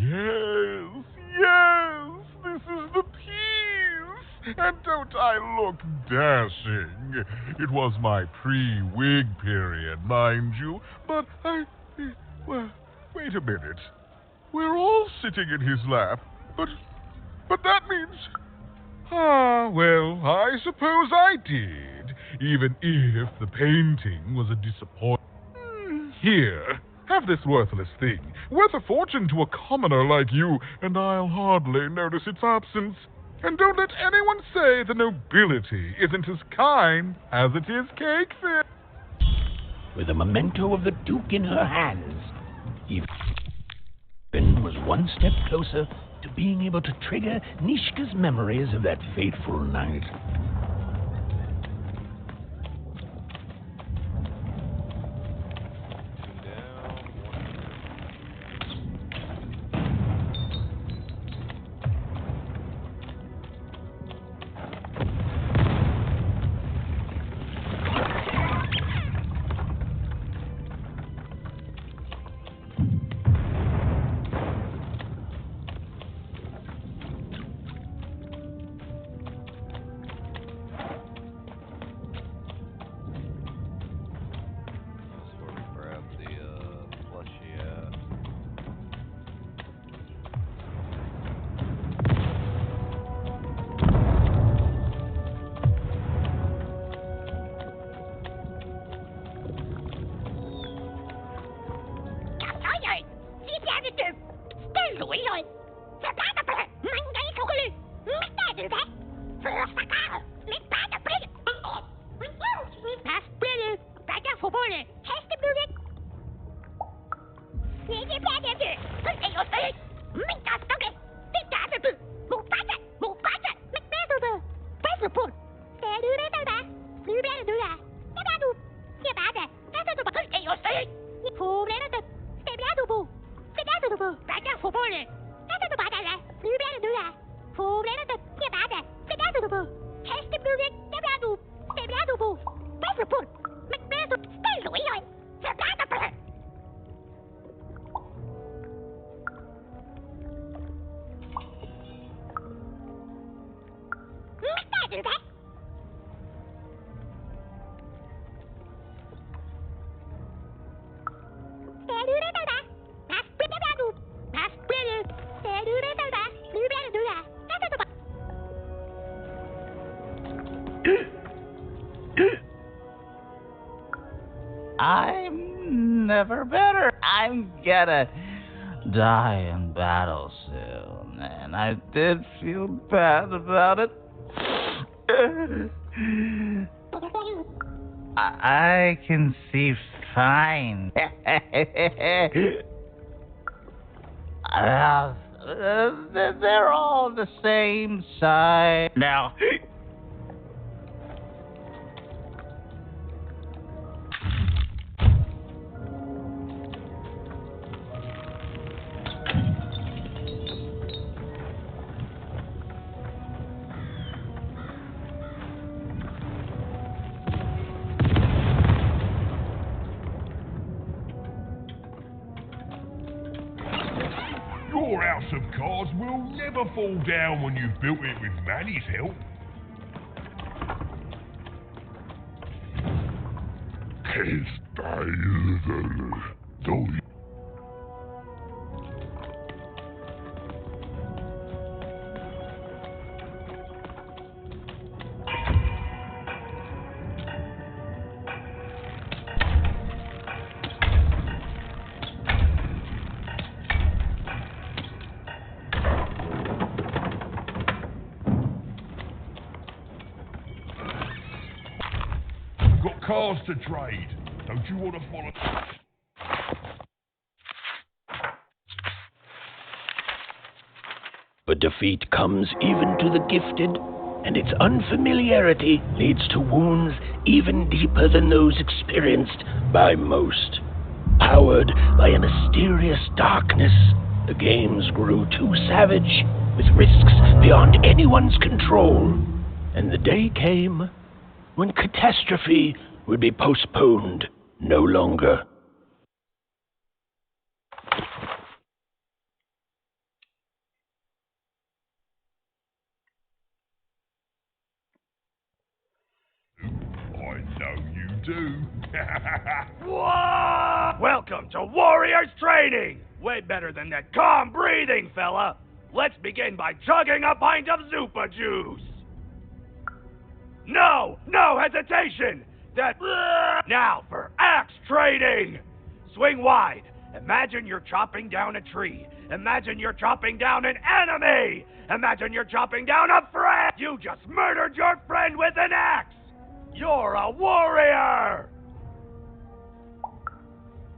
Yes, yes, this is the piece. And don't I look dashing? It was my pre-wig period, mind you, but well, wait a minute. We're all sitting in his lap, but that means... well, I suppose I did, even if the painting was a disappointment. Here, have this worthless thing, worth a fortune to a commoner like you, and I'll hardly notice its absence. And don't let anyone say the nobility isn't as kind as it is cake-thin. With a memento of the Duke in her hands, even was one step closer to being able to trigger Nishka's memories of that fateful night. I'm never better. I'm gonna die in battle soon. and I did feel bad about it. I can see fine. They're all the same size now. Your house of cards will never fall down when you've built it with Manny's help. Got cars to trade. Don't you want to follow? But defeat comes even to the gifted, and its unfamiliarity leads to wounds even deeper than those experienced by most. Powered by a mysterious darkness, the games grew too savage, with risks beyond anyone's control. And the day came when catastrophe would be postponed no longer. I know you do. Whoa! Welcome to Warriors Training! Way better than that calm breathing, fella. Let's begin by chugging a pint of Zupa juice. No hesitation! Now for axe trading! Swing wide. Imagine you're chopping down a tree. Imagine you're chopping down an enemy. Imagine you're chopping down a friend. You just murdered your friend with an axe. You're a warrior!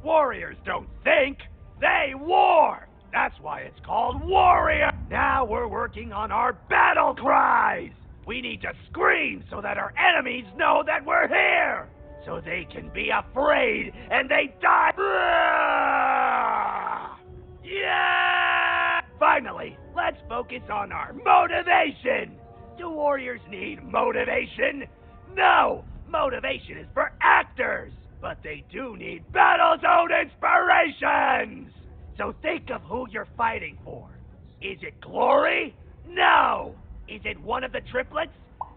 Warriors don't think, they war! That's why it's called Warrior! Now we're working on our battle cries! We need to scream so that our enemies know that we're here! So they can be afraid and they die! Yeah! Finally, let's focus on our motivation! Do warriors need motivation? No! Motivation is for actors! But they do need battle zone inspirations! So think of who you're fighting for. Is it glory? No! Is it one of the triplets?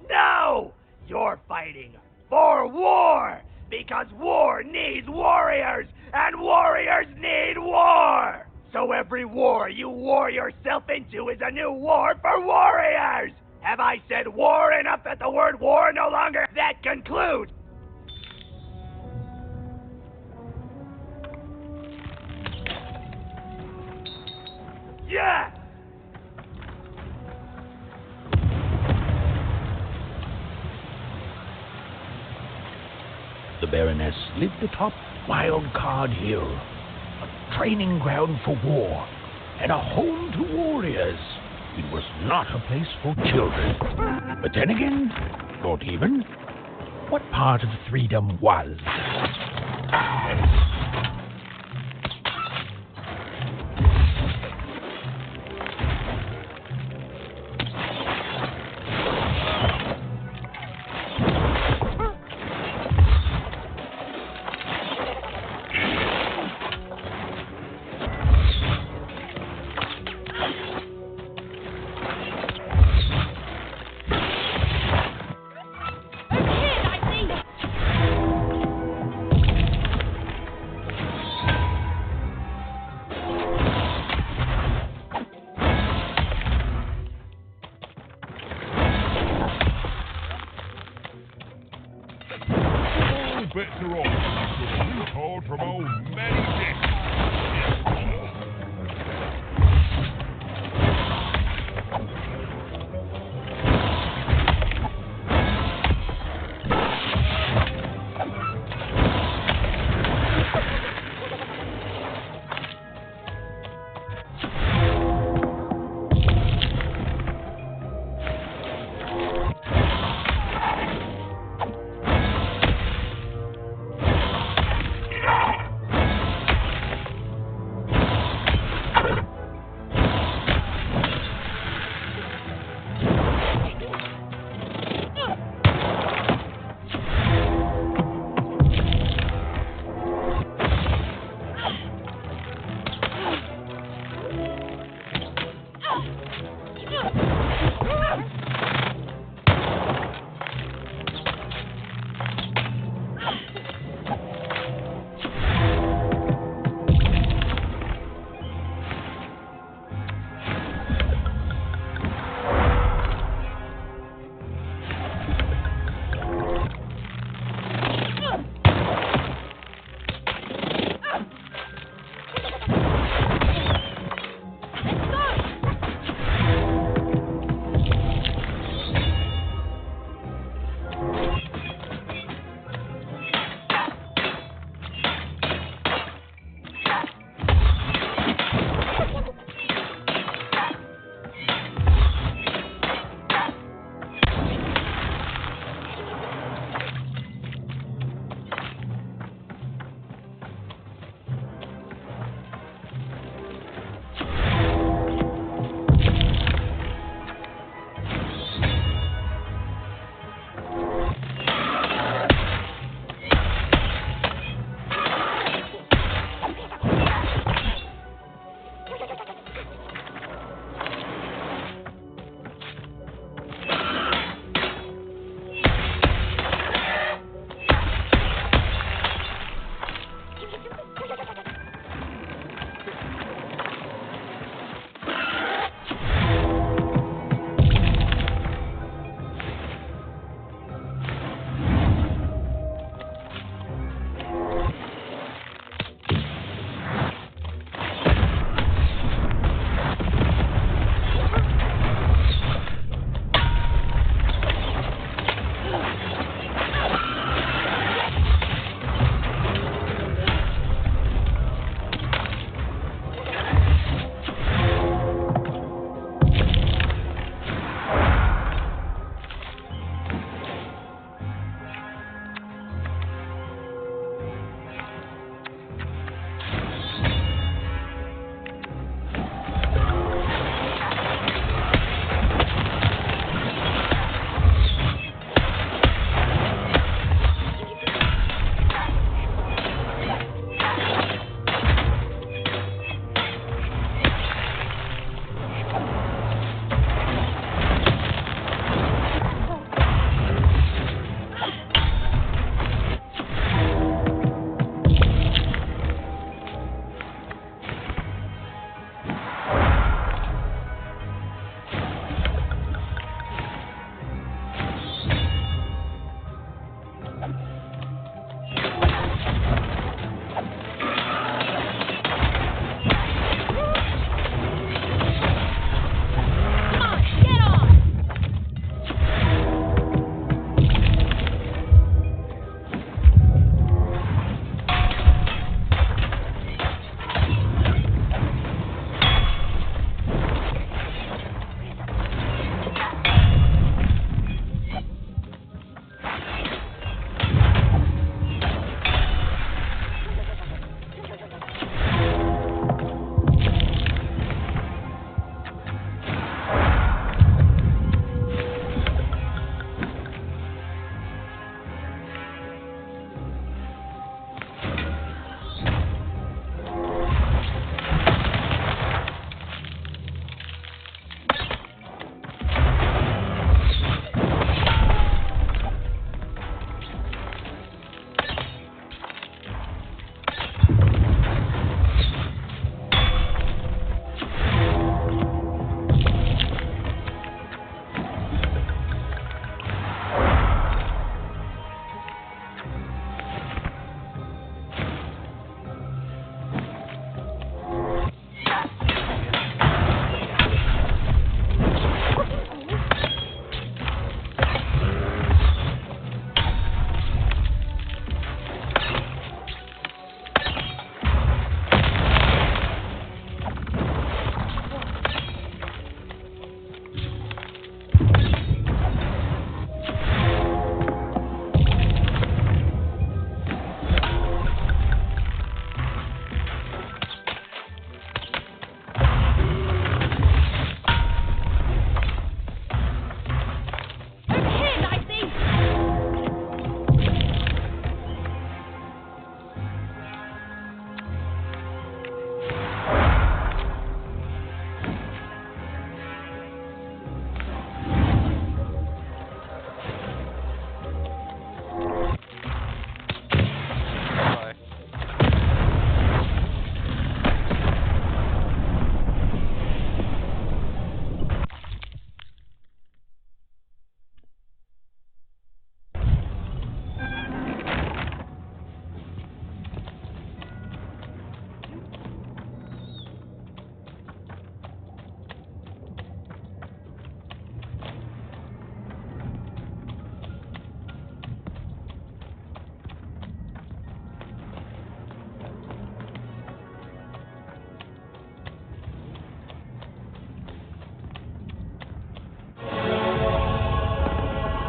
No! You're fighting for war! Because war needs warriors! And warriors need war! So every war you war yourself into is a new war for warriors! Have I said war enough that the word war no longer? That concludes. Yeah! The Baroness lived atop Wild Card Hill, a training ground for war, and a home to warriors. It was not a place for children. But then again, not even. What part of freedom was? Bets are off. You've got a new card from old Manny Dick.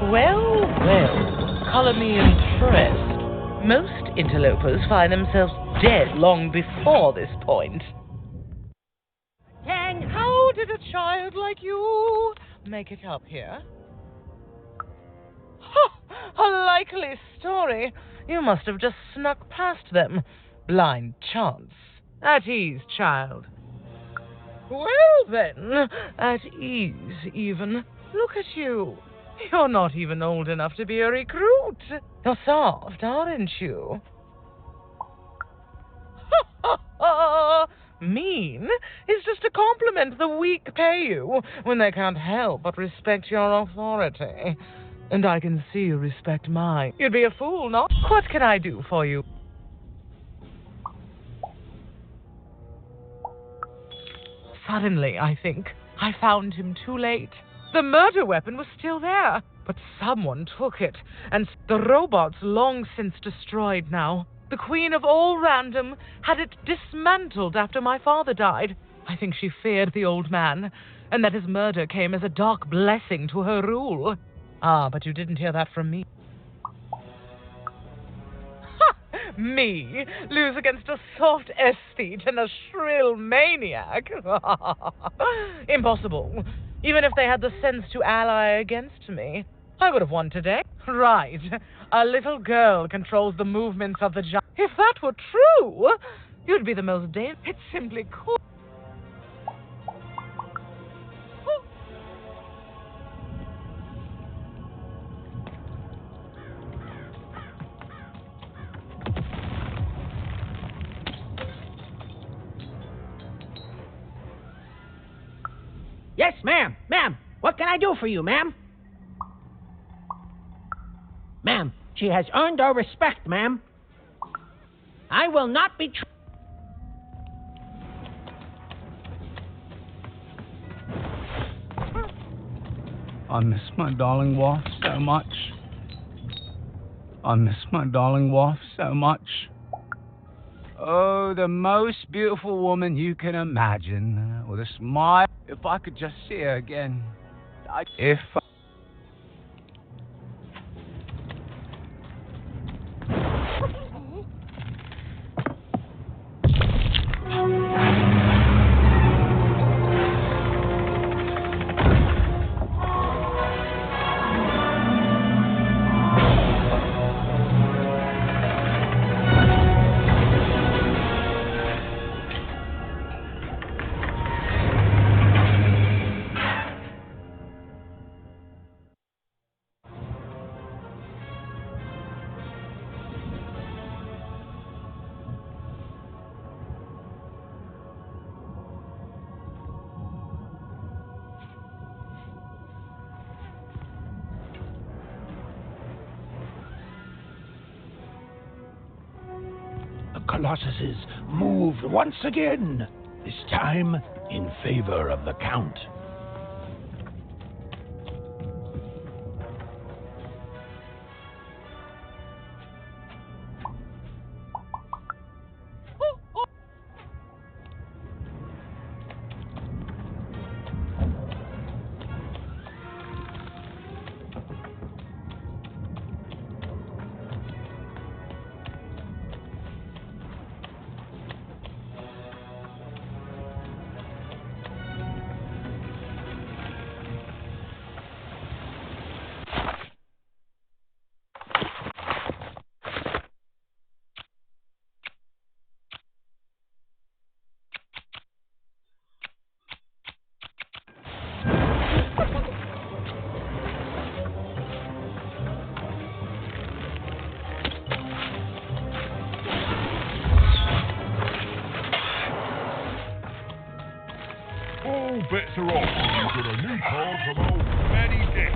Well, well, color me impressed. Most interlopers find themselves dead long before this point. Dang, how did a child like you make it up here? A likely story. You must have just snuck past them. Blind chance. At ease, child. Well then, at ease even. Look at you. You're not even old enough to be a recruit. You're soft, aren't you? Mean is just a compliment the weak pay you when they can't help but respect your authority. And I can see you respect mine. You'd be a fool not. What can I do for you? Suddenly, I think, I found him too late. The murder weapon was still there, but someone took it, and the robot's long since destroyed now. The Queen of All Random had it dismantled after my father died. I think she feared the old man, and that his murder came as a dark blessing to her rule. Ah, but you didn't hear that from me. Me lose against a soft aesthete and a shrill maniac? Impossible. Even if they had the sense to ally against me, I would have won today. Right. A little girl controls the movements of the giant. If that were true, you'd be the most dangerous. It's simply cool. Yes, ma'am. Ma'am, what can I do for you, ma'am? Ma'am, she has earned our respect, ma'am. I will not be... I miss my darling wife so much. I miss my darling wife so much. Oh, the most beautiful woman you can imagine, with a smile. If I could just see her again. If Colossuses moved once again, this time in favor of the Count. All bets are off. You've got a new card from old Manny Dix.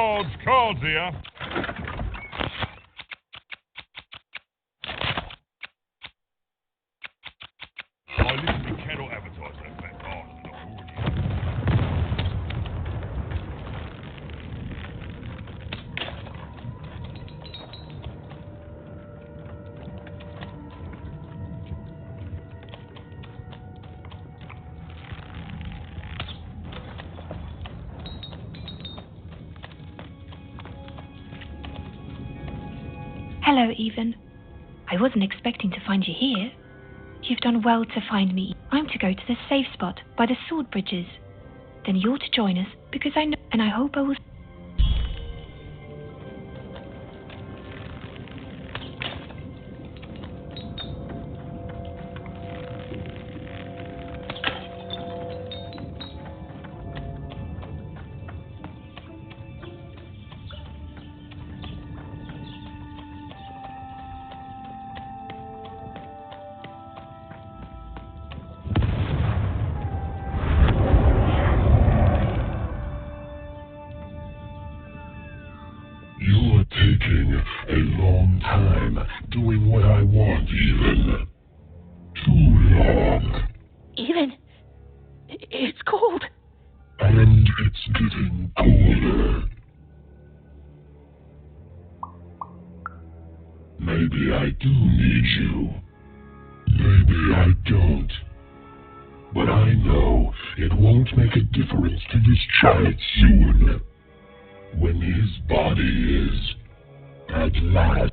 Cards here. I listen to cattle advertising at Fat Garden, not already. Hello, Even. I wasn't expecting to find you here. You've done well to find me. I'm to go to the safe spot by the sword bridges. Then you're to join us because I know, and I hope I will. You're taking a long time doing what I want, Even. Too long. Even, it's cold. And it's getting colder. Maybe I do need you. Maybe I don't. But I know it won't make a difference to this child soon. When his body is, at last.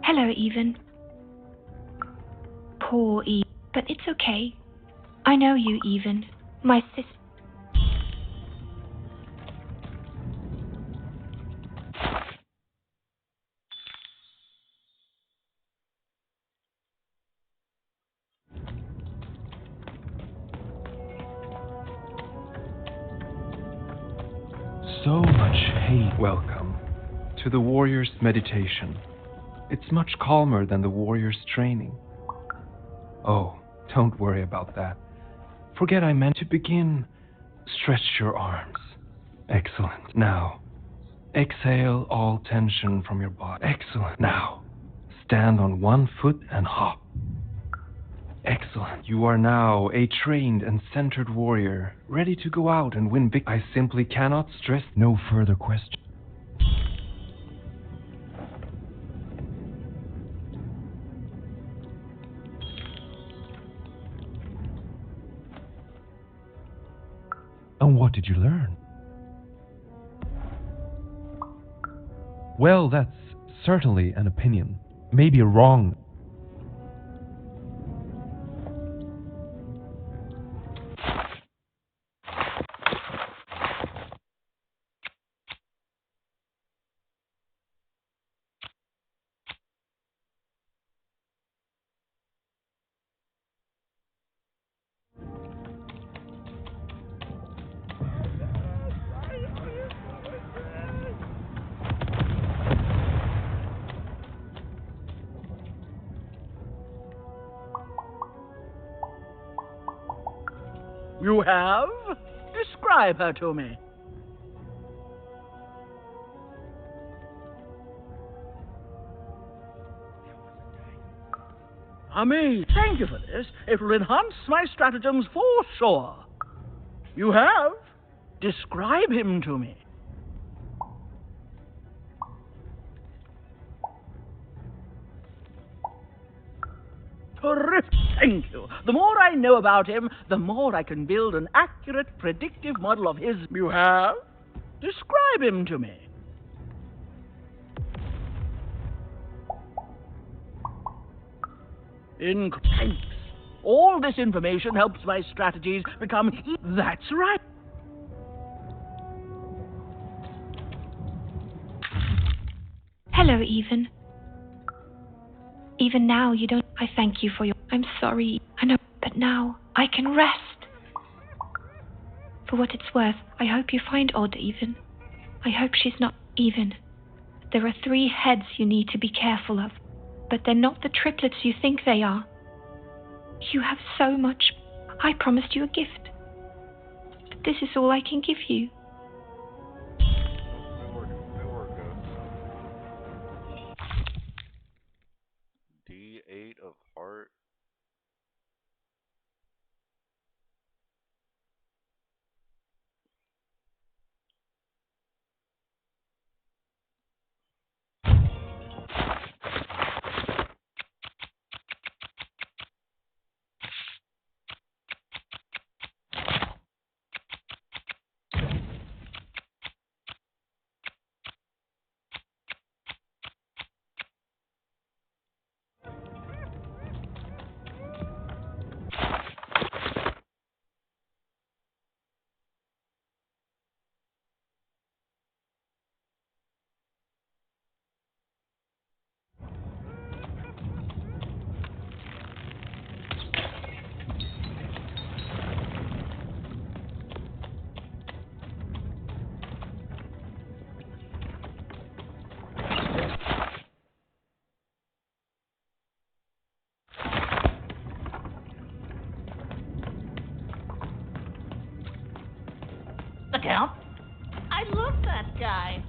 Hello, Even. Poor Even. But it's okay. I know you, Even. My sister. So much hate. Welcome to the warrior's meditation. It's much calmer than the warrior's training. Oh, don't worry about that. Forget I meant to begin. Stretch your arms. Excellent. Now, exhale all tension from your body. Excellent. Now, stand on one foot and hop. Excellent. You are now a trained and centered warrior, ready to go out and win big. I simply cannot stress no further question. And what did you learn? Well, that's certainly an opinion. Maybe a wrong. You have? Describe her to me. Thank you for this. It will enhance my stratagems for sure. You have? Describe him to me. Terrific. Thank you. The more I know about him, the more I can build an accurate, predictive model of his. You have? Describe him to me. Thanks. All this information helps my strategies become. That's right. Hello, Even. Even now, you don't. I thank you for your. I'm sorry. I know, but now I can rest. For what it's worth, I hope you find Odd, Even. I hope she's not Even. There are 3 heads you need to be careful of, but they're not the triplets you think they are. You have so much. I promised you a gift. But this is all I can give you. D8 of heart. The Count? I love that guy.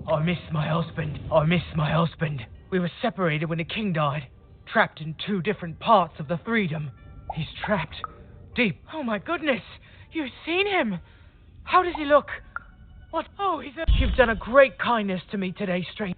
I miss my husband. I miss my husband. We were separated when the king died, trapped in 2 different parts of the freedom. He's trapped deep. Oh my goodness! You've seen him! How does he look? What? Oh, You've done a great kindness to me today, stranger.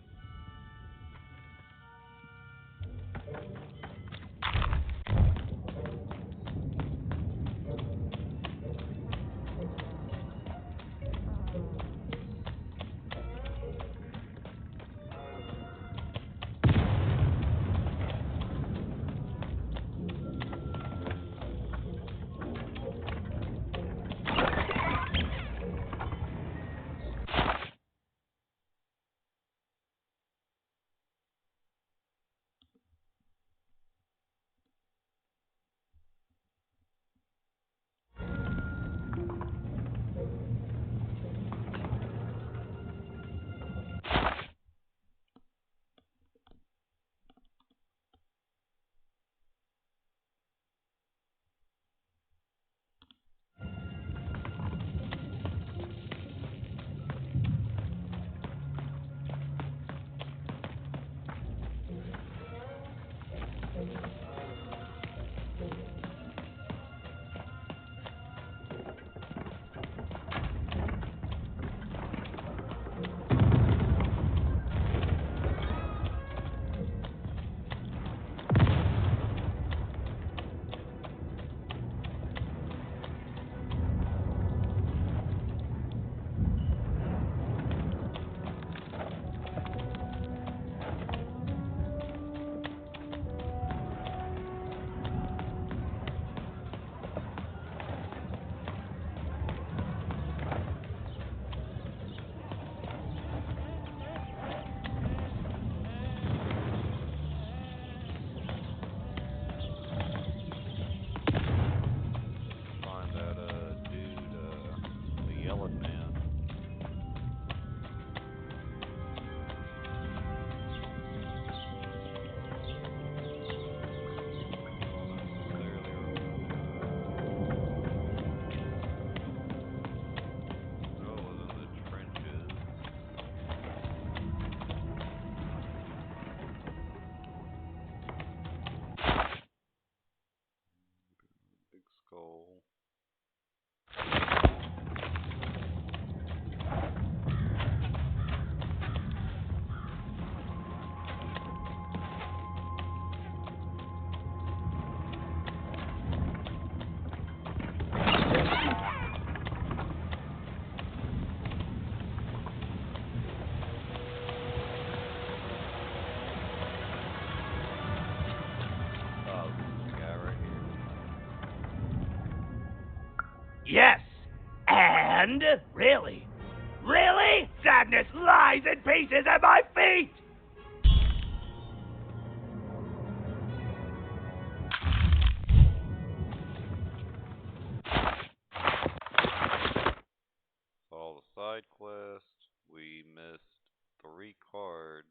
Yes. And? Really? Really? Sadness lies in pieces at my feet! Follow the side quest. We missed 3 cards.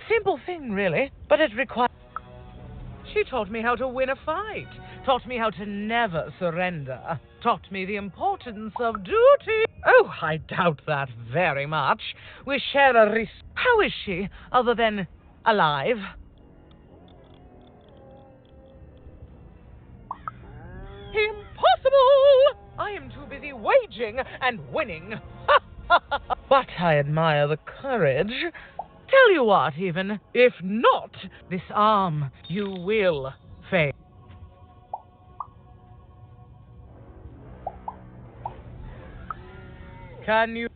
simple thing, really, but it requires... She taught me how to win a fight, taught me how to never surrender, taught me the importance of duty. Oh, I doubt that very much. We share a How is she, other than alive? Impossible! I am too busy waging and winning. But I admire the courage. Tell you what, even, if not this arm, you will fail. Can you...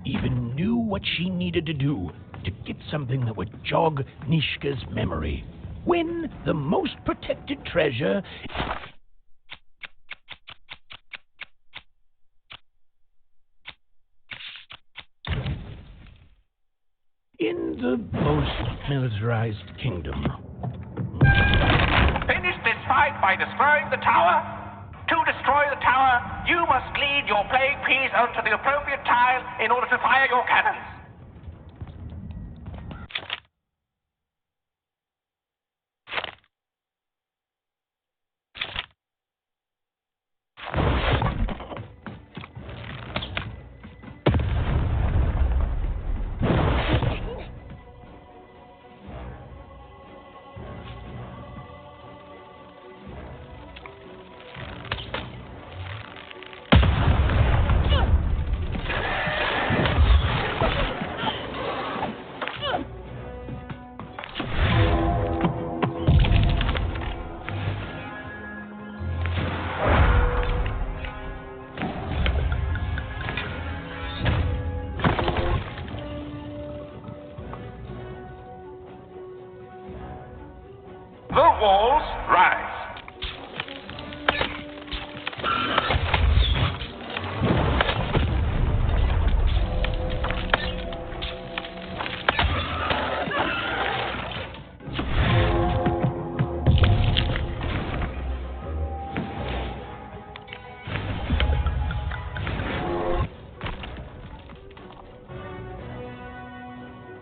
Even knew what she needed to do to get something that would jog Nishka's memory. Win the most protected treasure in the most militarized kingdom. Finish this fight by destroying the tower. To destroy the tower, you must lead your playing piece onto the appropriate tile in order to fire your cannons. The walls rise.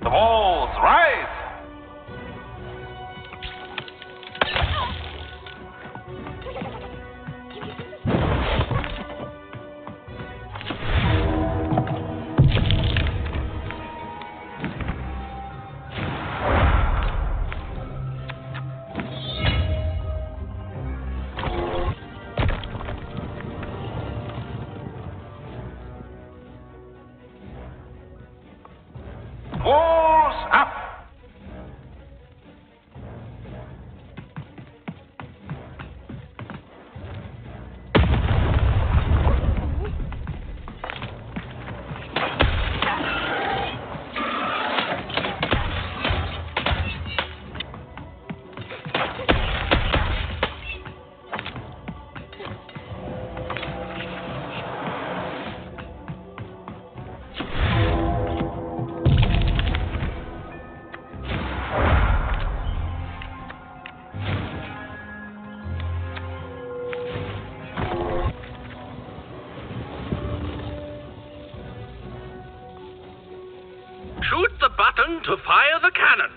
The walls rise. Walls up! Shoot the button to fire the cannon.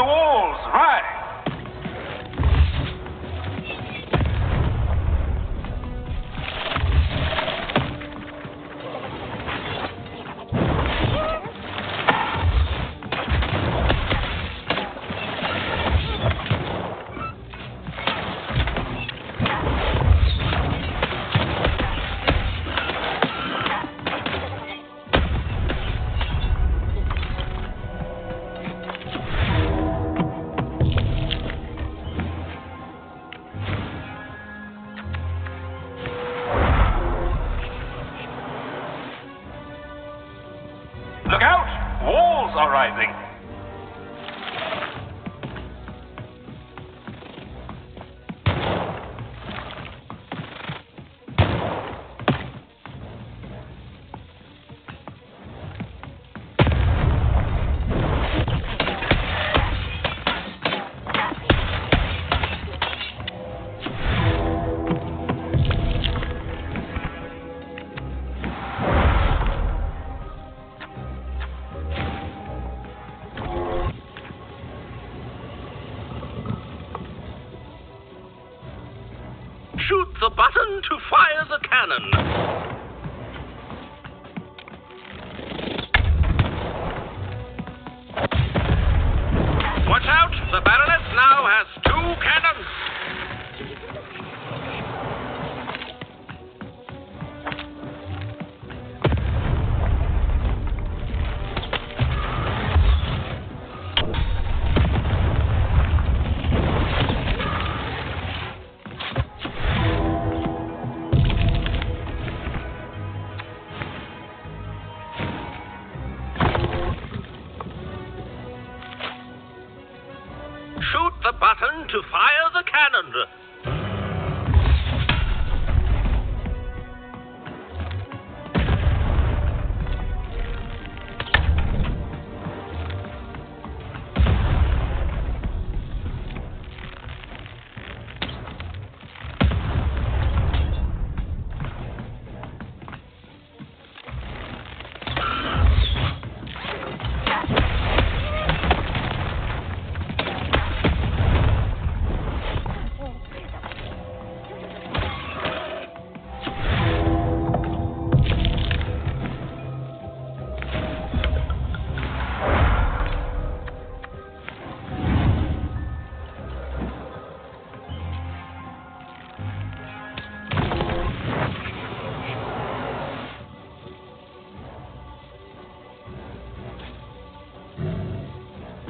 The walls rise. Look out! Walls are rising. Shoot the button to fire the cannon. Watch out! The Baroness now has 2 cannons. Shoot the button to fire the cannon.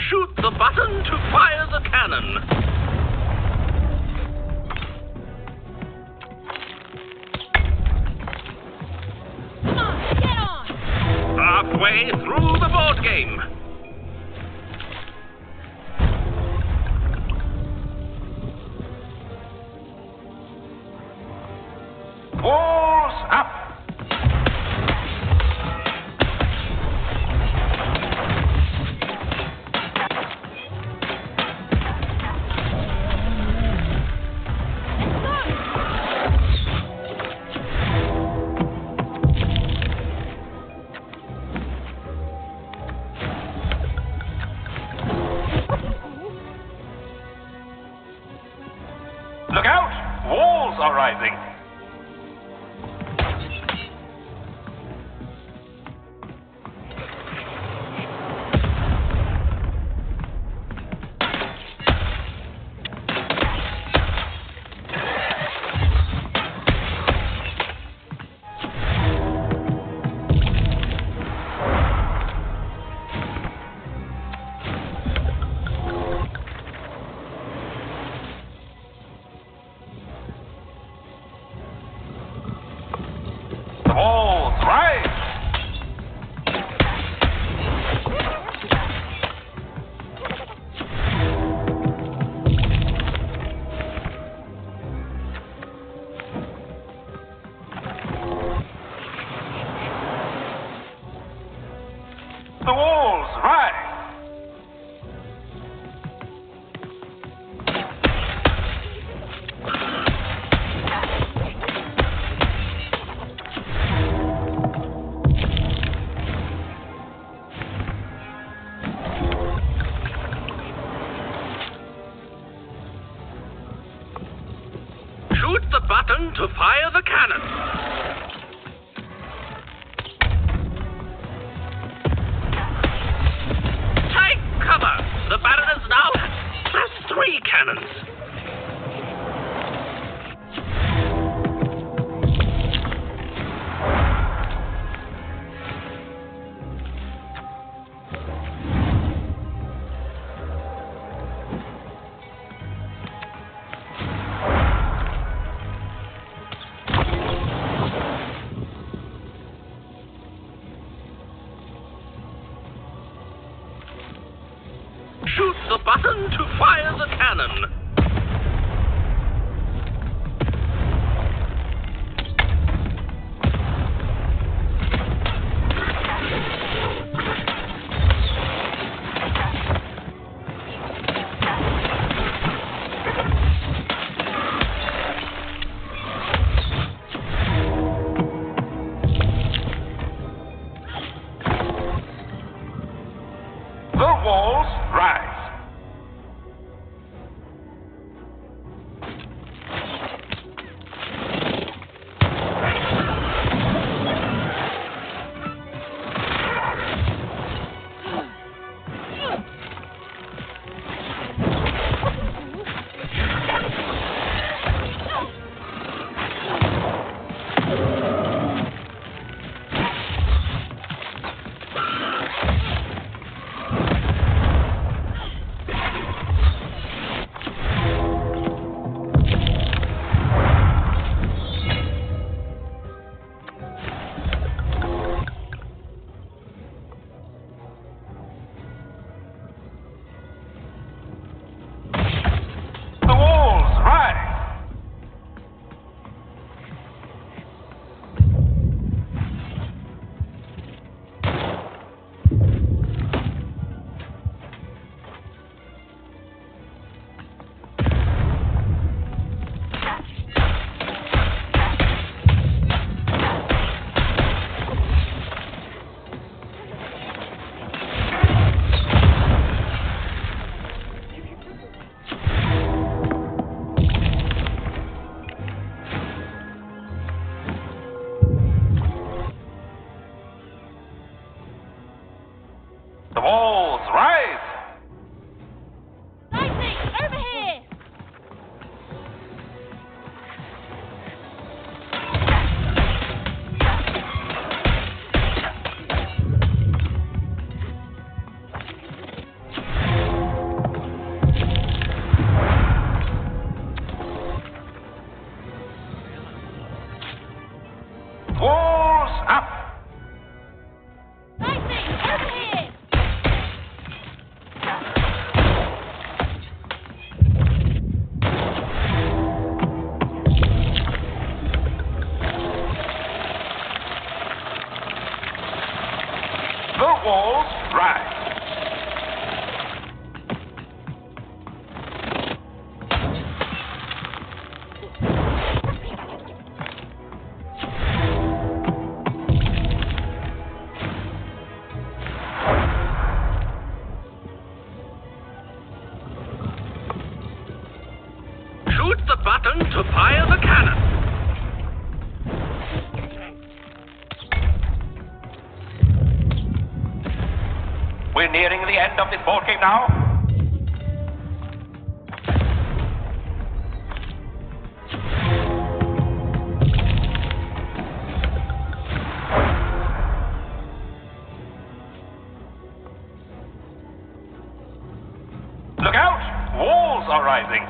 Shoot the button to fire the cannon. Come on, get on! Halfway through the board game. Walls up. Look out! Walls are rising. The walls rise. The walls rise. button to fire the cannon. Take cover! The Baroness now has 3 cannons. Shoot the button to fire the cannon. The walls rise. The walls rise. The walls rise. Lightning, over here! Walls up. Lightning, over here! The walls rise. Shoot the button to fire the cannon. We're nearing the end of this ball game now. Look out! Walls are rising.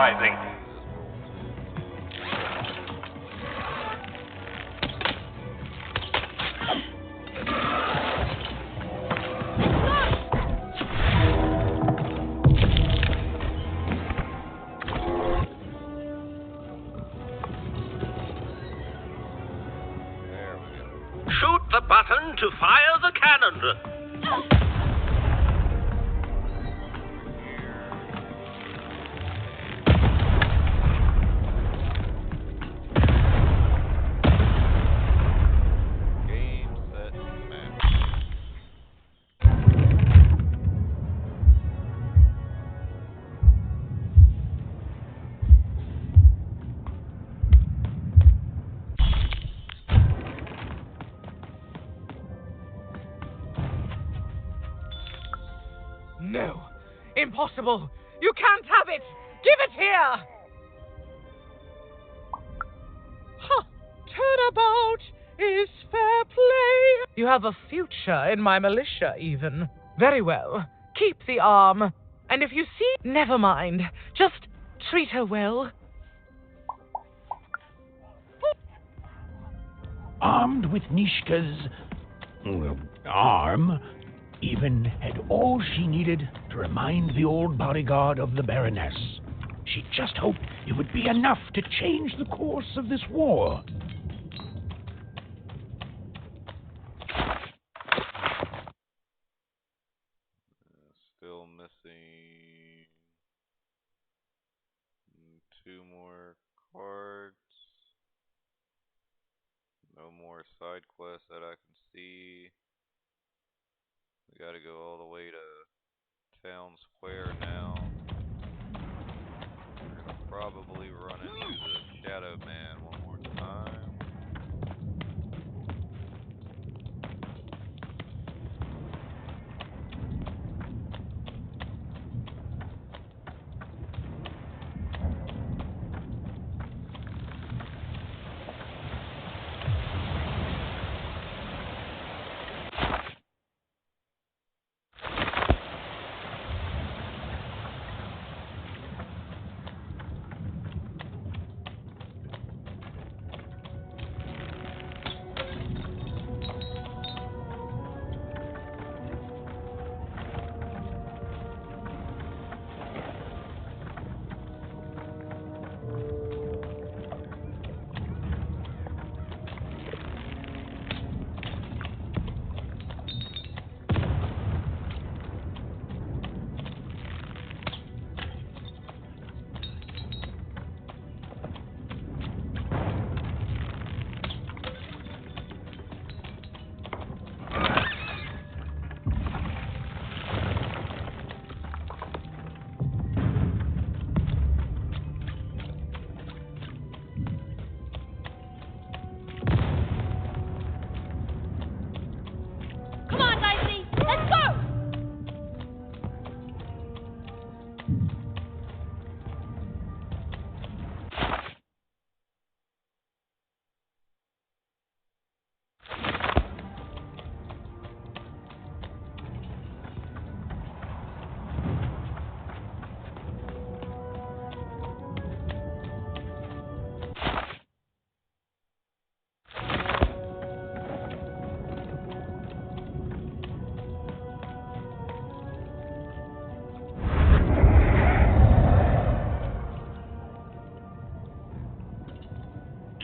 rising. Shoot the button to fire the cannon. No, impossible. You can't have it. Give it here. Huh. Turnabout is fair play. You have a future in my militia, even. Very well. Keep the arm. And if you see, never mind. Just treat her well. Armed with Nishka's arm, even had all she needed to remind the old bodyguard of the Baroness. She just hoped it would be enough to change the course of this war. Still missing 2 more cards. No more side quests that I can see. We gotta go all the way to town square now. We're gonna probably run into the Shadow Man one more time.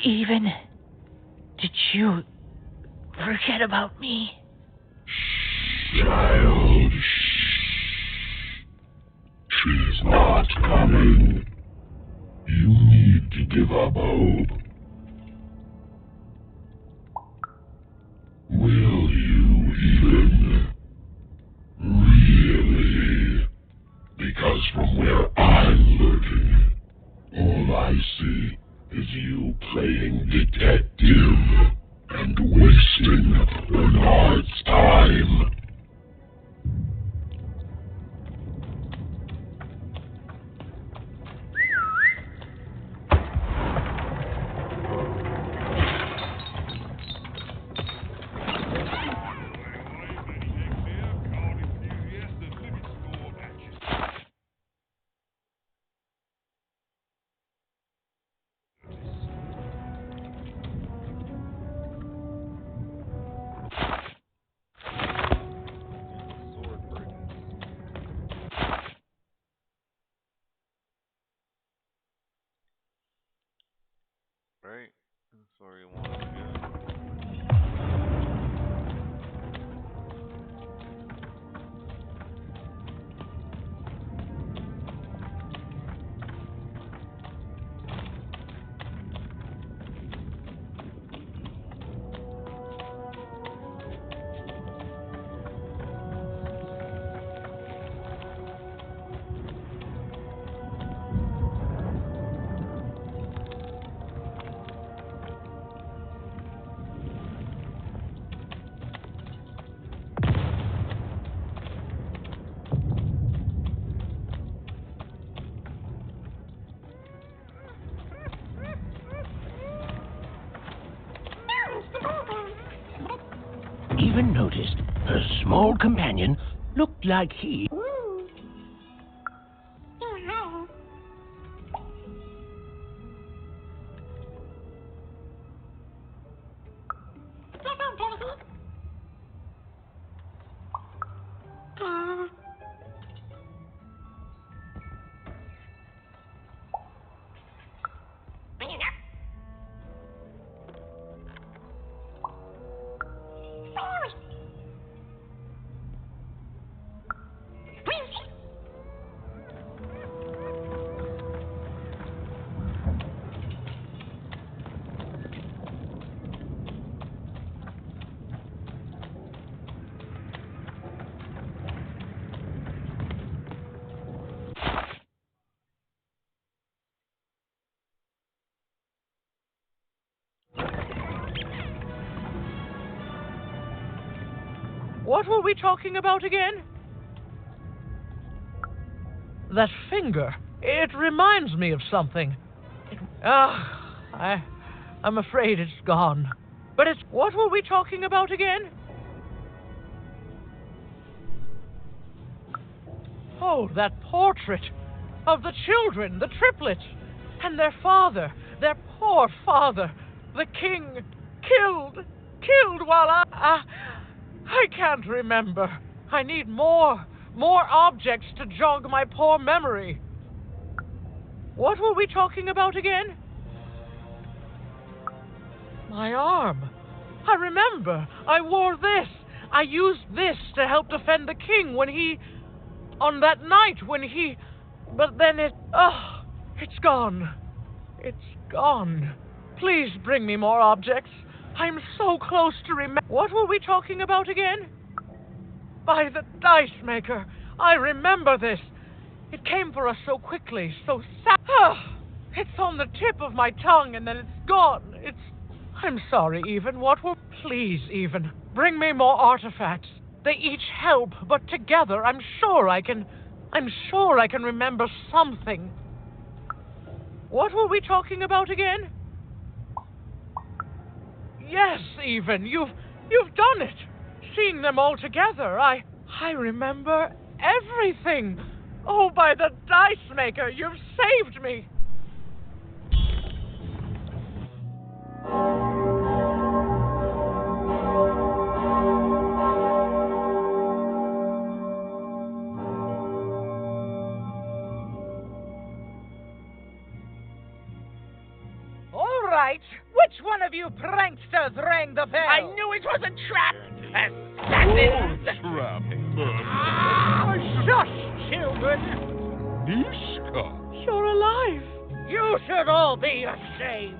Even, did you forget about me? Child, she's not coming. You need to give up hope. Will you even? Really? Because from where I'm looking, all I see is you playing detective and wasting Bernard's time. Right? That's where you want to go. Even noticed her small companion looked like he. What were we talking about again? That finger. It reminds me of something. I'm afraid it's gone. But it's... What were we talking about again? Oh, that portrait of the children, the triplets, and their father, their poor father, the king, killed while I can't remember. I need more objects to jog my poor memory. What were we talking about again? My arm. I remember. I wore this. I used this to help defend the king when he... on that night when he... But then it... Oh, it's gone. It's gone. Please bring me more objects. I'm so close to remember. What were we talking about again? By the dice maker. I remember this. It came for us so quickly, so sad. It's on the tip of my tongue and then it's gone. I'm sorry, Even. What were... Please, Even. Bring me more artifacts. They each help, but together I'm sure I can remember something. What were we talking about again? Yes, Even. You've done it. Seeing them all together, I remember everything. Oh, by the dice maker, you've saved me. All right. Which one of you pranksters rang the bell? I knew it was a trap! Assassins! Trap. Shush, children! Nishka! You're alive. You should all be ashamed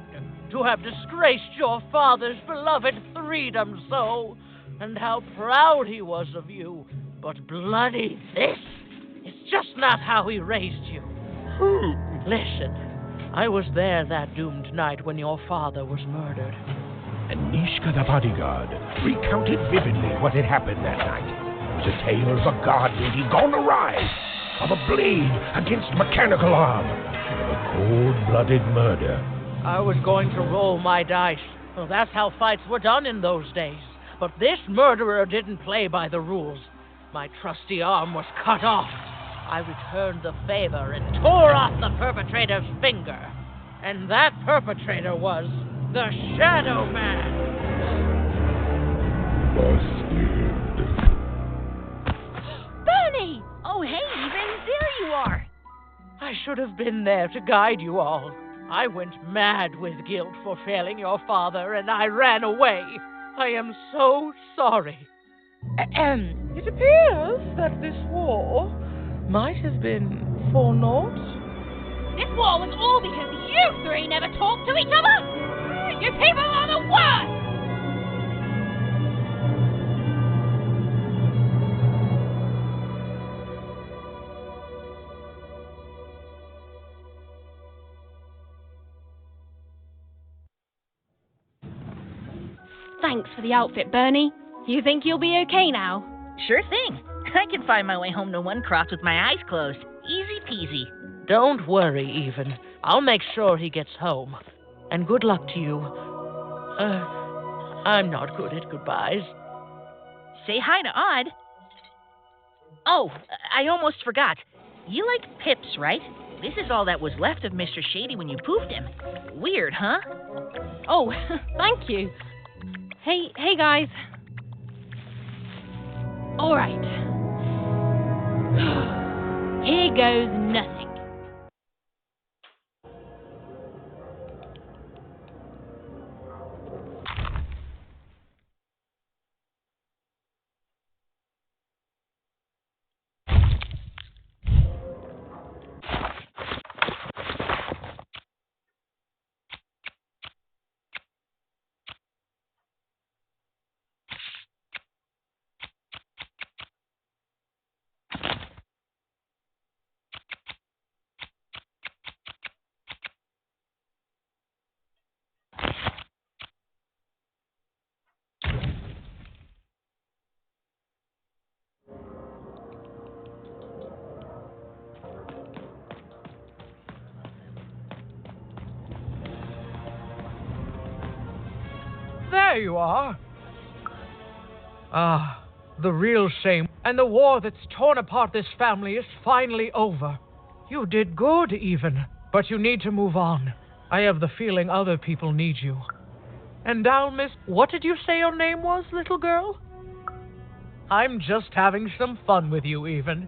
to have disgraced your father's beloved freedom so, and how proud he was of you. But bloody this is just not how he raised you. Listen, I was there that doomed night when your father was murdered. And Nishka the bodyguard recounted vividly what had happened that night. It was a tale of a god lady gone awry, of a blade against mechanical arm, of a cold-blooded murder. I was going to roll my dice. Well, that's how fights were done in those days. But this murderer didn't play by the rules. My trusty arm was cut off. I returned the favor and tore off the perpetrator's finger. And that perpetrator was the Shadow Man. Bernie! Oh, hey, Even, there you are. I should have been there to guide you all. I went mad with guilt for failing your father, and I ran away. I am so sorry. It appears that this war might have been for naught. This war was all because you three never talked to each other! You people are the worst! Thanks for the outfit, Bernie. You think you'll be okay now? Sure thing. I can find my way home to Onecroft with my eyes closed. Easy peasy. Don't worry, Even. I'll make sure he gets home. And good luck to you. I'm not good at goodbyes. Say hi to Odd. Oh, I almost forgot. You like Pips, right? This is all that was left of Mr. Shady when you poofed him. Weird, huh? Oh, thank you. Hey guys. All right. Here goes nothing. There you are. Ah, the real shame. And the war that's torn apart this family is finally over. You did good, Even, but you need to move on. I have the feeling other people need you. And now, Miss, what did you say your name was, little girl? I'm just having some fun with you, Even.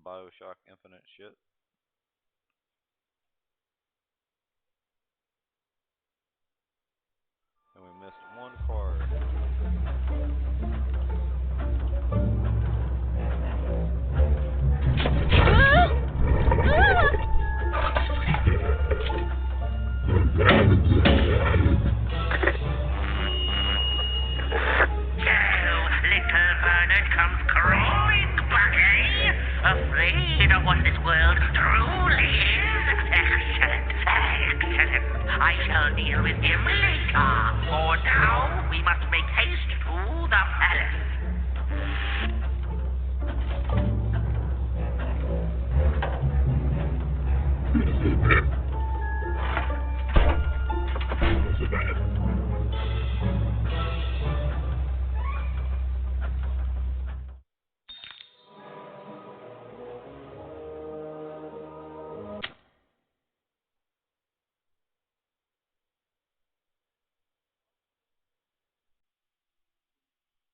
Bioshock Infinite shit. And we missed one card. Afraid of what this world truly is? Excellent, excellent. I shall deal with him later. For now, we must make haste to the palace.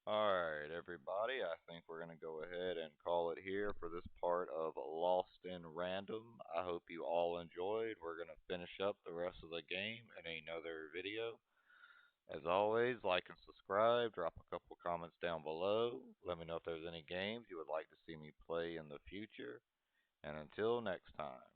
Alright, everybody, I think we're going to go ahead and call it here for this part of Lost in Random. I hope you all enjoyed. We're going to finish up the rest of the game in another video. As always, like and subscribe, drop a couple comments down below. Let me know if there's any games you would like to see me play in the future. And until next time.